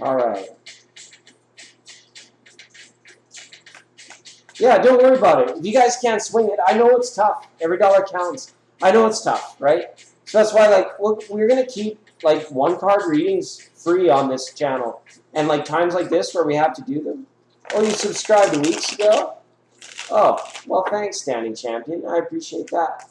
All right. Yeah, don't worry about it. If you guys can't swing it, I know it's tough. Every dollar counts. I know it's tough, right? So that's why, like, we're going to keep, like, one-card readings free on this channel. And, like, times like this where we have to do them. Oh, you subscribed weeks ago? Oh, well, thanks, Standing Champion. I appreciate that.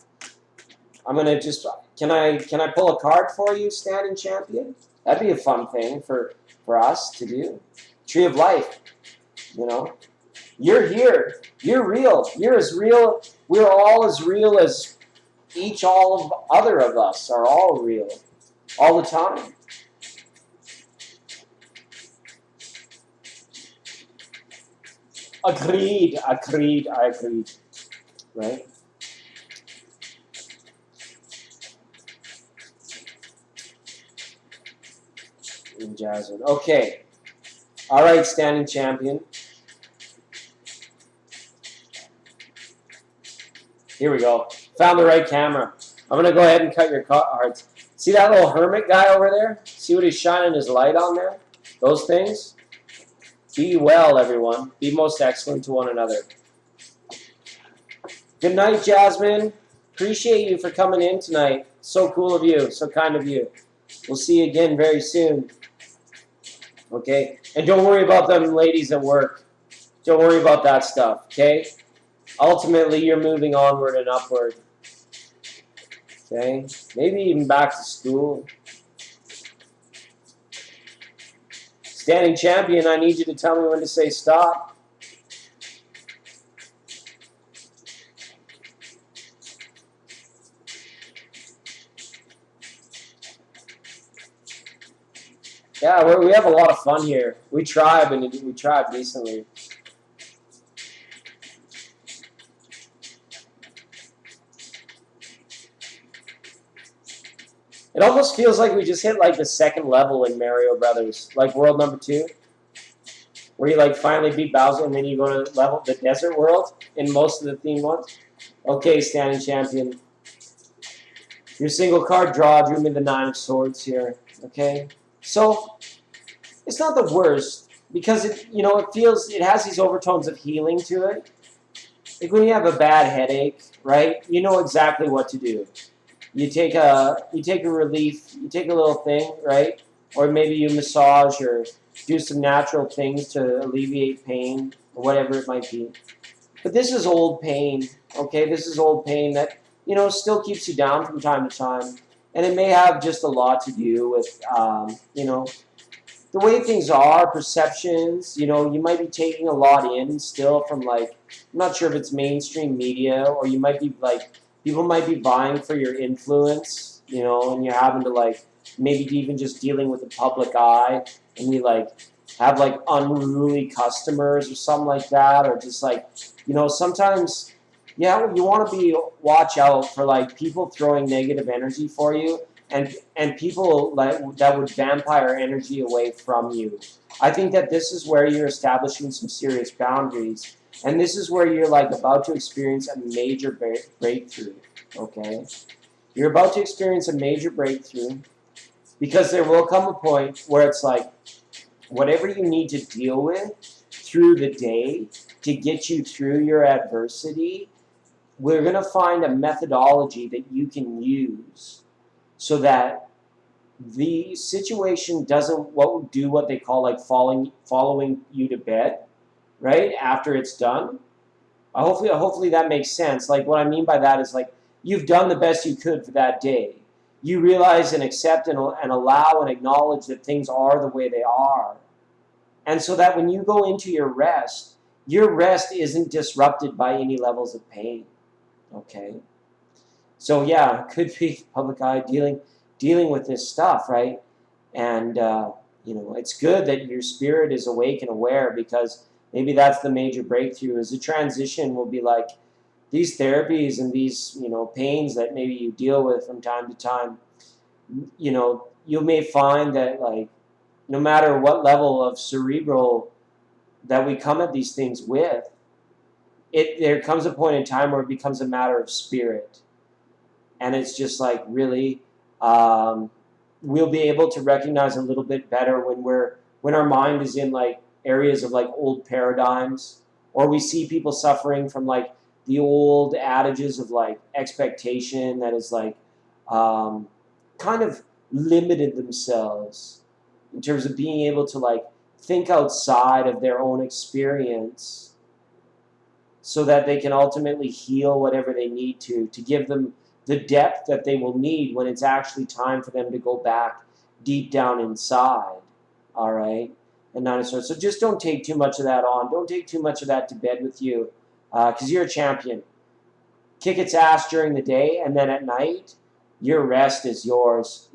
I'm going to just, can I pull a card for you, Standing Champion? That'd be a fun thing for us to do. Tree of Life, you know. You're here. You're real. You're as real. We're all as real as all of other of us are all real. All the time. Agreed. I agreed. Right? Jasmine. Okay. All right, Standing Champion. Here we go. Found the right camera. I'm going to go ahead and cut your cards. See that little hermit guy over there? See what he's shining his light on there? Those things? Be well, everyone. Be most excellent to one another. Good night, Jasmine. Appreciate you for coming in tonight. So cool of you. So kind of you. We'll see you again very soon. Okay? And don't worry about them ladies at work. Don't worry about that stuff. Okay? Ultimately, you're moving onward and upward. Okay? Maybe even back to school. Standing champion, I need you to tell me when to say stop. Yeah, we have a lot of fun here. We tribe, and we tribe recently. It almost feels like we just hit like the second level in Mario Brothers, like world number 2, where you like finally beat Bowser and then you go to level the desert world in most of the themed ones. Okay, standing champion. Your single card draw drew me the 9 of Swords here. Okay, so it's not the worst because it has these overtones of healing to it. Like when you have a bad headache, right? You know exactly what to do. You take a relief, you take a little thing, right? Or maybe you massage or do some natural things to alleviate pain or whatever it might be. But this is old pain, okay? This is old pain that, still keeps you down from time to time. And it may have just a lot to do with, the way things are, perceptions. You might be taking a lot in still from I'm not sure if it's mainstream media or you might be people might be vying for your influence, and you're having to maybe even just dealing with the public eye, and you have unruly customers or something like that, or just sometimes, you want to watch out for people throwing negative energy for you, and people that would vampire energy away from you. I think that this is where you're establishing some serious boundaries. And this is where you're about to experience a major breakthrough, okay? You're about to experience a major breakthrough because there will come a point where it's whatever you need to deal with through the day to get you through your adversity, we're going to find a methodology that you can use so that the situation doesn't do what they call following you to bed. Right after it's done, hopefully that makes sense. What I mean by that is you've done the best you could for that day. You realize and accept and allow and acknowledge that things are the way they are, and so that when you go into your rest isn't disrupted by any levels of pain. Okay, so yeah, it could be public eye dealing with this stuff, right? And it's good that your spirit is awake and aware because. Maybe that's the major breakthrough is the transition will be these therapies and these, pains that maybe you deal with from time to time, you may find that no matter what level of cerebral that we come at these things with, there comes a point in time where it becomes a matter of spirit. And it's just really, we'll be able to recognize a little bit better when our mind is in areas of old paradigms, or we see people suffering from the old adages of expectation that is kind of limited themselves in terms of being able to think outside of their own experience so that they can ultimately heal whatever they need to give them the depth that they will need when it's actually time for them to go back deep down inside. All right? And not as so just don't take too much of that on. Don't take too much of that to bed with you because you're a champion. Kick its ass during the day, and then at night, your rest is yours.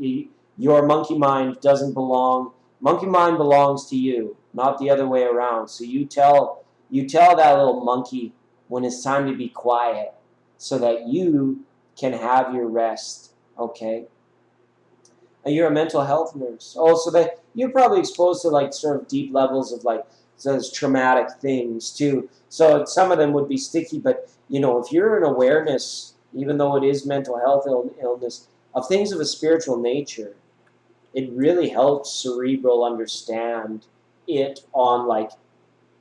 Your monkey mind doesn't belong. Monkey mind belongs to you, not the other way around. So you tell that little monkey when it's time to be quiet so that you can have your rest, okay? And you're a mental health nurse. Oh, so that you're probably exposed to sort of deep levels of those traumatic things too. So some of them would be sticky, but if you're in awareness, even though it is mental health illness, of things of a spiritual nature, it really helps cerebral understand it on like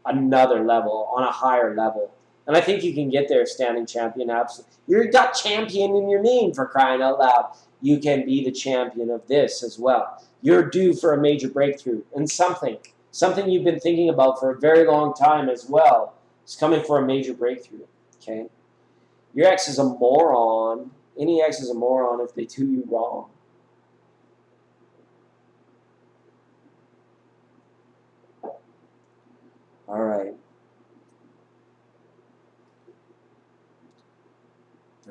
another level, on a higher level. And I think you can get there, standing champion. Absolutely. You've got champion in your name, for crying out loud. You can be the champion of this as well. You're due for a major breakthrough. And something you've been thinking about for a very long time as well is coming for a major breakthrough. Okay? Your ex is a moron. Any ex is a moron if they do you wrong. All right.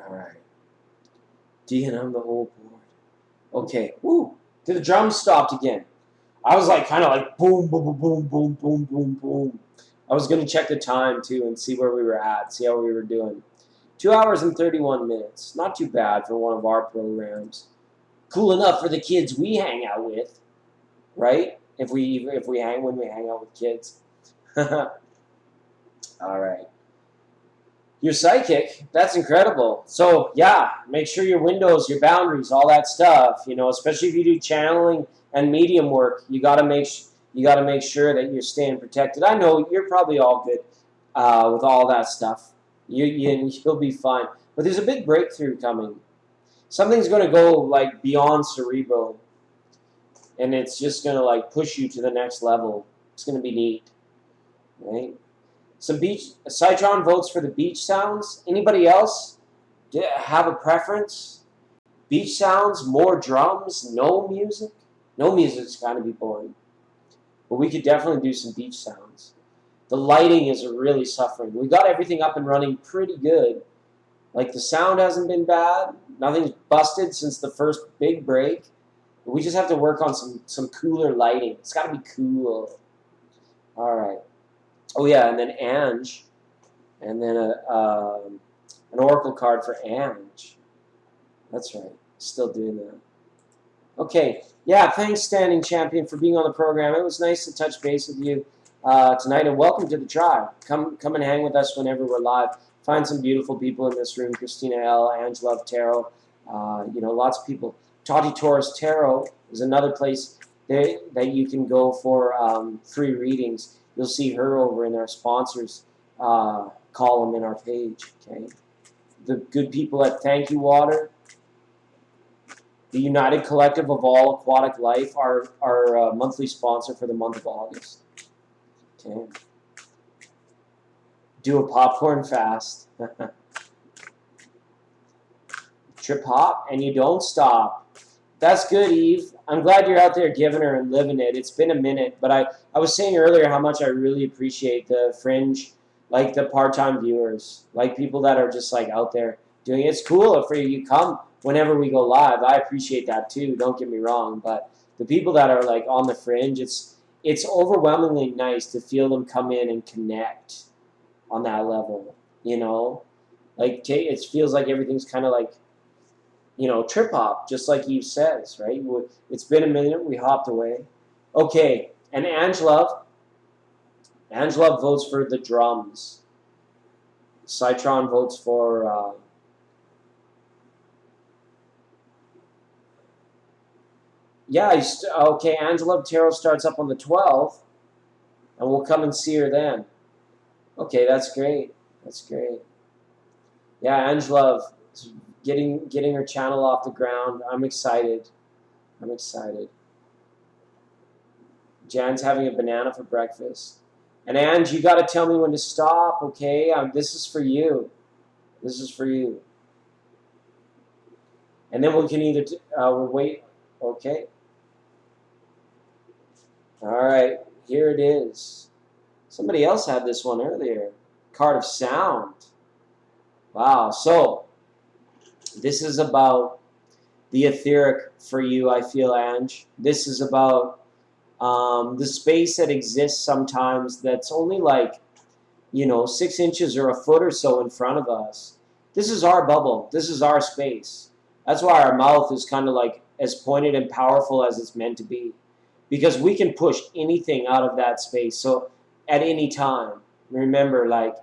All right. DNM the whole board. Okay. Woo. The drums stopped again. I was like kind of like boom, boom, boom, boom, boom, boom, boom, boom. I was going to check the time too and see where we were at, see how we were doing. 2 hours and 31 minutes. Not too bad for one of our programs. Cool enough for the kids we hang out with, right? If we hang out with kids. All right. You're psychic. That's incredible. So yeah, make sure your windows, your boundaries, all that stuff. Especially if you do channeling and medium work, you got to make sure that you're staying protected. I know you're probably all good with all that stuff. You'll be fine. But there's a big breakthrough coming. Something's going to go like beyond cerebral, and it's just going to like push you to the next level. It's going to be neat, right? Citron votes for the beach sounds. Anybody else have a preference? Beach sounds, more drums, no music? No music's kind of be boring. But we could definitely do some beach sounds. The lighting is really suffering. We got everything up and running pretty good. Like the sound hasn't been bad. Nothing's busted since the first big break. But we just have to work on some cooler lighting. It's got to be cool. All right. Oh yeah, and then Ange, and then an oracle card for Ange. That's right. Still doing that. Okay. Yeah. Thanks, Standing Champion, for being on the program. It was nice to touch base with you tonight, and welcome to the tribe. Come and hang with us whenever we're live. Find some beautiful people in this room: Christina L, Angela of Tarot. Lots of people. Tati Torres Tarot is another place that you can go for free readings. You'll see her over in our sponsors column in our page. Okay, the good people at Thank You Water, the United Collective of All Aquatic Life, our monthly sponsor for the month of August. Okay, do a popcorn fast. Trip hop, and you don't stop. That's good, Eve. I'm glad you're out there giving her and living it. It's been a minute, but I was saying earlier how much I really appreciate the fringe, like the part-time viewers, like people that are just like out there doing it. It's cool if you come whenever we go live. I appreciate that too, don't get me wrong, but the people that are like on the fringe, it's overwhelmingly nice to feel them come in and connect on that level, Like it feels like everything's kind of like, trip hop, just like Eve says, right? It's been a minute, we hopped away. Okay, and Angela votes for the drums. Citron votes for... okay, Angela of Tarot starts up on the 12th, and we'll come and see her then. Okay, that's great. That's great. Yeah, Angela... Getting her channel off the ground. I'm excited. Jan's having a banana for breakfast. And Ange, you got to tell me when to stop, okay? This is for you. And then we can either wait. Okay. All right. Here it is. Somebody else had this one earlier. Card of Sound. Wow. So... this is about the etheric for you, I feel, Ange. This is about the space that exists sometimes that's only like, 6 inches or a foot or so in front of us. This is our bubble. This is our space. That's why our mouth is kind of like as pointed and powerful as it's meant to be. Because we can push anything out of that space. So at any time. Remember, like,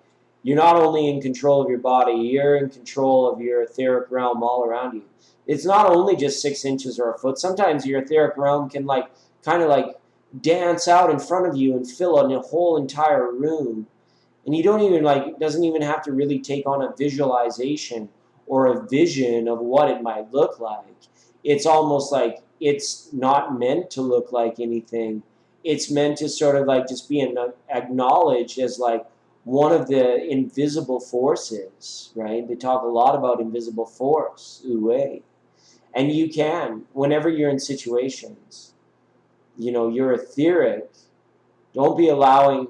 you're not only in control of your body, you're in control of your etheric realm all around you. It's not only just 6 inches or a foot. Sometimes your etheric realm can like kind of like dance out in front of you and fill a whole entire room. And you don't even like, it doesn't even have to really take on a visualization or a vision of what it might look like. It's almost like it's not meant to look like anything. It's meant to sort of like just be acknowledged as like one of the invisible forces, right? They talk a lot about invisible force, Wu. And you can, whenever you're in situations, you're etheric, don't be allowing,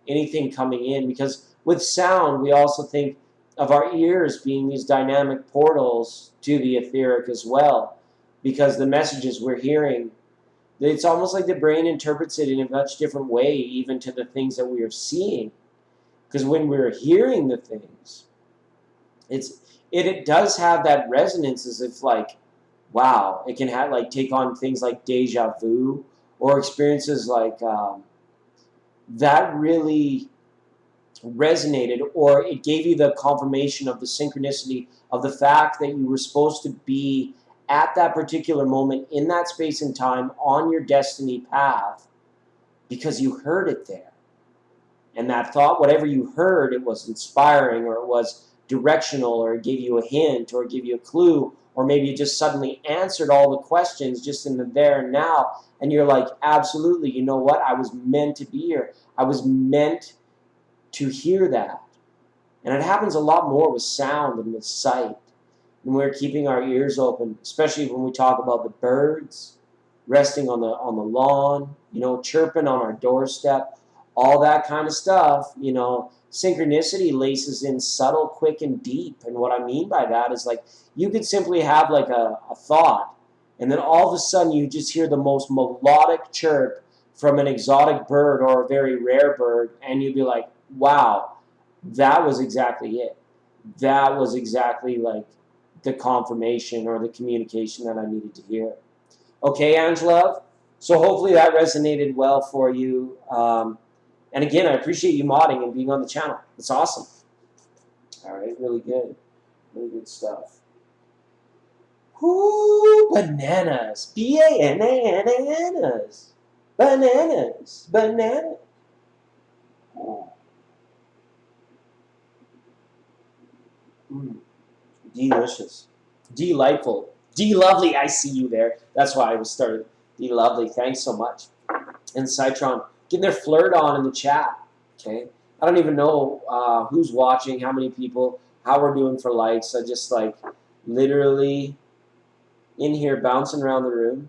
anything coming in. Because with sound, we also think of our ears being these dynamic portals to the etheric as well. Because the messages we're hearing, it's almost like the brain interprets it in a much different way, even to the things that we are seeing. Because when we're hearing the things, it does have that resonance as if like, wow, it can have like take on things like deja vu or experiences like that really resonated, or it gave you the confirmation of the synchronicity of the fact that you were supposed to be at that particular moment in that space and time on your destiny path because you heard it there. And that thought, whatever you heard, it was inspiring, or it was directional, or it gave you a hint, or it gave you a clue, or maybe it just suddenly answered all the questions just in the there and now. And you're like, absolutely, you know what? I was meant to be here. I was meant to hear that. And it happens a lot more with sound than with sight. When we're keeping our ears open, especially when we talk about the birds resting on the lawn, chirping on our doorstep, all that kind of stuff, synchronicity laces in subtle, quick, and deep. And what I mean by that is like you could simply have like a thought, and then all of a sudden you just hear the most melodic chirp from an exotic bird or a very rare bird, and you'd be like, wow, that was exactly it. That was exactly like the confirmation or the communication that I needed to hear. Okay, Angela? So hopefully that resonated well for you. And again, I appreciate you modding and being on the channel. It's awesome. All right, really good. Really good stuff. Ooh, bananas. B-A-N-A-N-A-N-A-S. Bananas. Banana. Oh. Delicious. Delightful. D-Lovely, I see you there. That's why I was started. D-Lovely, thanks so much. And Citron, getting their flirt on in the chat. Okay, I don't even know who's watching, how many people, how we're doing for likes. I just like literally in here bouncing around the room,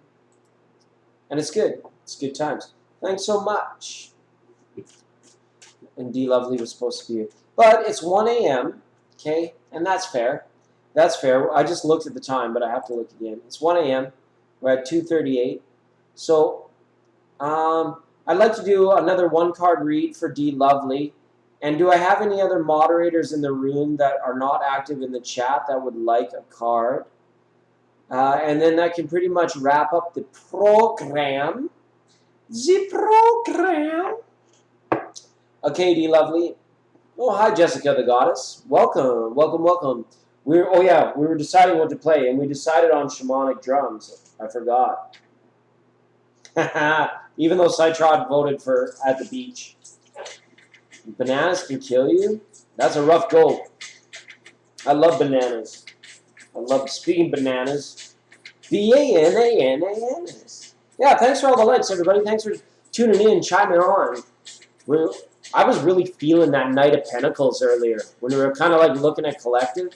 and it's good. It's good times. Thanks so much. And D Lovely was supposed to be here, but it's 1 a.m. Okay, and that's fair. That's fair. I just looked at the time, but I have to look again. It's 1 a.m. We're at 2:38. So I'd like to do another one-card read for D Lovely. And do I have any other moderators in the room that are not active in the chat that would like a card? And then that can pretty much wrap up the program. The program. Okay, D Lovely. Oh, hi, Jessica the Goddess. Welcome, welcome, welcome. We were deciding what to play, and we decided on shamanic drums. I forgot. Even though Cytrod voted for At the Beach. Bananas can kill you? That's a rough goal. I love bananas. I love speaking bananas. B-A-N-A-N-A-N-S. Yeah, thanks for all the likes, everybody. Thanks for tuning in, chiming on. I was really feeling that Knight of Pentacles earlier when we were kind of like looking at collective.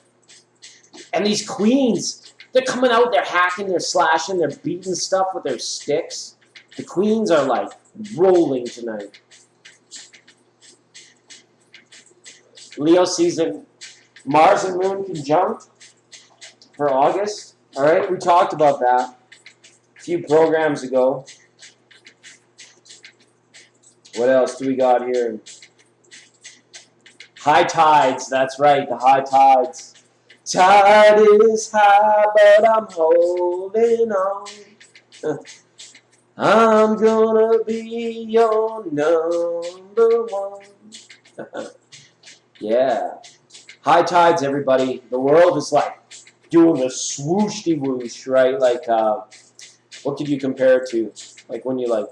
And these queens, they're coming out, they're hacking, they're slashing, they're beating stuff with their sticks. The queens are like rolling tonight. Leo season, Mars and Moon conjunct for August. All right, we talked about that a few programs ago. What else do we got here? High tides, that's right, the high tides. Tide is high, but I'm holding on. I'm gonna be your number one. Yeah. High tides, everybody. The world is like doing the swooshy whoosh, right? Like, what could you compare it to? Like when you like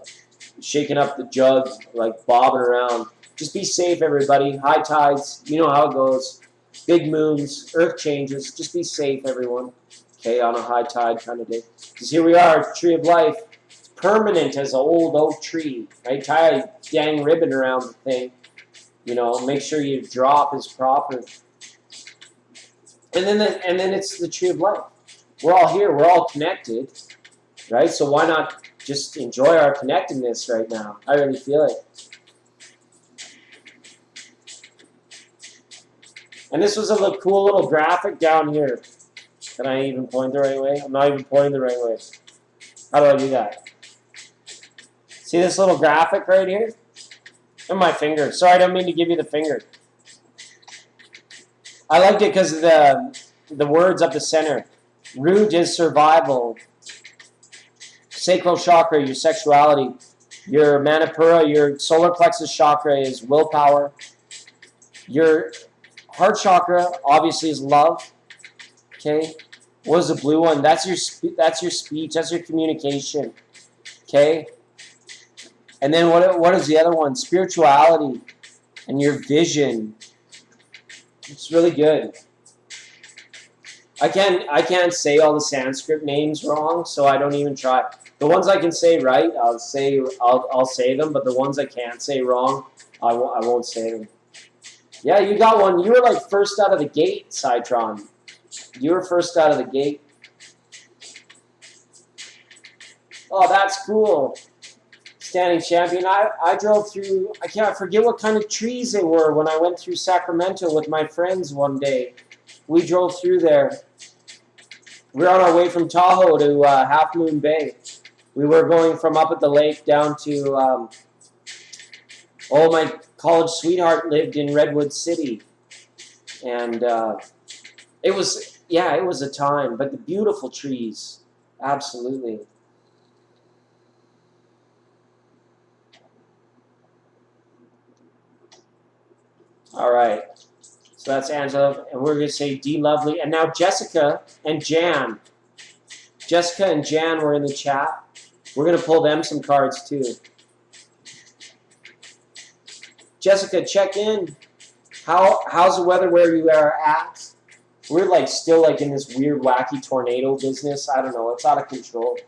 shaking up the jug, like bobbing around. Just be safe, everybody. High tides, you know how it goes. Big moons, earth changes. Just be safe, everyone. Okay, on a high tide kind of day. Because here we are, tree of life. It's permanent as an old oak tree. Right? Tie a dang ribbon around the thing. You know, make sure your drop is proper. And then it's the tree of life. We're all here. We're all connected, right? So why not just enjoy our connectedness right now? I really feel it. And this was a cool little graphic down here. Can I even point the right way? I'm not even pointing the right way. How do I do that? See this little graphic right here? And my finger. Sorry, I don't mean to give you the finger. I liked it because of the words up the center. Root is survival. Sacral chakra, your sexuality. Your manipura, your solar plexus chakra is willpower. Your heart chakra, obviously, is love. Okay? What is the blue one? That's your speech. That's your communication. Okay? And then what is the other one? Spirituality and your vision. It's really good. I can't say all the Sanskrit names wrong, so I don't even try. The ones I can say right, I'll say them, but the ones I can't say wrong, I won't say them. Yeah, you got one. You were like first out of the gate, Citron. You were first out of the gate. Oh, that's cool. Standing champion. I drove through, I forget what kind of trees they were when I went through Sacramento with my friends one day. We drove through there. We were on our way from Tahoe to Half Moon Bay. We were going from up at the lake down to, my college sweetheart lived in Redwood City. And it was a time, but the beautiful trees, absolutely. All right. So that's Angela, and we're going to say D Lovely. And now Jessica and Jan. Jessica and Jan were in the chat. We're going to pull them some cards too. Jessica, check in. How's the weather where you are at? We're like still like in this weird, wacky tornado business. I don't know. It's out of control.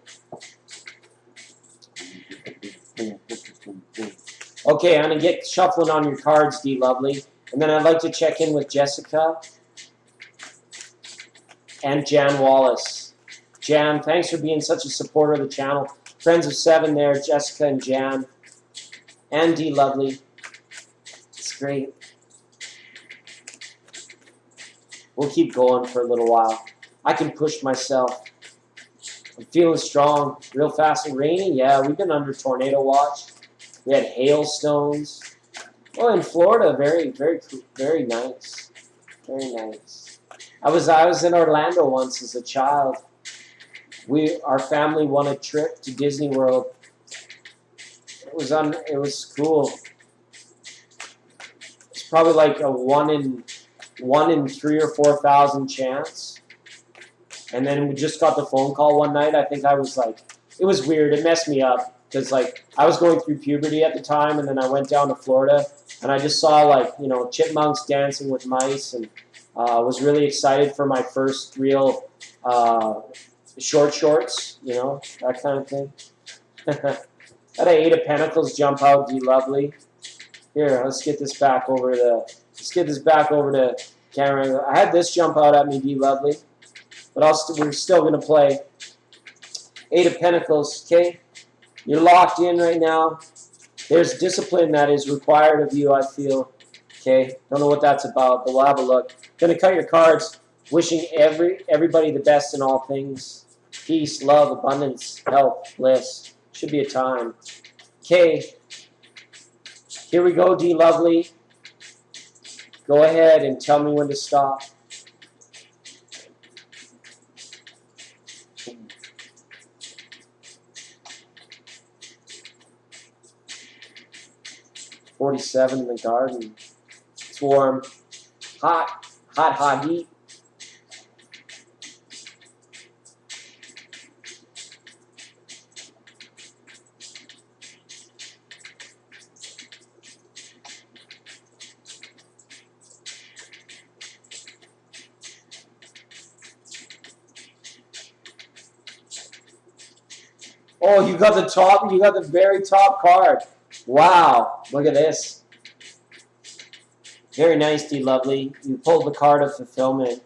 Okay, I'm going to get shuffling on your cards, D Lovely. And then I'd like to check in with Jessica and Jan Wallace. Jan, thanks for being such a supporter of the channel. Friends of Seven there, Jessica and Jan. And D Lovely. It's great. We'll keep going for a little while. I can push myself. I'm feeling strong. Real fast and rainy. Yeah, we've been under tornado watch. We had hailstones. Oh, in Florida, very, very, very nice. Very nice. I was in Orlando once as a child. Our family won a trip to Disney World. It was cool. It's probably like a one in 3,000 or 4,000 chance. And then we just got the phone call one night. I think I was like, it was weird. It messed me up because like I was going through puberty at the time, and then I went down to Florida and I just saw like chipmunks dancing with mice, and was really excited for my first real short shorts, that kind of thing. Had an 8 of Pentacles jump out, D Lovely. Here, let's get this back over to camera. I had this jump out at me, D Lovely, but we're still going to play. 8 of Pentacles, okay? You're locked in right now. There's discipline that is required of you, I feel. Okay? Don't know what that's about, but we'll have a look. Going to cut your cards. Wishing everybody the best in all things. Peace, love, abundance, health, bliss. Should be a time. Okay. Here we go, D Lovely. Go ahead and tell me when to stop. 47 in the garden. It's warm. Hot. Hot, hot heat. Oh, you got the top, you got the very top card. Wow, look at this. Very nice, D Lovely. You pulled the card of fulfillment.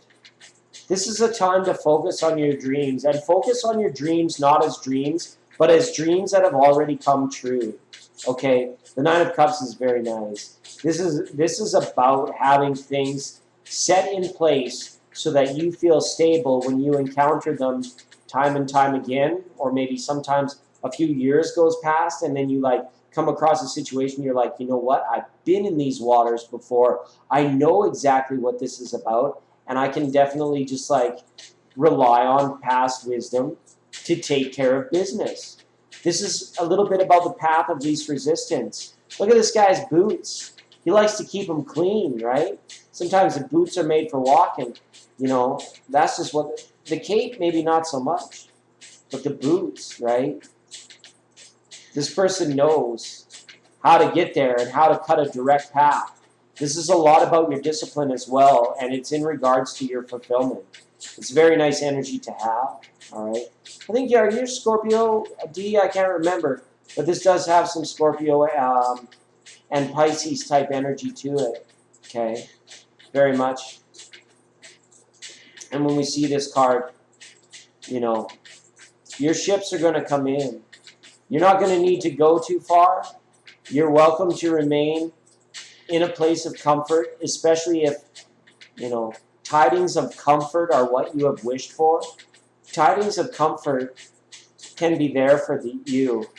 This is a time to focus on your dreams, and focus on your dreams not as dreams, but as dreams that have already come true. Okay, the Nine of Cups is very nice. This is about having things set in place so that you feel stable when you encounter them time and time again, or maybe sometimes a few years goes past and then you like come across a situation, you're like, you know what, I've been in these waters before. I know exactly what this is about, and I can definitely just like rely on past wisdom to take care of business. This is a little bit about the path of least resistance. Look at this guy's boots. He likes to keep them clean, right? Sometimes the boots are made for walking. You know, that's just what... The cape, maybe not so much, but the boots, right? This person knows how to get there and how to cut a direct path. This is a lot about your discipline as well, and it's in regards to your fulfillment. It's very nice energy to have, all right? I think you're Scorpio, D, I can't remember, but this does have some Scorpio and Pisces type energy to it, okay? Very much. And when we see this card, you know, your ships are going to come in. You're not going to need to go too far. You're welcome to remain in a place of comfort, especially if, you know, tidings of comfort are what you have wished for. Tidings of comfort can be there for you.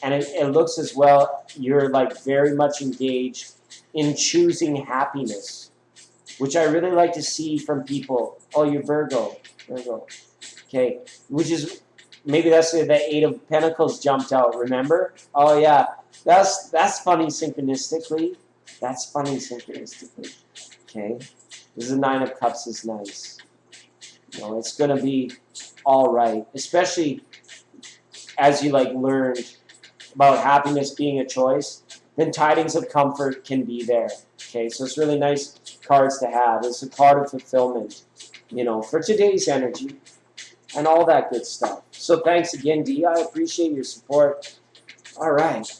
And it looks as well, you're like very much engaged in choosing happiness, which I really like to see from people. Oh, you're Virgo. Okay, which is, maybe that's the Eight of Pentacles jumped out, remember? Oh, yeah, that's funny synchronistically. That's funny synchronistically. Okay, this is the Nine of Cups is nice. You know, it's going to be all right, especially as you, like, learned about happiness being a choice, then tidings of comfort can be there. Okay, so it's really nice cards to have. It's a card of fulfillment, you know, for today's energy and all that good stuff. So thanks again, D. I appreciate your support. All right.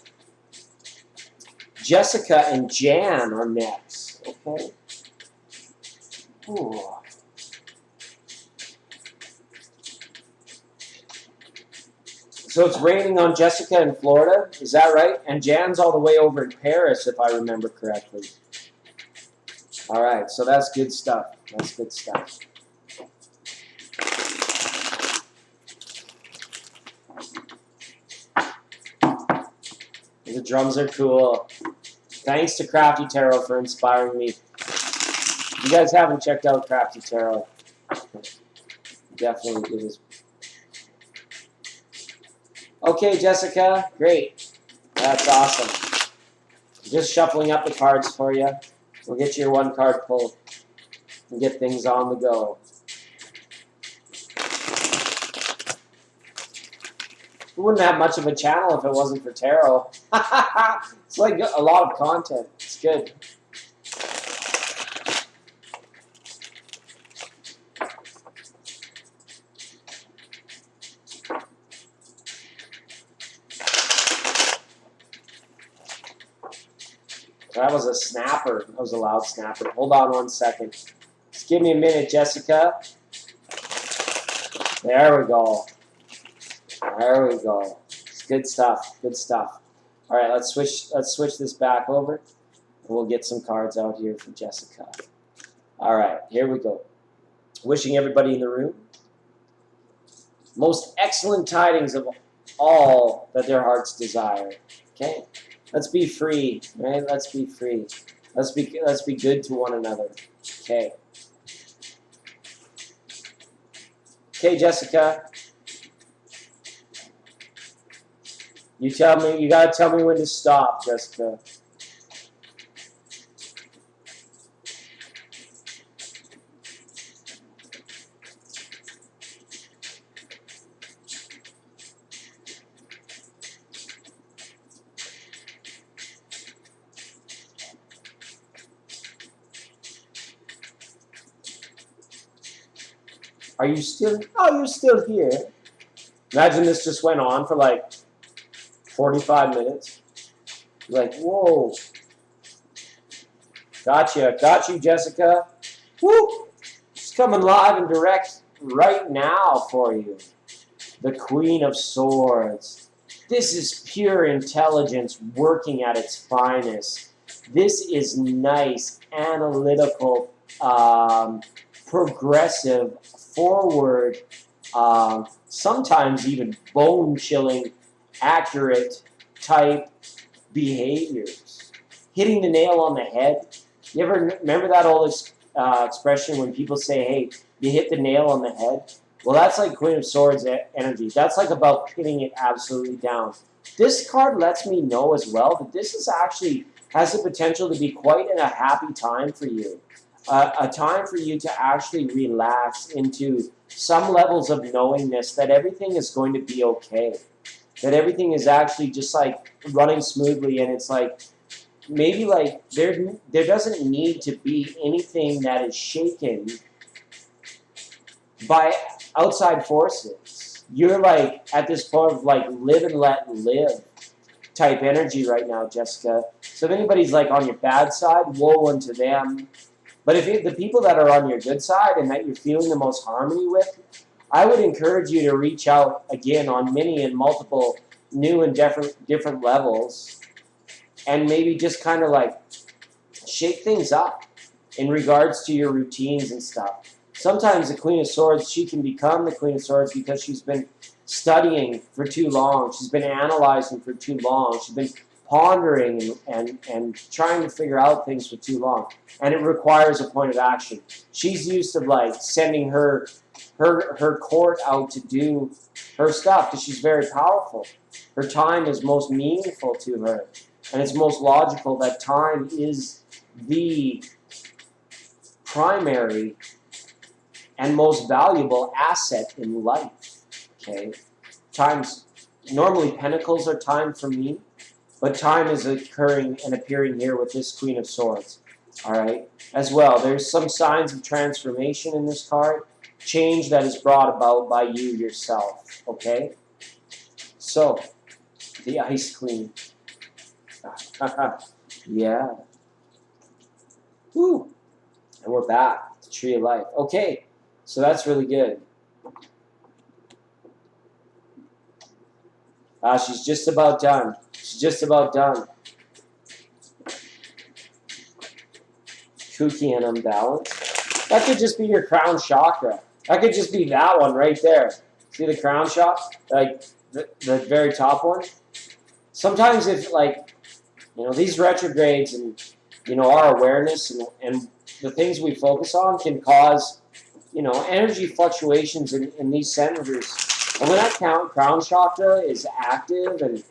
Jessica and Jan are next. Okay. Ooh. So it's raining on Jessica in Florida, is that right? And Jan's all the way over in Paris, if I remember correctly. All right, so that's good stuff. That's good stuff. The drums are cool. Thanks to Crafty Tarot for inspiring me. If you guys haven't checked out Crafty Tarot, definitely give this. Okay, Jessica, great. That's awesome. Just shuffling up the cards for you. We'll get you your one card pull and get things on the go. We wouldn't have much of a channel if it wasn't for tarot. It's like a lot of content. It's good. That was a snapper. That was a loud snapper. Hold on one second. Just give me a minute, Jessica. There we go. There we go. It's good stuff. Good stuff. All right, let's switch this back over, and we'll get some cards out here for Jessica. All right, here we go. Wishing everybody in the room most excellent tidings of all that their hearts desire. Okay. Let's be free, right? Let's be free. Let's be good to one another. Okay. Okay, Jessica. You gotta tell me when to stop, Jessica. Are you still? Oh, you're still here. Imagine this just went on for like 45 minutes. Like, whoa. Gotcha. Got you, Jessica. Woo! She's coming live and direct right now for you. The Queen of Swords. This is pure intelligence working at its finest. This is nice, analytical, progressive, forward, sometimes even bone-chilling, accurate type behaviors. Hitting the nail on the head. You ever remember that old expression when people say, hey, you hit the nail on the head? Well, that's like Queen of Swords energy. That's like about pinning it absolutely down. This card lets me know as well that this is actually has the potential to be quite a happy time for you. A time for you to actually relax into some levels of knowingness that everything is going to be okay. That everything is actually just like running smoothly, and it's like maybe like there doesn't need to be anything that is shaken by outside forces. You're like at this point of like live and let live type energy right now, Jessica. So if anybody's like on your bad side, woe unto them. But if the people that are on your good side and that you're feeling the most harmony with, I would encourage you to reach out again on many and multiple new and different levels, and maybe just kind of like shake things up in regards to your routines and stuff. Sometimes the Queen of Swords, she can become the Queen of Swords because she's been studying for too long. She's been analyzing for too long. She's been pondering and trying to figure out things for too long. And it requires a point of action. She's used to like sending her court out to do her stuff because she's very powerful. Her time is most meaningful to her. And it's most logical that time is the primary and most valuable asset in life. Okay? Times, normally pentacles are time for me, but time is occurring and appearing here with this Queen of Swords. Alright? As well, there's some signs of transformation in this card. Change that is brought about by you yourself. Okay? So, the Ice Queen. Yeah. Woo! And we're back. The Tree of Life. Okay. So that's really good. She's just about done. She's just about done. Kooky and unbalanced. That could just be your crown chakra. That could just be that one right there. See the crown chakra? Like the very top one? Sometimes if like, you know, these retrogrades and, you know, our awareness and the things we focus on can cause, you know, energy fluctuations in these centers. And when that crown chakra is active, and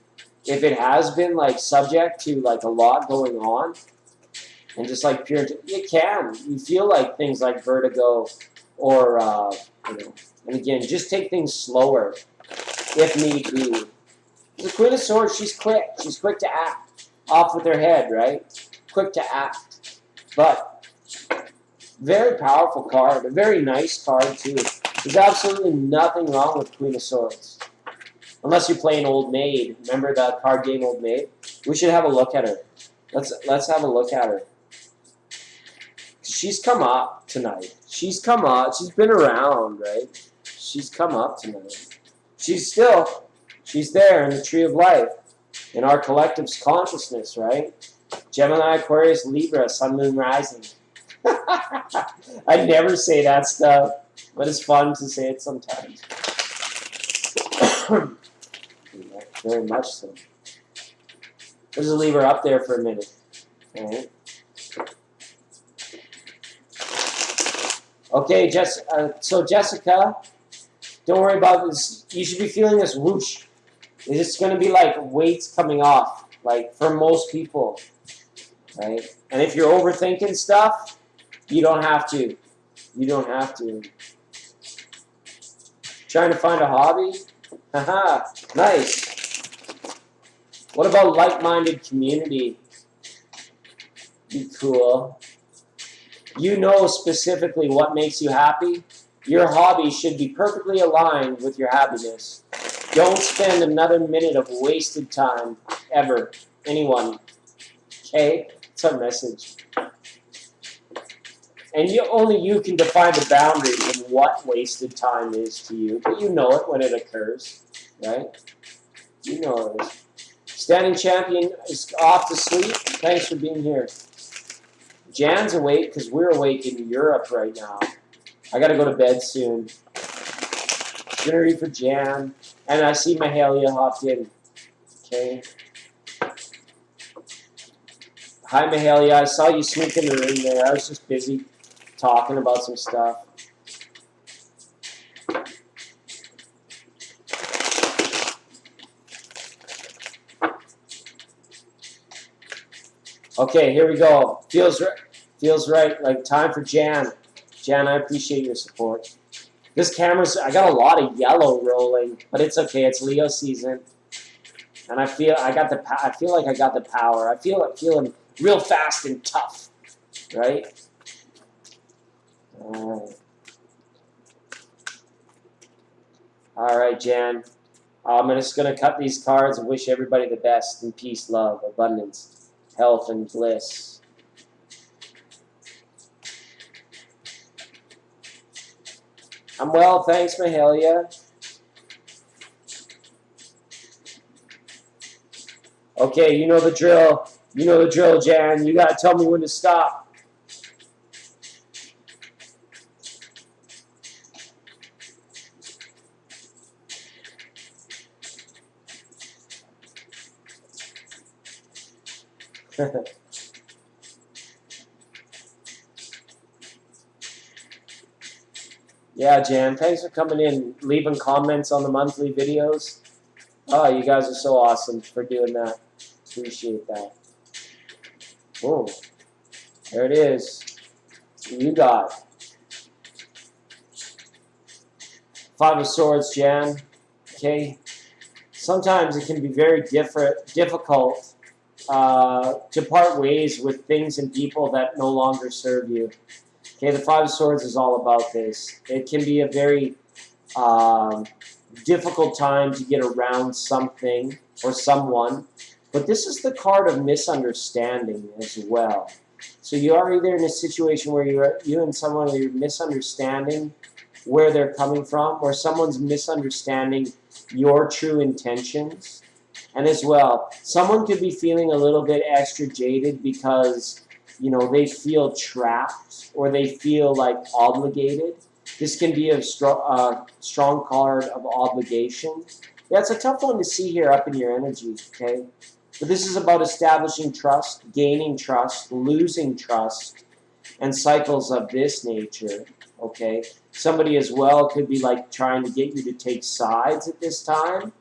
if it has been like subject to like a lot going on, and just like pure, it can. You feel like things like vertigo, or you know, and again, just take things slower if need be. The Queen of Swords, she's quick. She's quick to act. Off with her head, right? Quick to act, but very powerful card. A very nice card too. There's absolutely nothing wrong with Queen of Swords. Unless you're playing Old Maid. Remember the card game Old Maid? We should have a look at her. Let's have a look at her. She's come up tonight. She's come up. She's been around, right? She's come up tonight. She's there in the Tree of Life. In our collective's consciousness, right? Gemini, Aquarius, Libra, Sun, Moon, Rising. I never say that stuff, but it's fun to say it sometimes. Very much so. We'll just leave her up there for a minute. All right. Okay, so Jessica, don't worry about this. You should be feeling this whoosh. It's going to be like weights coming off, like for most people, right? And if you're overthinking stuff, you don't have to. You don't have to. Trying to find a hobby? Haha, nice. What about like-minded community? Be cool. You know specifically what makes you happy. Your hobby should be perfectly aligned with your happiness. Don't spend another minute of wasted time, ever. Anyone. Okay? It's our message. And only you can define the boundaries of what wasted time is to you. But you know it when it occurs, right? You know it is. Standing Champion is off to sleep. Thanks for being here. Jan's awake because we're awake in Europe right now. I got to go to bed soon. Gonna read for Jan. And I see Mahalia hopped in. Okay. Hi, Mahalia. I saw you sneak in the room there. I was just busy talking about some stuff. Okay, here we go. Feels right. Feels right. Like time for Jan. Jan, I appreciate your support. This camera's, I got a lot of yellow rolling, but it's okay. It's Leo season, and I feel like I got the power. I feel like feeling real fast and tough, right? All right, Jan. I'm just gonna cut these cards and wish everybody the best in peace, love, abundance, health, and bliss. I'm well, thanks, Mahalia. Okay, you know the drill. You know the drill, Jan. You gotta tell me when to stop. Yeah, Jan, thanks for coming in, leaving comments on the monthly videos. Oh, you guys are so awesome for doing that. Appreciate that. Whoa, there it is. You got it. Five of Swords, Jan. Okay. Sometimes it can be very difficult to part ways with things and people that no longer serve you. Okay, the Five of Swords is all about this. It can be a very difficult time to get around something or someone, but this is the card of misunderstanding as well. So you are either in a situation where you and someone are misunderstanding where they're coming from, or someone's misunderstanding your true intentions. And as well, someone could be feeling a little bit extra jaded because they feel trapped or they feel like obligated. This can be a strong card of obligation. Yeah, it's a tough one to see here up in your energy, okay? But this is about establishing trust, gaining trust, losing trust, and cycles of this nature, okay? Somebody as well could be like trying to get you to take sides at this time,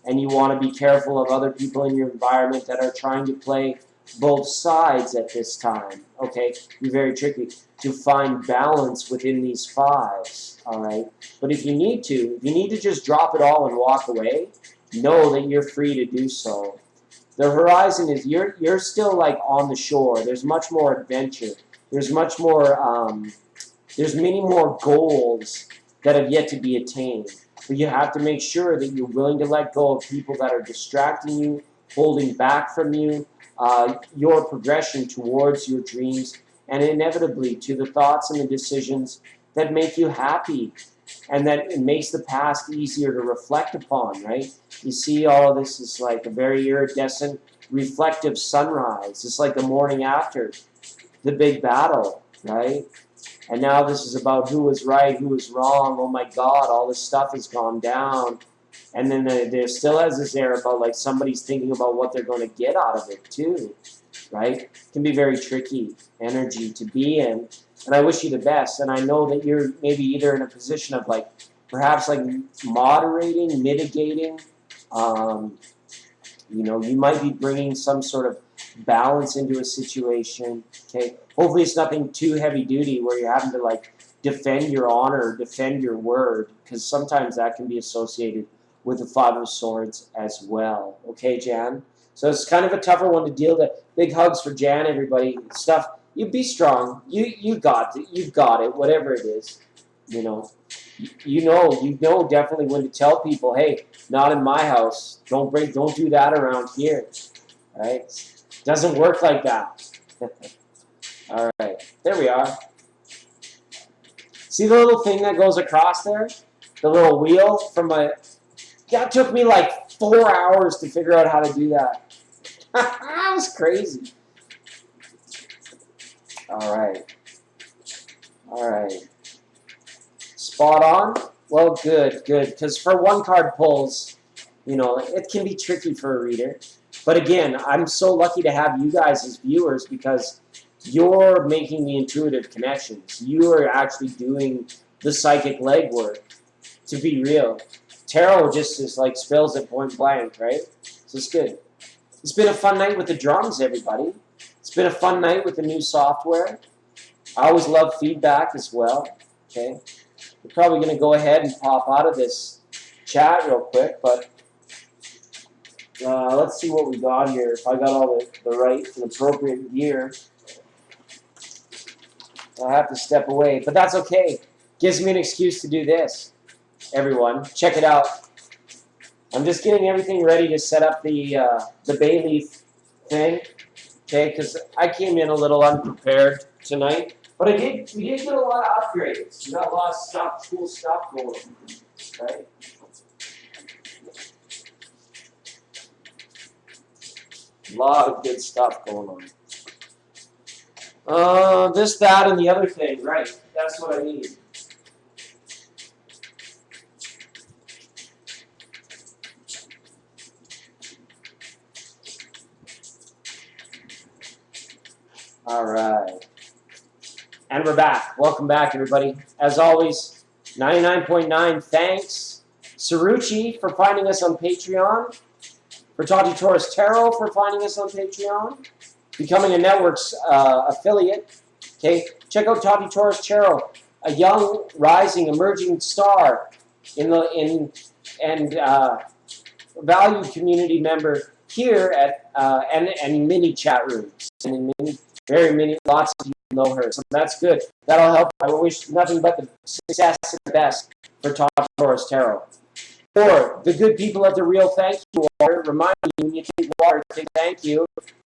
and you want to be careful of other people in your environment that are trying to play both sides at this time, okay? Be very tricky to find balance within these fives, all right? But if you need to just drop it all and walk away, know that you're free to do so. The horizon is, you're still like on the shore. There's much more adventure. There's much more, there's many more goals that have yet to be attained. But you have to make sure that you're willing to let go of people that are distracting you, holding back from you, your progression towards your dreams, and inevitably to the thoughts and the decisions that make you happy and that it makes the past easier to reflect upon, right? You see all of this is like a very iridescent, reflective sunrise. It's like the morning after the big battle, right? And now this is about who was right, who was wrong. Oh my God, all this stuff has gone down. And then there still has this air about like somebody's thinking about what they're going to get out of it too, right? It can be very tricky energy to be in. And I wish you the best. And I know that you're maybe either in a position of like, perhaps like moderating, mitigating. You might be bringing some sort of balance into a situation. Okay, hopefully it's nothing too heavy duty where you're having to like defend your honor, defend your word, because sometimes that can be associated with the Five of Swords as well. Okay, Jan. So it's kind of a tougher one to deal with. Big hugs for Jan, everybody. Stuff. You be strong. You got it. You've got it. Whatever it is. You know, you know definitely when to tell people, hey, not in my house. Don't do that around here. Right? Doesn't work like that. All right, there we are. See the little thing that goes across there? The little wheel from a... That took me like 4 hours to figure out how to do that. That was crazy. All right. All right. Spot on? Well, good. Because for one card pulls, you know, it can be tricky for a reader. But again, I'm so lucky to have you guys as viewers because you're making the intuitive connections. You are actually doing the psychic legwork to be real. Tarot just like spills it point blank, right? So it's good. It's been a fun night with the drums, everybody. It's been a fun night with the new software. I always love feedback as well. Okay, we're probably going to go ahead and pop out of this chat real quick, but let's see what we got here. If I got all the right and appropriate gear, I'll have to step away, but that's okay. Gives me an excuse to do this. Everyone, check it out. I'm just getting everything ready to set up the bay leaf thing, okay? Because I came in a little unprepared tonight, but we did get a lot of upgrades. We got a lot of stuff, cool stuff going on, right? A lot of good stuff going on. This, that, and the other thing, right? That's what I need. All right. And we're back. Welcome back, everybody. As always, 99.9 thanks. Saruchi for finding us on Patreon. For Tati Torres Tarot for finding us on Patreon. Becoming a network's affiliate. Okay, check out Tati Torres Tarot, a young, rising, emerging star and valued community member here at and many chat rooms and in lots of people know her, so that's good. That'll help. I wish nothing but the success and the best for Tati Torres Tarot. Or the good people at the Real Thank You Water remind you when you take water, say thank you.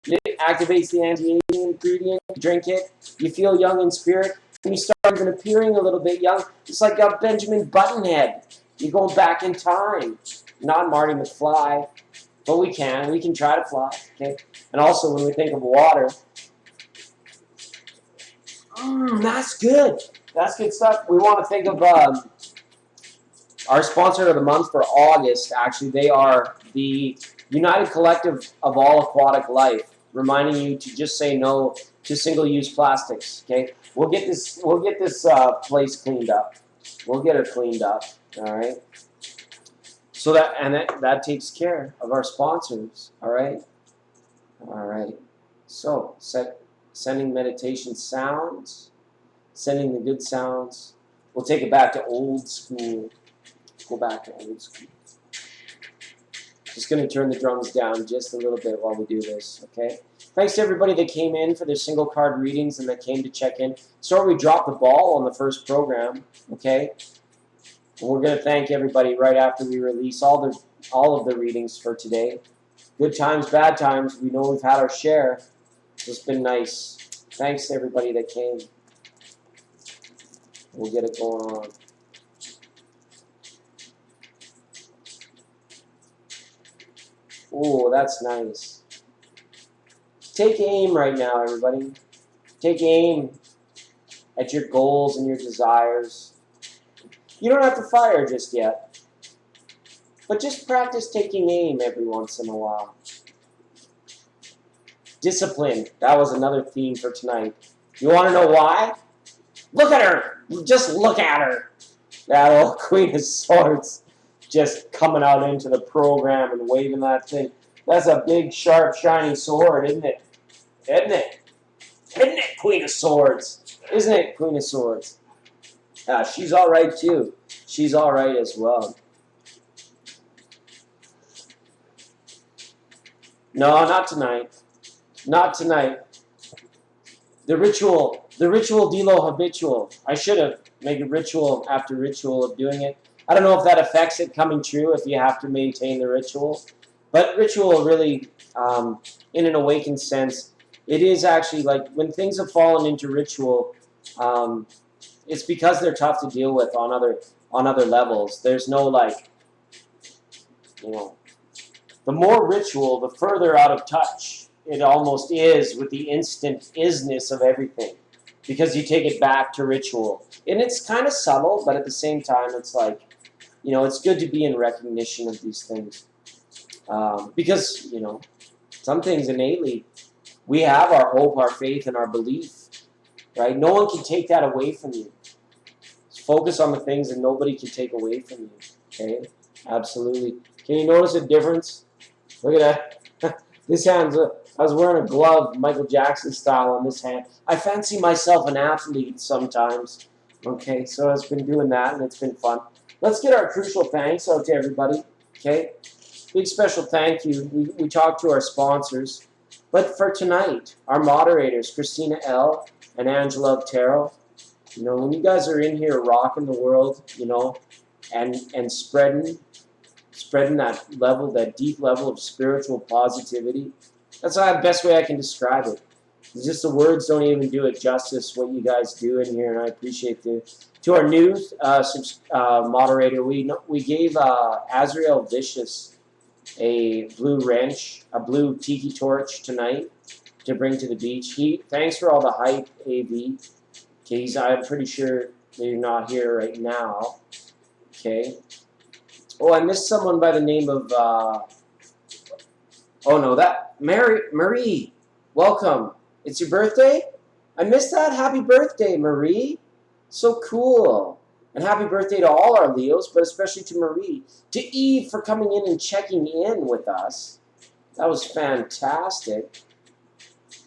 It activates the anti-aging ingredient. You drink it, you feel young in spirit, and you start even appearing a little bit young. It's like a Benjamin Buttonhead. You're going back in time. Not Marty McFly, but we can try to fly. Okay, and also when we think of water, that's good. That's good stuff. We want to think of our sponsor of the month for August. Actually, they are the United Collective of All Aquatic Life, reminding you to just say no to single-use plastics. Okay, we'll get this place cleaned up. We'll get her cleaned up. All right. So that takes care of our sponsors. All right. All right. So sending meditation sounds, sending the good sounds. We'll take it back to old school. Go back to old school. Just going to turn the drums down just a little bit while we do this, okay? Thanks to everybody that came in for their single card readings and that came to check in. Sorry we dropped the ball on the first program, okay? And we're going to thank everybody right after we release all of the readings for today. Good times, bad times. We know we've had our share. It's been nice. Thanks to everybody that came. We'll get it going on. Oh, that's nice. Take aim right now, everybody. Take aim at your goals and your desires. You don't have to fire just yet, but just practice taking aim every once in a while. Discipline. That was another theme for tonight. You want to know why? Look at her. Just look at her. That old Queen of Swords just coming out into the program and waving that thing. That's a big, sharp, shiny sword, isn't it? Isn't it? Isn't it, Queen of Swords? Isn't it, Queen of Swords? She's all right, too. She's all right as well. No, not tonight. Not tonight. The ritual de lo habitual. I should have. make a ritual after ritual of doing it. I don't know if that affects it coming true if you have to maintain the ritual. But ritual really, in an awakened sense, it is actually like when things have fallen into ritual, it's because they're tough to deal with on other levels. There's no like, you know, the more ritual, the further out of touch it almost is with the instant isness of everything, because you take it back to ritual, and it's kind of subtle, but at the same time, it's like, it's good to be in recognition of these things, because some things innately we have our hope, our faith, and our belief, right? No one can take that away from you. Focus on the things that nobody can take away from you. Okay, absolutely. Can you notice a difference? Look at that. This hand's I was wearing a glove, Michael Jackson style, on this hand. I fancy myself an athlete sometimes. Okay, so I've been doing that, and it's been fun. Let's get our crucial thanks out to everybody. Okay, big special thank you. We talked to our sponsors, but for tonight, our moderators, Christina L. and Angela Otero. When you guys are in here rocking the world, and spreading that level, that deep level of spiritual positivity, that's the best way I can describe it. It's just the words don't even do it justice, what you guys do in here, and I appreciate it. To our new moderator, we gave Azrael Vicious a blue wrench, a blue tiki torch tonight to bring to the beach. Thanks for all the hype, AV. Okay, I'm pretty sure they're not here right now. Okay. Oh, I missed someone by the name of, Marie. Welcome. It's your birthday? I missed that. Happy birthday, Marie. So cool. And happy birthday to all our Leos, but especially to Marie. To Eve for coming in and checking in with us. That was fantastic.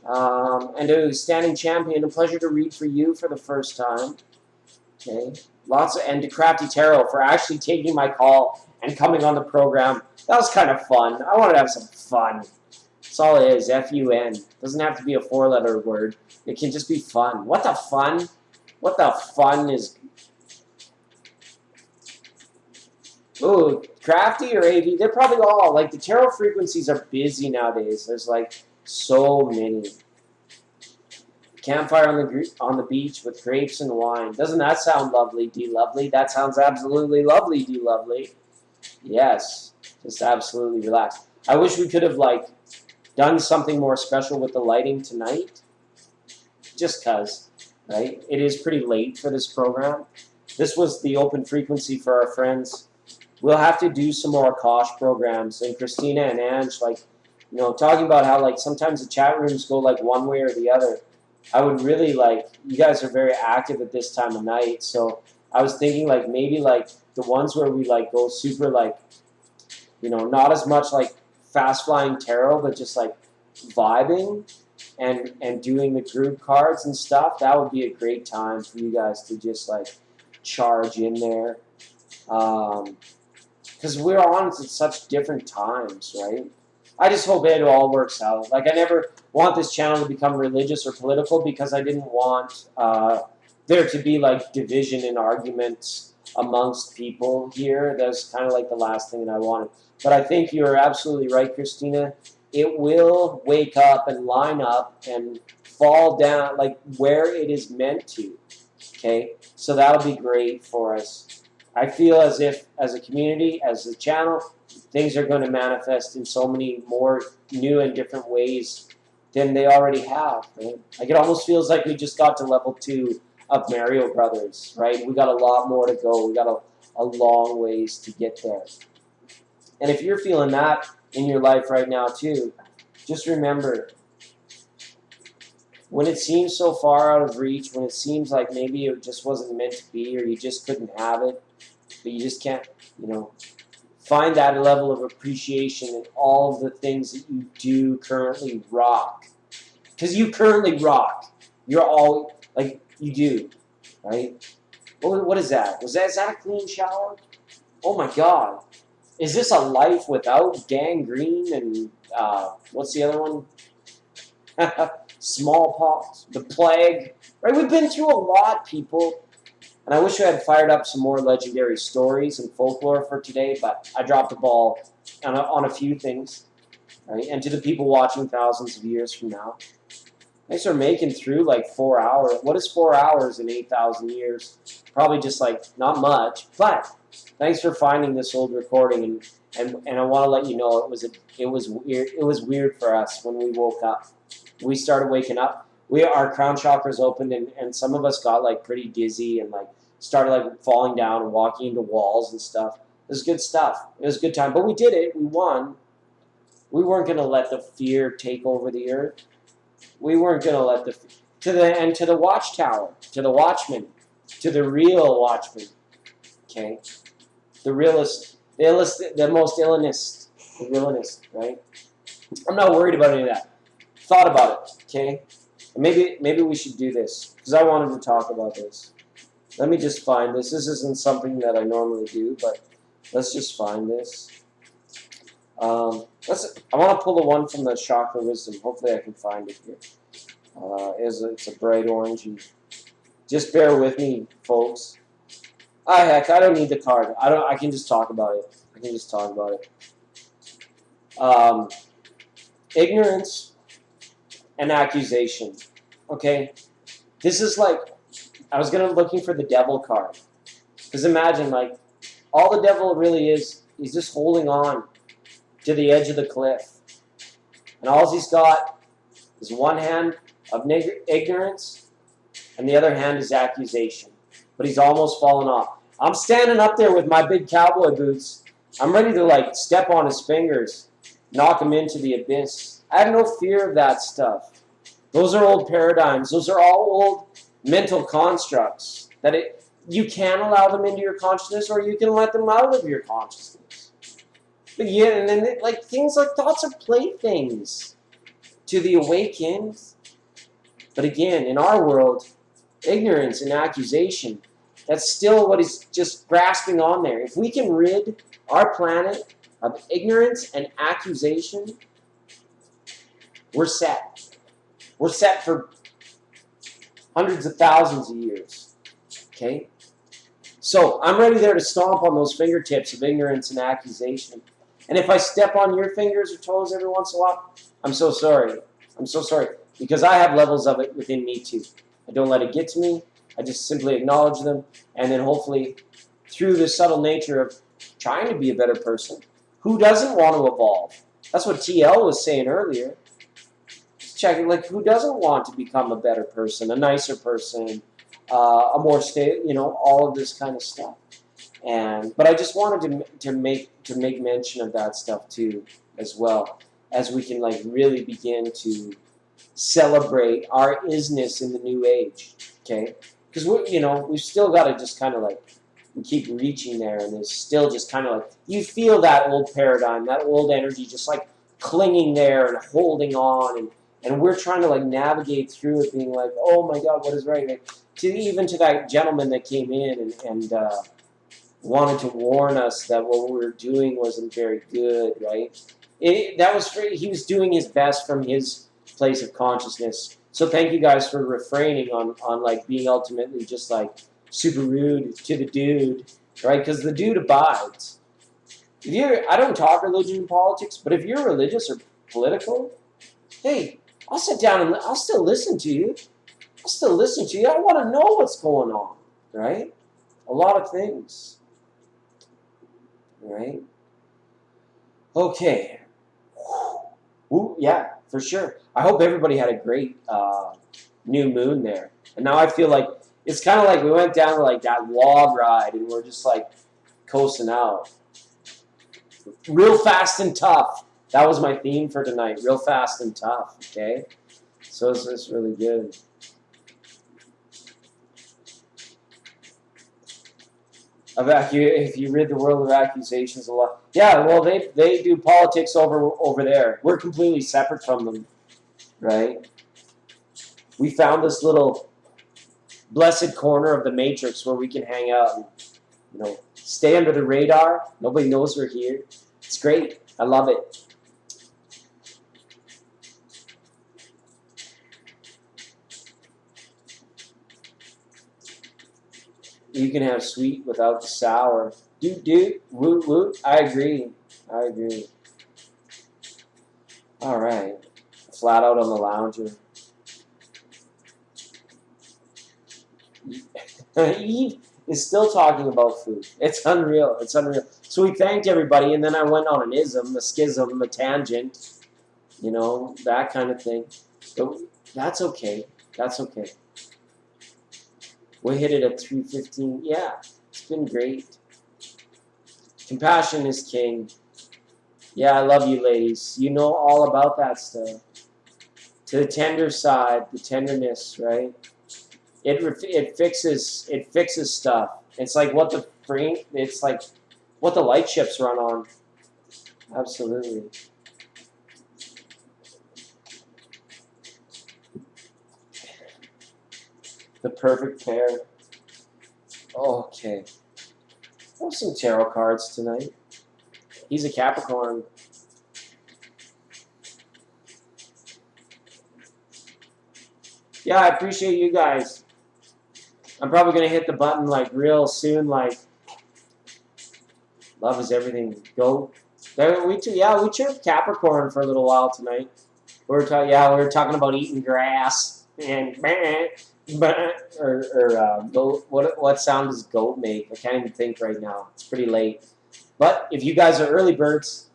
And to Standing Champion, a pleasure to read for you for the first time. Okay. And to Crafty Tarot for actually taking my call and coming on the program. That was kind of fun. I wanted to have some fun. That's all it is, F-U-N. Doesn't have to be a four-letter word. It can just be fun. What the fun? What the fun is... Ooh, Crafty or AV, they're probably all, like, the tarot frequencies are busy nowadays. There's, like, so many. Campfire on the beach with grapes and wine. Doesn't that sound lovely, D. Lovely? That sounds absolutely lovely, D. Lovely. Yes, just absolutely relaxed. I wish we could have, like, done something more special with the lighting tonight. Just because, right? It is pretty late for this program. This was the open frequency for our friends. We'll have to do some more Akash programs. And Christina and Ange, like, talking about how, like, sometimes the chat rooms go, like, one way or the other. I would really, like, you guys are very active at this time of night, so I was thinking, like, maybe, like, the ones where we, like, go super, like, not as much, like, fast-flying tarot, but just, like, vibing and doing the group cards and stuff. That would be a great time for you guys to just, like, charge in there. Because we're on at such different times, right? I just hope it all works out. Like, I never want this channel to become religious or political because I didn't want there to be, like, division and arguments amongst people here. That's kind of like the last thing that I wanted. But I think you're absolutely right, Christina. It will wake up and line up and fall down, like, where it is meant to. Okay? So that'll be great for us. I feel as if, as a community, as a channel, things are going to manifest in so many more new and different ways than they already have. Right? Like, it almost feels like we just got to level 2 of Mario Brothers, right? We got a lot more to go. We got a long ways to get there. And if you're feeling that in your life right now too, just remember, when it seems so far out of reach, when it seems like maybe it just wasn't meant to be, or you just couldn't have it, but you just can't, find that level of appreciation in all of the things that you do currently rock. Because you currently rock. You're all, like, you do, right? What is that? Is that a clean shower? Oh my God. Is this a life without gangrene and, what's the other one? Smallpox, the plague, right? We've been through a lot, people. And I wish I had fired up some more legendary stories and folklore for today, but I dropped the ball on a few things. Right? And to the people watching thousands of years from now, thanks for making through like 4 hours. What is 4 hours in 8,000 years? Probably just like not much, but thanks for finding this old recording. And I want to let you know it was weird for us when we woke up. We started waking up. Our crown chakras opened, and some of us got like pretty dizzy and like started like falling down and walking into walls and stuff. It was good stuff. It was a good time, but we did it. We won. We weren't going to let the fear take over the earth. We weren't going to let to the watchtower, to the watchman, to the real watchman. Okay, the realist, the most illest, the realist, right? I'm not worried about any of that. Thought about it. Okay, and maybe we should do this because I wanted to talk about this. Let me just find this. This isn't something that I normally do, but let's just find this. I want to pull the one from the Chakra Wisdom. Hopefully I can find it here. It's a bright orangey. Just bear with me, folks. Heck, I don't need the card. I can just talk about it. Ignorance and accusation. Okay? This is like, I was looking for the devil card. Because imagine, like, all the devil really is, he's just holding on to the edge of the cliff. And all he's got is one hand of ignorance, and the other hand is accusation. But he's almost fallen off. I'm standing up there with my big cowboy boots. I'm ready to like step on his fingers, knock him into the abyss. I have no fear of that stuff. Those are old paradigms. Those are all old mental constructs that you can allow them into your consciousness, or you can let them out of your consciousness. But yeah, and then like things like thoughts are playthings to the awakened. But again, in our world, ignorance and accusation, that's still what is just grasping on there. If we can rid our planet of ignorance and accusation, we're set. We're set for hundreds of thousands of years. Okay? So I'm ready there to stomp on those fingertips of ignorance and accusation. And if I step on your fingers or toes every once in a while, I'm so sorry. I'm so sorry. Because I have levels of it within me too. I don't let it get to me. I just simply acknowledge them. And then hopefully, through the subtle nature of trying to be a better person, who doesn't want to evolve? That's what TL was saying earlier. Checking, like, who doesn't want to become a better person, a nicer person, a more stable, all of this kind of stuff. But I just wanted to make mention of that stuff too, as well, as we can like really begin to celebrate our isness in the new age. Okay, because we've still got to just kind of like keep reaching there, and there's still just kind of like you feel that old paradigm, that old energy, just like clinging there and holding on, and we're trying to like navigate through it, being like, oh my God, what is right? Like, even to that gentleman that came in and wanted to warn us that what we were doing wasn't very good, right? He was doing his best from his place of consciousness. So thank you guys for refraining on like being ultimately just like super rude to the dude, right? Because the dude abides. I don't talk religion and politics, but if you're religious or political, hey, I'll sit down and I'll still listen to you. I want to know what's going on, right? A lot of things, right? Okay. Ooh, yeah, for sure. I hope everybody had a great new moon there. And now I feel like it's kind of like we went down to like that log ride and we're just like coasting out. Real fast and tough. That was my theme for tonight. Real fast and tough, okay? So it's really good. If you rid the world of accusations a lot. Yeah, well, they do politics over there. We're completely separate from them, right? We found this little blessed corner of the matrix where we can hang out and, stay under the radar. Nobody knows we're here. It's great. I love it. You can have sweet without the sour. Dude, woot woot. I agree. All right. Flat out on the lounger. Eve is still talking about food. It's unreal. So we thanked everybody, and then I went on an ism, a schism, a tangent, that kind of thing. But that's okay. We hit it at 3:15. Yeah, it's been great. Compassion is king. Yeah, I love you, ladies. You know all about that stuff. To the tender side, the tenderness, right? It fixes stuff. It's like what the light ships run on. Absolutely. The perfect pair. Okay. Have some tarot cards tonight. He's a Capricorn. Yeah, I appreciate you guys. I'm probably going to hit the button real soon, love is everything. Go. We chirped Capricorn for a little while tonight. We were talking about eating grass and goat. What sound does goat make? I can't even think right now. It's pretty late. But if you guys are early birds,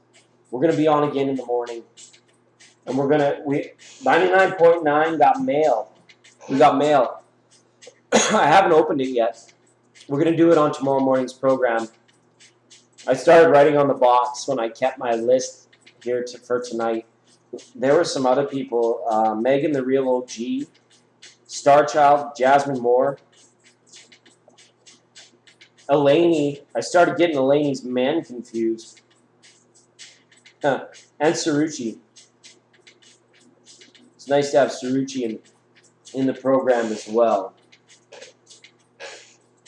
we're gonna be on again in the morning, and we 99.9 got mail. We got mail. I haven't opened it yet. We're gonna do it on tomorrow morning's program. I started writing on the box when I kept my list here for tonight. There were some other people, Megan the Real OG, Starchild, Jasmine Moore, Elaney. I started getting Elaney's men confused. And Saruchi. It's nice to have Saruchi in the program as well.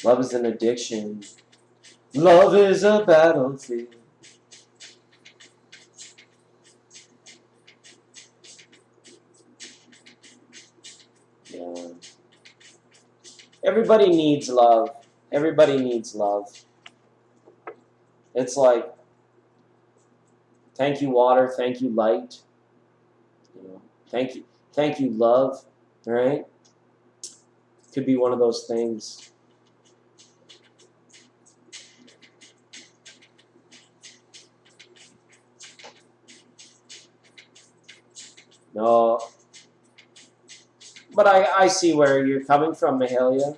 Love is an addiction. Love is a battlefield. Yeah. Everybody needs love. It's like, thank you, water. Thank you, light. Thank you, love. Right? Could be one of those things. No. But I see where you're coming from, Mahalia.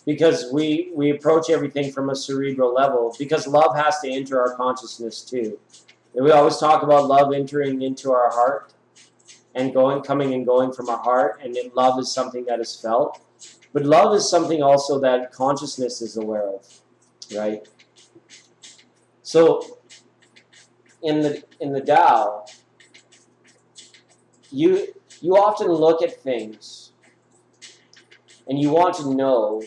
Because we approach everything from a cerebral level. Because love has to enter our consciousness too. And we always talk about love entering into our heart and coming and going from our heart. And then love is something that is felt. But love is something also that consciousness is aware of. Right? So in the Tao, you often look at things and you want to know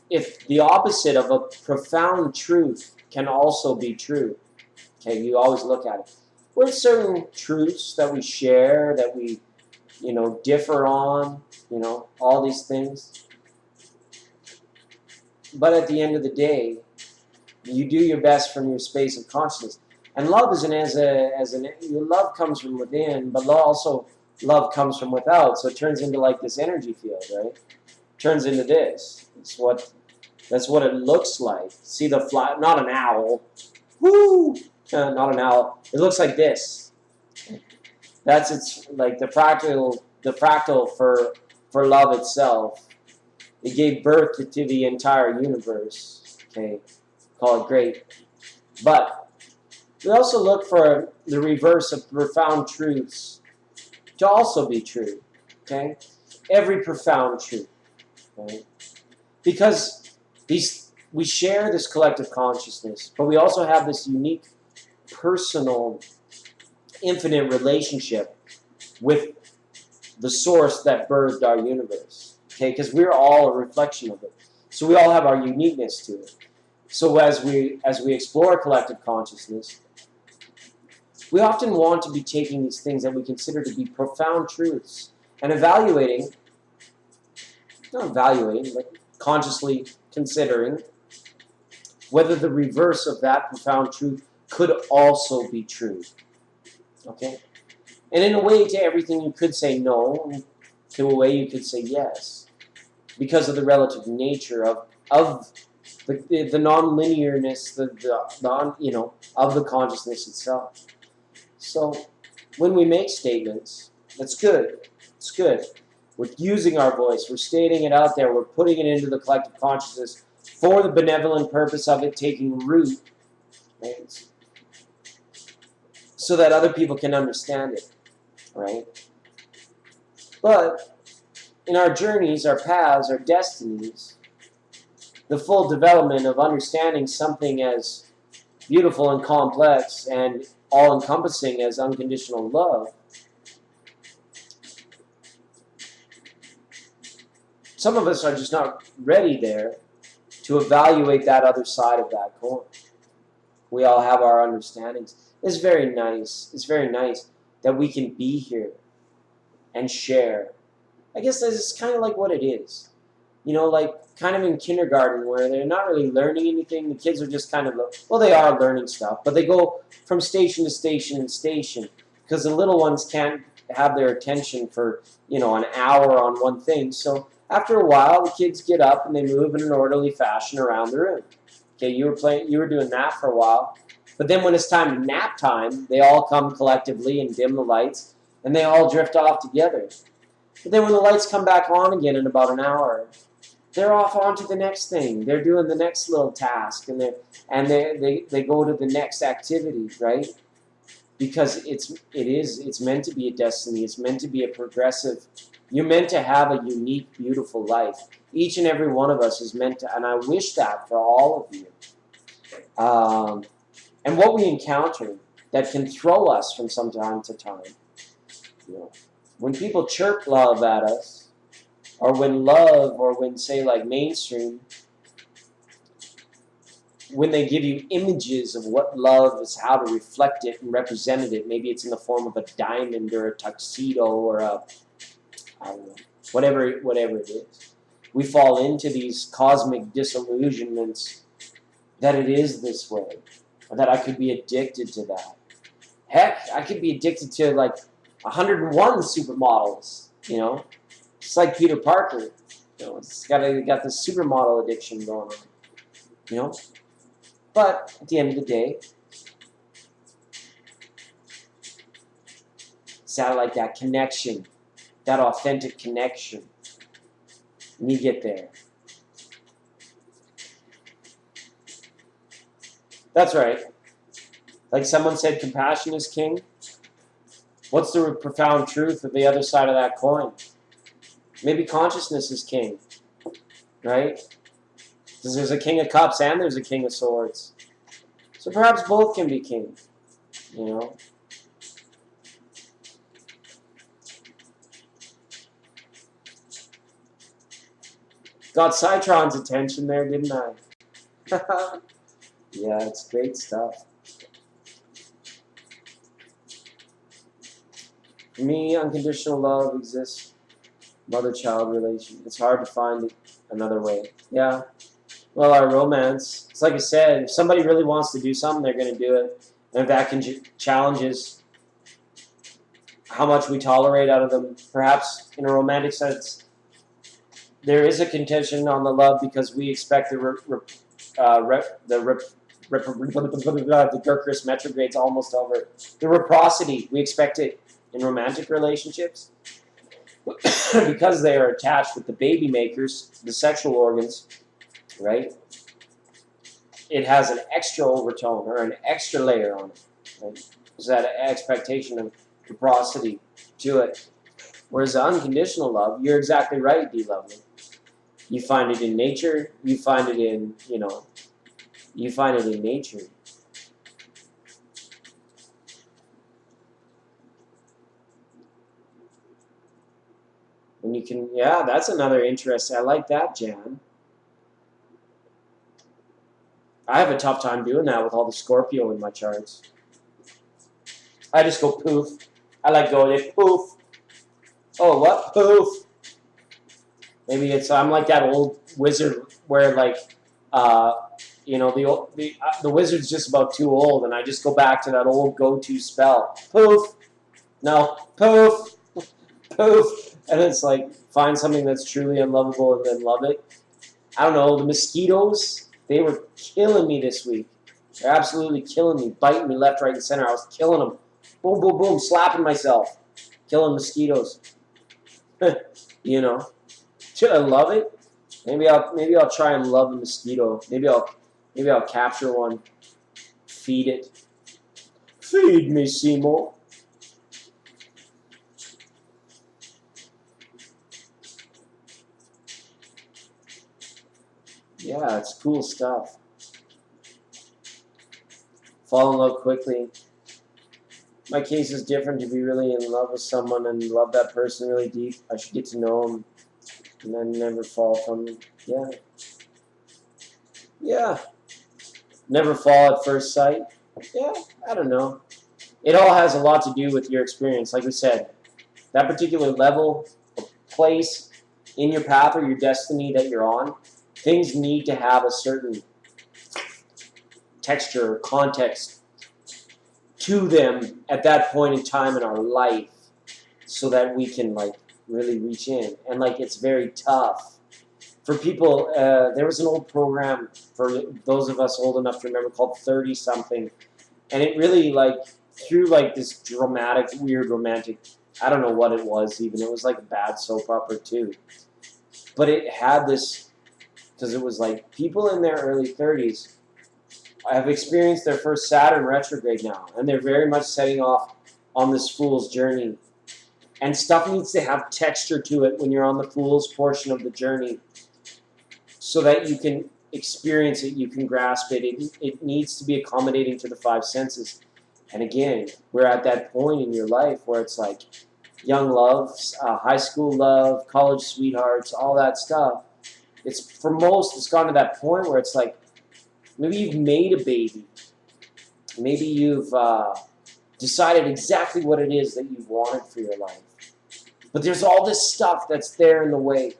if the opposite of a profound truth can also be true. Okay, you always look at it. There's certain truths that we share, that we, differ on, all these things. But at the end of the day, you do your best from your space of consciousness. And love love comes from within, but love comes from without. So it turns into this energy field, right? Turns into this. That's what it looks like. See the fly? Not an owl. Woo! Not an owl. It looks like this. That's the fractal for love itself. It gave birth to the entire universe. Okay, call it great. But we also look for the reverse of profound truths to also be true. Okay? Every profound truth. Okay? Because we share this collective consciousness, but we also have this unique, personal, infinite relationship with the source that birthed our universe. Okay? Because we're all a reflection of it. So we all have our uniqueness to it. So as we explore collective consciousness, we often want to be taking these things that we consider to be profound truths and evaluating not evaluating, but consciously considering whether the reverse of that profound truth could also be true. Okay? And in a way, to everything you could say no, to a way you could say yes, because of the relative nature of the non-linearness, of the consciousness itself. So when we make statements, that's good. It's good. We're using our voice. We're stating it out there. We're putting it into the collective consciousness for the benevolent purpose of it taking root, right? So that other people can understand it, right? But in our journeys, our paths, our destinies, the full development of understanding something as beautiful and complex and all-encompassing as unconditional love, some of us are just not ready there to evaluate that other side of that coin. We all have our understandings. It's very nice. It's very nice that we can be here and share. I guess that's kind of like what it is. Like kind of in kindergarten where they're not really learning anything. The kids are just kind of, well, they are learning stuff, but they go from station to station and station because the little ones can't have their attention for, an hour on one thing. So after a while, the kids get up and they move in an orderly fashion around the room. Okay, you were doing that for a while. But then when it's time to nap time, they all come collectively and dim the lights, and they all drift off together. But then when the lights come back on again in about an hour, they're off on to the next thing. They're doing the next little task, and they go to the next activity, right? Because it's meant to be a destiny. It's meant to be a progressive. You're meant to have a unique, beautiful life. Each and every one of us is meant to, and I wish that for all of you. And what we encounter that can throw us from some time to time. When people chirp love at us, or when say like mainstream, when they give you images of what love is, how to reflect it and represent it, maybe it's in the form of a diamond or a tuxedo or I don't know, whatever it is. We fall into these cosmic disillusionments that it is this way, or that I could be addicted to that. Heck, I could be addicted to like 101 supermodels, It's like Peter Parker, It's got this supermodel addiction going on, But at the end of the day, it's that connection, that authentic connection. And you get there. That's right. Like someone said, compassion is king. What's the profound truth of the other side of that coin? Maybe consciousness is king, right? Because there's a king of cups and there's a king of swords. So perhaps both can be king, Got Citron's attention there, didn't I? Yeah, it's great stuff. For me, unconditional love exists. Mother-child relation. It's hard to find another way. Yeah. Well, our romance, it's like I said, if somebody really wants to do something, they're going to do it. And if that challenges how much we tolerate out of them, perhaps in a romantic sense, there is a contention on the love because we expect the Gurkhris retrograde's almost over. The reciprocity, we expect it in romantic relationships. Because they are attached with the baby makers, the sexual organs, right? It has an extra overtone or an extra layer on it. Right? There's that expectation of reciprocity to it. Whereas the unconditional love, you're exactly right, D. Lovely. You find it in nature. You find it in, you find it in nature. And you can, yeah, that's another interest. I like that, Jan. I have a tough time doing that with all the Scorpio in my charts. I just go poof. I like going poof. Oh, what? Poof. Maybe it's I'm like that old wizard where like the wizard's just about too old, and I just go back to that old go-to spell. Poof. No. Poof. Poof. And it's like find something that's truly unlovable and then love it. I don't know. The mosquitoes, they were killing me this week. They're absolutely killing me, biting me left, right, and center. I was killing them. Boom, boom, boom, slapping myself, killing mosquitoes. You know, should I love it? Maybe I'll try and love the mosquito. Maybe I'll capture one, feed it. Feed me, Seymour. Yeah, it's cool stuff. Fall in love quickly. My case is different. To be really in love with someone and love that person really deep, I should get to know them and then never fall from them. Yeah. Yeah. Never fall at first sight. Yeah, I don't know. It all has a lot to do with your experience. Like we said, that particular level or place in your path or your destiny that you're on, things need to have a certain texture or context to them at that point in time in our life so that we can like really reach in. And like it's very tough for people. There was an old program for those of us old enough to remember called 30 something, and it really like through like this dramatic, weird, romantic, I don't know what it was even. It was like a bad soap opera too, but it had this because it was like people in their early 30s have experienced their first Saturn retrograde now, and they're very much setting off on this fool's journey. And stuff needs to have texture to it when you're on the fool's portion of the journey so that you can experience it, you can grasp it. It needs to be accommodating to the five senses. And again, we're at that point in your life where it's like young love, high school love, college sweethearts, all that stuff. It's for most, it's gone to that point where it's like, maybe you've made a baby. Maybe you've decided exactly what it is that you've wanted for your life. But there's all this stuff that's there in the way.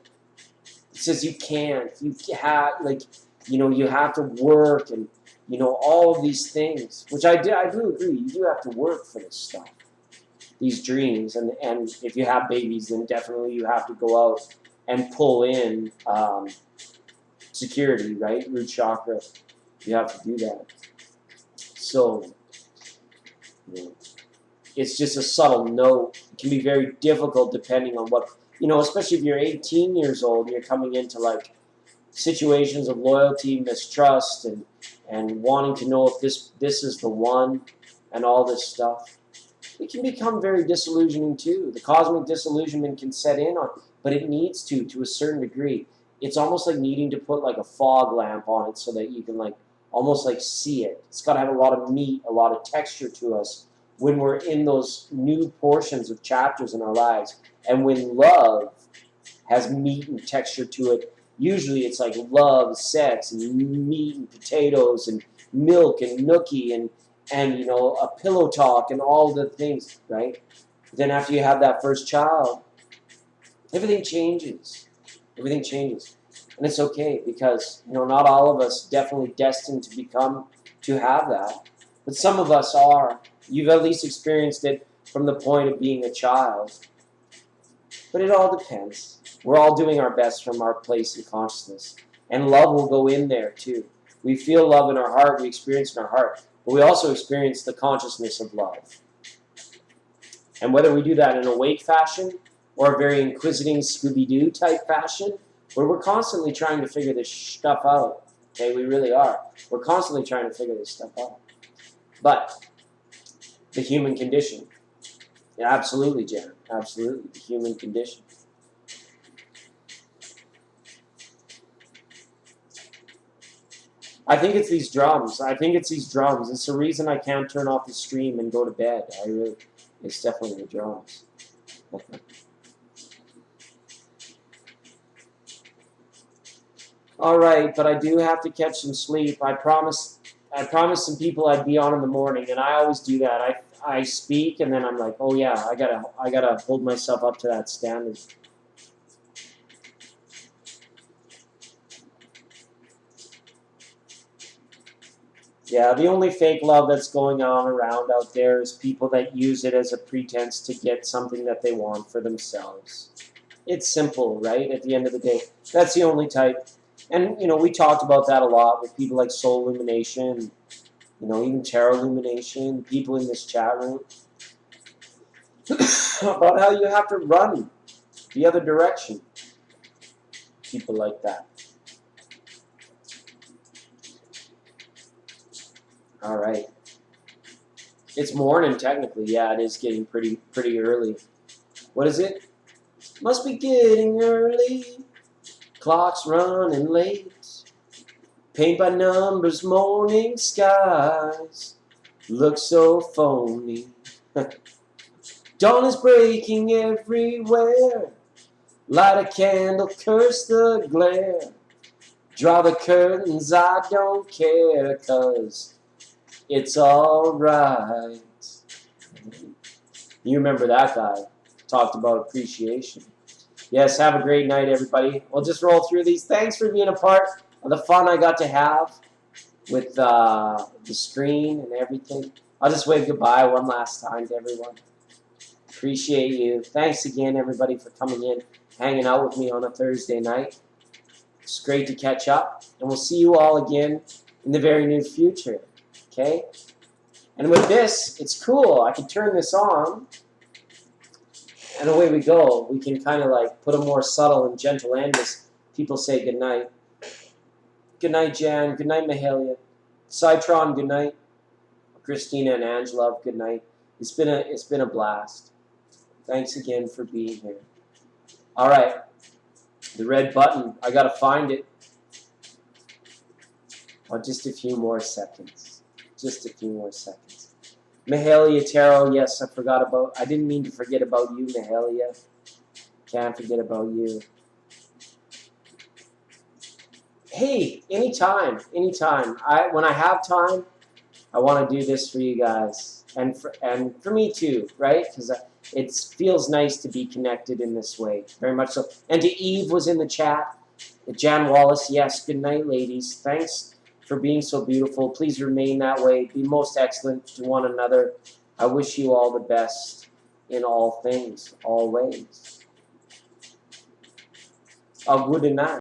It says you can't. You have, like, you have to work and, all of these things. Which I do agree. You do have to work for this stuff. These dreams. And if you have babies, then definitely you have to go out and pull in security, right? Root chakra. You have to do that. So, it's just a subtle note. It can be very difficult depending on what, especially if you're 18 years old and you're coming into like situations of loyalty, mistrust, and wanting to know if this is the one and all this stuff. It can become very disillusioning too. The cosmic disillusionment can set in on, but it needs to a certain degree. It's almost like needing to put like a fog lamp on it so that you can like almost like see it. It's got to have a lot of meat, a lot of texture to us when we're in those new portions of chapters in our lives. And when love has meat and texture to it, usually it's like love, sex, and meat and potatoes and milk and nookie and a pillow talk and all the things, right? Then after you have that first child, everything changes. Everything changes. And it's okay because, not all of us definitely destined to have that. But some of us are. You've at least experienced it from the point of being a child. But it all depends. We're all doing our best from our place in consciousness. And love will go in there too. We feel love in our heart, we experience it in our heart. But we also experience the consciousness of love. And whether we do that in a awake fashion or a very inquisitive Scooby-Doo type fashion, where we're constantly trying to figure this stuff out. Okay, we really are. We're constantly trying to figure this stuff out. But the human condition. Yeah, absolutely, Jen. Absolutely. The human condition. I think it's these drums. It's the reason I can't turn off the stream and go to bed. It's definitely the drums. All right, but I do have to catch some sleep. I promised some people I'd be on in the morning, and I always do that. I speak, and then I'm like, oh yeah, I gotta hold myself up to that standard. Yeah, the only fake love that's going on around out there is people that use it as a pretense to get something that they want for themselves. It's simple, right? At the end of the day, that's the only type. And, we talked about that a lot with people like Soul Illumination, even Tarot Illumination, people in this chat room, about how you have to run the other direction. People like that. All right. It's morning, technically. Yeah, it is getting pretty early. What is it? Must be getting early. Clock's running late. Paint by numbers, morning skies look so phony. Dawn is breaking everywhere. Light a candle, curse the glare. Draw the curtains, I don't care, 'cause it's alright. You remember that guy. Talked about appreciation. Yes, have a great night, everybody. We'll just roll through these. Thanks for being a part of the fun I got to have with the screen and everything. I'll just wave goodbye one last time to everyone. Appreciate you. Thanks again, everybody, for coming in, hanging out with me on a Thursday night. It's great to catch up, and we'll see you all again in the very near future. Okay? And with this, it's cool. I can turn this on, and away we go. We can kind of like put a more subtle and gentle end as people say goodnight. Good night, Jan. Good night, Mahalia. Citron, good night. Christina and Angela, good night. It's been a blast. Thanks again for being here. All right. The red button. I got to find it. Oh, just a few more seconds. Just a few more seconds. Mahalia Tarot, yes, I didn't mean to forget about you, Mahalia. Can't forget about you. Hey, anytime. When I have time, I want to do this for you guys, and for me too, right? Because it feels nice to be connected in this way, very much so. And to Eve was in the chat. Jan Wallace, yes. Good night, ladies. Thanks for being so beautiful. Please remain that way. Be most excellent to one another. I wish you all the best in all things, always. Good night.